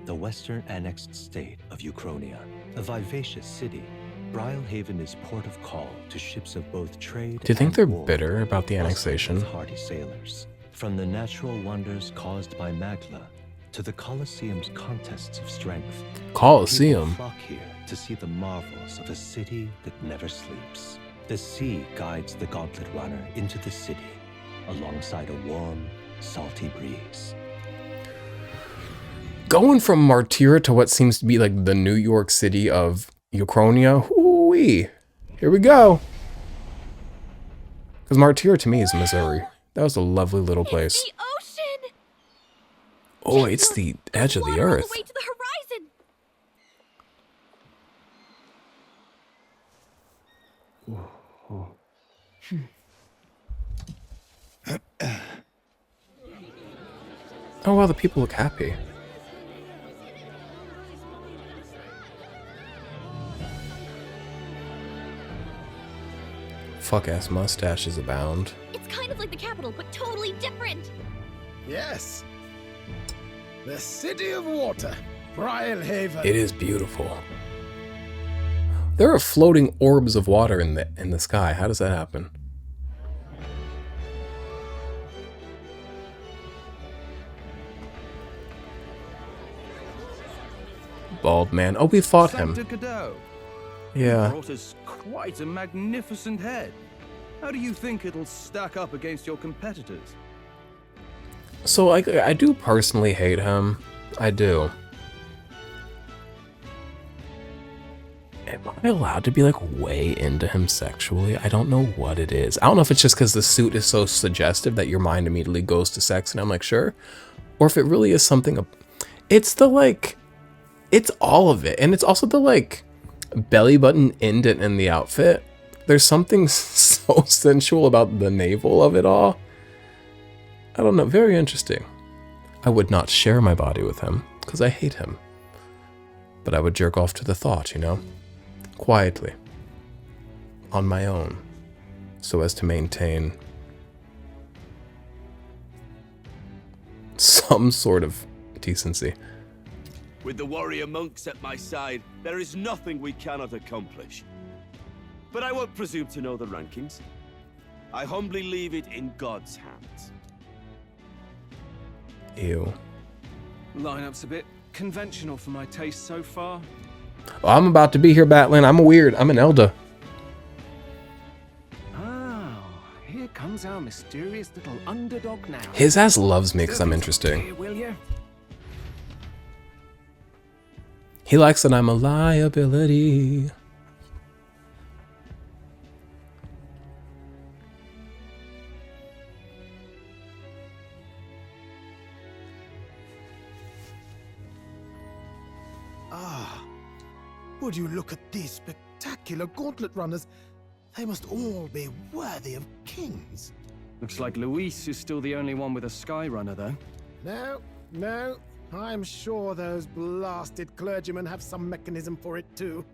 [SPEAKER 6] the western annexed state of Uchronia. A vivacious city, Brylehaven is port of call to ships of both trade
[SPEAKER 1] Do you think
[SPEAKER 6] and
[SPEAKER 1] they're
[SPEAKER 6] war,
[SPEAKER 1] bitter about the
[SPEAKER 6] bustling
[SPEAKER 1] annexation?
[SPEAKER 6] with hardy sailors. From the natural wonders caused by Magla to the Colosseum's contests of strength,
[SPEAKER 1] Colosseum?
[SPEAKER 6] people flock here to see the marvels of a city that never sleeps. The sea guides the Gauntlet Runner into the city, alongside a warm, salty breeze.
[SPEAKER 1] Going from Martyra to what seems to be like the New York City of Uchronia. Hoo-wee. Here we go. Because Martyra to me is Missouri. That was a lovely little place.
[SPEAKER 2] It's the ocean.
[SPEAKER 1] Oh, it's the edge of the
[SPEAKER 2] Water all
[SPEAKER 1] earth.
[SPEAKER 2] the way to the horizon.
[SPEAKER 1] Oh wow, the people look happy. Fuck-ass mustaches abound.
[SPEAKER 2] It's kind of like the capital, but totally different.
[SPEAKER 8] Yes. The city of water, Brylehaven.
[SPEAKER 1] It is beautiful. There are floating orbs of water in the sky. How does that happen? Bald man. Oh, we fought him. Yeah.
[SPEAKER 12] Brought us quite a magnificent head. How do you think it'll stack up against your competitors?
[SPEAKER 1] So I do personally hate him. I do. Am I allowed to be like way into him sexually? I don't know what it is. I don't know if it's just because the suit is so suggestive that your mind immediately goes to sex and I'm like, sure. Or if it really is something. It's the like, it's all of it. And it's also the like belly button indent in the outfit. There's something so sensual about the navel of it all. I don't know, very interesting. I would not share my body with him because I hate him. But I would jerk off to the thought, you know? Quietly. On my own. So as to maintain some sort of decency.
[SPEAKER 10] With the warrior monks at my side, there is nothing we cannot accomplish. But I won't presume to know the rankings. I humbly leave it in God's hands.
[SPEAKER 1] Ew.
[SPEAKER 9] Lineup's a bit conventional for my taste so far.
[SPEAKER 1] Well, I'm about to be here, Batlin. I'm a weird. I'm an Elder.
[SPEAKER 8] Oh, here comes our mysterious little underdog now.
[SPEAKER 1] His ass loves me because I'm interesting.
[SPEAKER 8] Here, will you?
[SPEAKER 1] He likes that I'm a liability.
[SPEAKER 8] Would you look at these spectacular gauntlet runners? They must all be worthy of kings.
[SPEAKER 9] Looks like Luis is still the only one with a sky runner, though.
[SPEAKER 8] No. I'm sure those blasted clergymen have some mechanism for it too.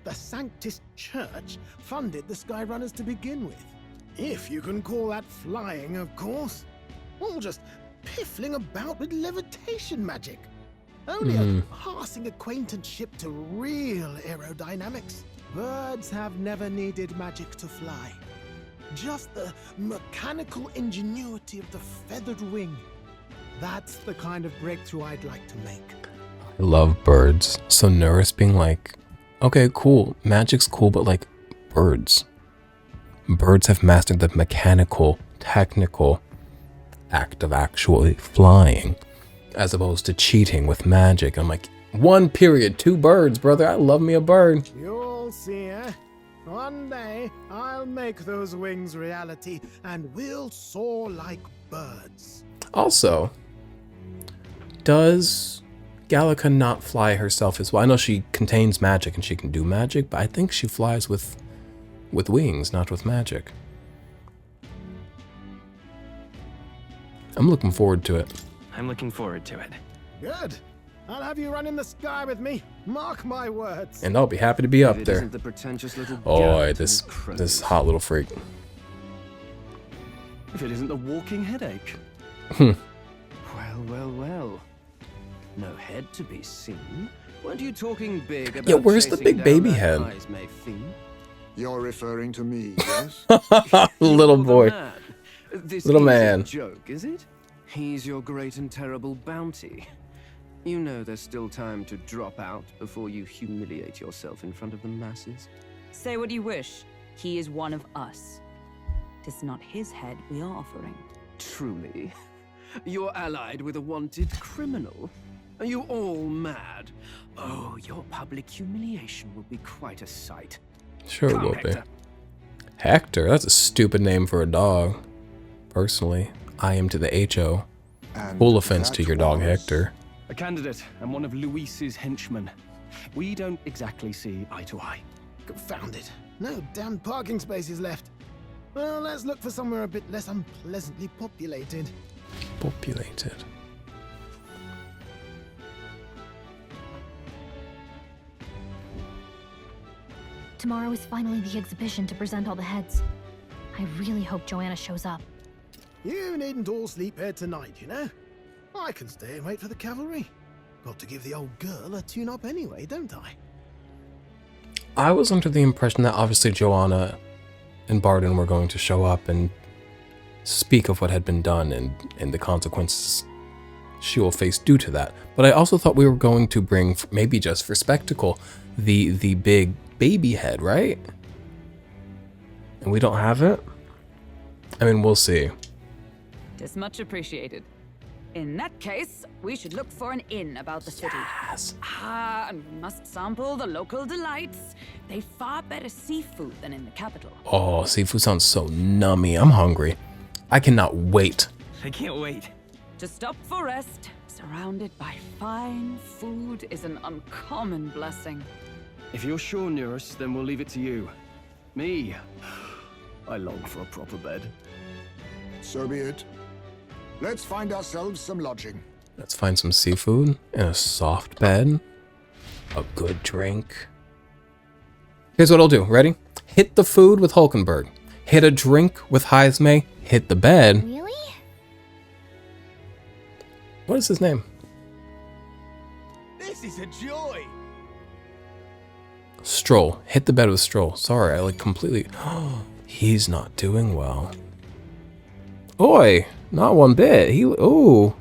[SPEAKER 8] The Sanctus Church funded the Skyrunners to begin with. If you can call that flying, of course. All just piffling about with levitation magic. Only a passing acquaintanceship to real aerodynamics. Birds have never needed magic to fly. Just the mechanical ingenuity of the feathered wing. That's the kind of breakthrough I'd like to make.
[SPEAKER 1] I love birds. So Norris being like, okay, cool. Magic's cool, but like birds. Birds have mastered the mechanical, technical act of actually flying. As opposed to cheating with magic. I'm like, 1 period, 2 birds, brother. I love me a bird.
[SPEAKER 8] You'll see, eh? One day, I'll make those wings reality, and we'll soar like birds.
[SPEAKER 1] Also, does Gallica not fly herself as well? I know she contains magic and she can do magic, but I think she flies with wings, not with magic. I'm looking forward to it.
[SPEAKER 13] I'm looking forward to it.
[SPEAKER 8] Good. I'll have you run in the sky with me. Mark my words.
[SPEAKER 1] And I'll be happy to be up
[SPEAKER 13] If it
[SPEAKER 1] there.
[SPEAKER 13] isn't the pretentious little
[SPEAKER 1] Oh,
[SPEAKER 13] gat
[SPEAKER 1] this
[SPEAKER 13] and
[SPEAKER 1] this
[SPEAKER 13] crows.
[SPEAKER 1] hot little freak.
[SPEAKER 9] If it isn't the walking headache.
[SPEAKER 13] Well. No head to be seen. Weren't you talking big about
[SPEAKER 1] Yeah, where's the
[SPEAKER 13] chasing
[SPEAKER 1] big
[SPEAKER 13] down
[SPEAKER 1] baby
[SPEAKER 13] that
[SPEAKER 1] head?
[SPEAKER 13] eyes may fiend?
[SPEAKER 5] You're referring to me, yes?
[SPEAKER 1] Little
[SPEAKER 13] You're the
[SPEAKER 1] boy.
[SPEAKER 13] man. This
[SPEAKER 1] Little
[SPEAKER 13] is
[SPEAKER 1] man.
[SPEAKER 13] a joke, is it? He's your great and terrible bounty. You know there's still time to drop out before you humiliate yourself in front of the masses.
[SPEAKER 11] Say what you wish. He is one of us. Tis not his head we are offering.
[SPEAKER 13] Truly. You're allied with a wanted criminal. Are you all mad? Oh, your public humiliation will be quite a sight.
[SPEAKER 1] Sure it
[SPEAKER 13] Come,
[SPEAKER 1] will
[SPEAKER 13] Hector.
[SPEAKER 1] be. Hector? That's a stupid name for a dog. Personally, I am to the HO.
[SPEAKER 5] And
[SPEAKER 1] Full offense
[SPEAKER 5] that
[SPEAKER 1] to your dog,
[SPEAKER 5] was-
[SPEAKER 1] Hector.
[SPEAKER 3] A candidate and one of Luis's henchmen. We don't exactly see eye to eye.
[SPEAKER 8] Confound it. No damn parking spaces left. Well, let's look for somewhere a bit less unpleasantly populated.
[SPEAKER 1] Populated.
[SPEAKER 2] Tomorrow is finally the exhibition to present all the heads. I really hope Joanna shows up.
[SPEAKER 8] You needn't all sleep here tonight, you know? I can stay and wait for the cavalry. Got to give the old girl a tune-up anyway, don't I?
[SPEAKER 1] I was under the impression that obviously Joanna and Barden were going to show up and speak of what had been done and the consequences she will face due to that. But I also thought we were going to bring, maybe just for spectacle, the big baby head, right? And we don't have it? I mean, we'll see.
[SPEAKER 11] Tis much appreciated. In that case, we should look for an inn about the city.
[SPEAKER 1] Yes.
[SPEAKER 11] And we must sample the local delights. They've far better seafood than in the capital.
[SPEAKER 1] Oh, seafood sounds so nummy. I'm hungry. I cannot wait.
[SPEAKER 9] I can't wait.
[SPEAKER 11] To stop for rest, surrounded by fine food, is an uncommon blessing.
[SPEAKER 3] If you're sure, Nearest, then we'll leave it to you. Me, I long for a proper bed.
[SPEAKER 5] So be it. Let's find ourselves some lodging.
[SPEAKER 1] Let's find some seafood and a soft bed. A good drink. Here's what I'll do. Ready? Hit the food with Hulkenberg. Hit a drink with Heisme. Hit the bed.
[SPEAKER 2] Really?
[SPEAKER 1] What is his name?
[SPEAKER 10] This is a joy!
[SPEAKER 1] Stroll. Hit the bed with Stroll. Sorry, I like completely... He's not doing well. Oi! Not one bit. Ooh.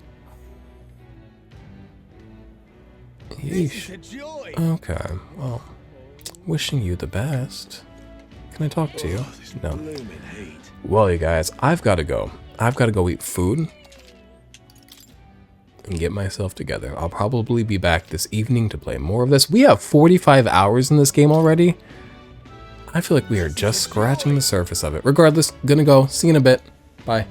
[SPEAKER 10] This is
[SPEAKER 1] Yeesh.
[SPEAKER 10] a joy!
[SPEAKER 1] Okay, well, wishing you the best. Can I talk to you? No.
[SPEAKER 10] Blooming heat.
[SPEAKER 1] Well, you guys, I've got to go. I've got to go eat food and get myself together. I'll probably be back this evening to play more of this. We have 45 hours in this game already. I feel like we are just scratching the surface of it. Regardless, gonna go. See you in a bit. Bye.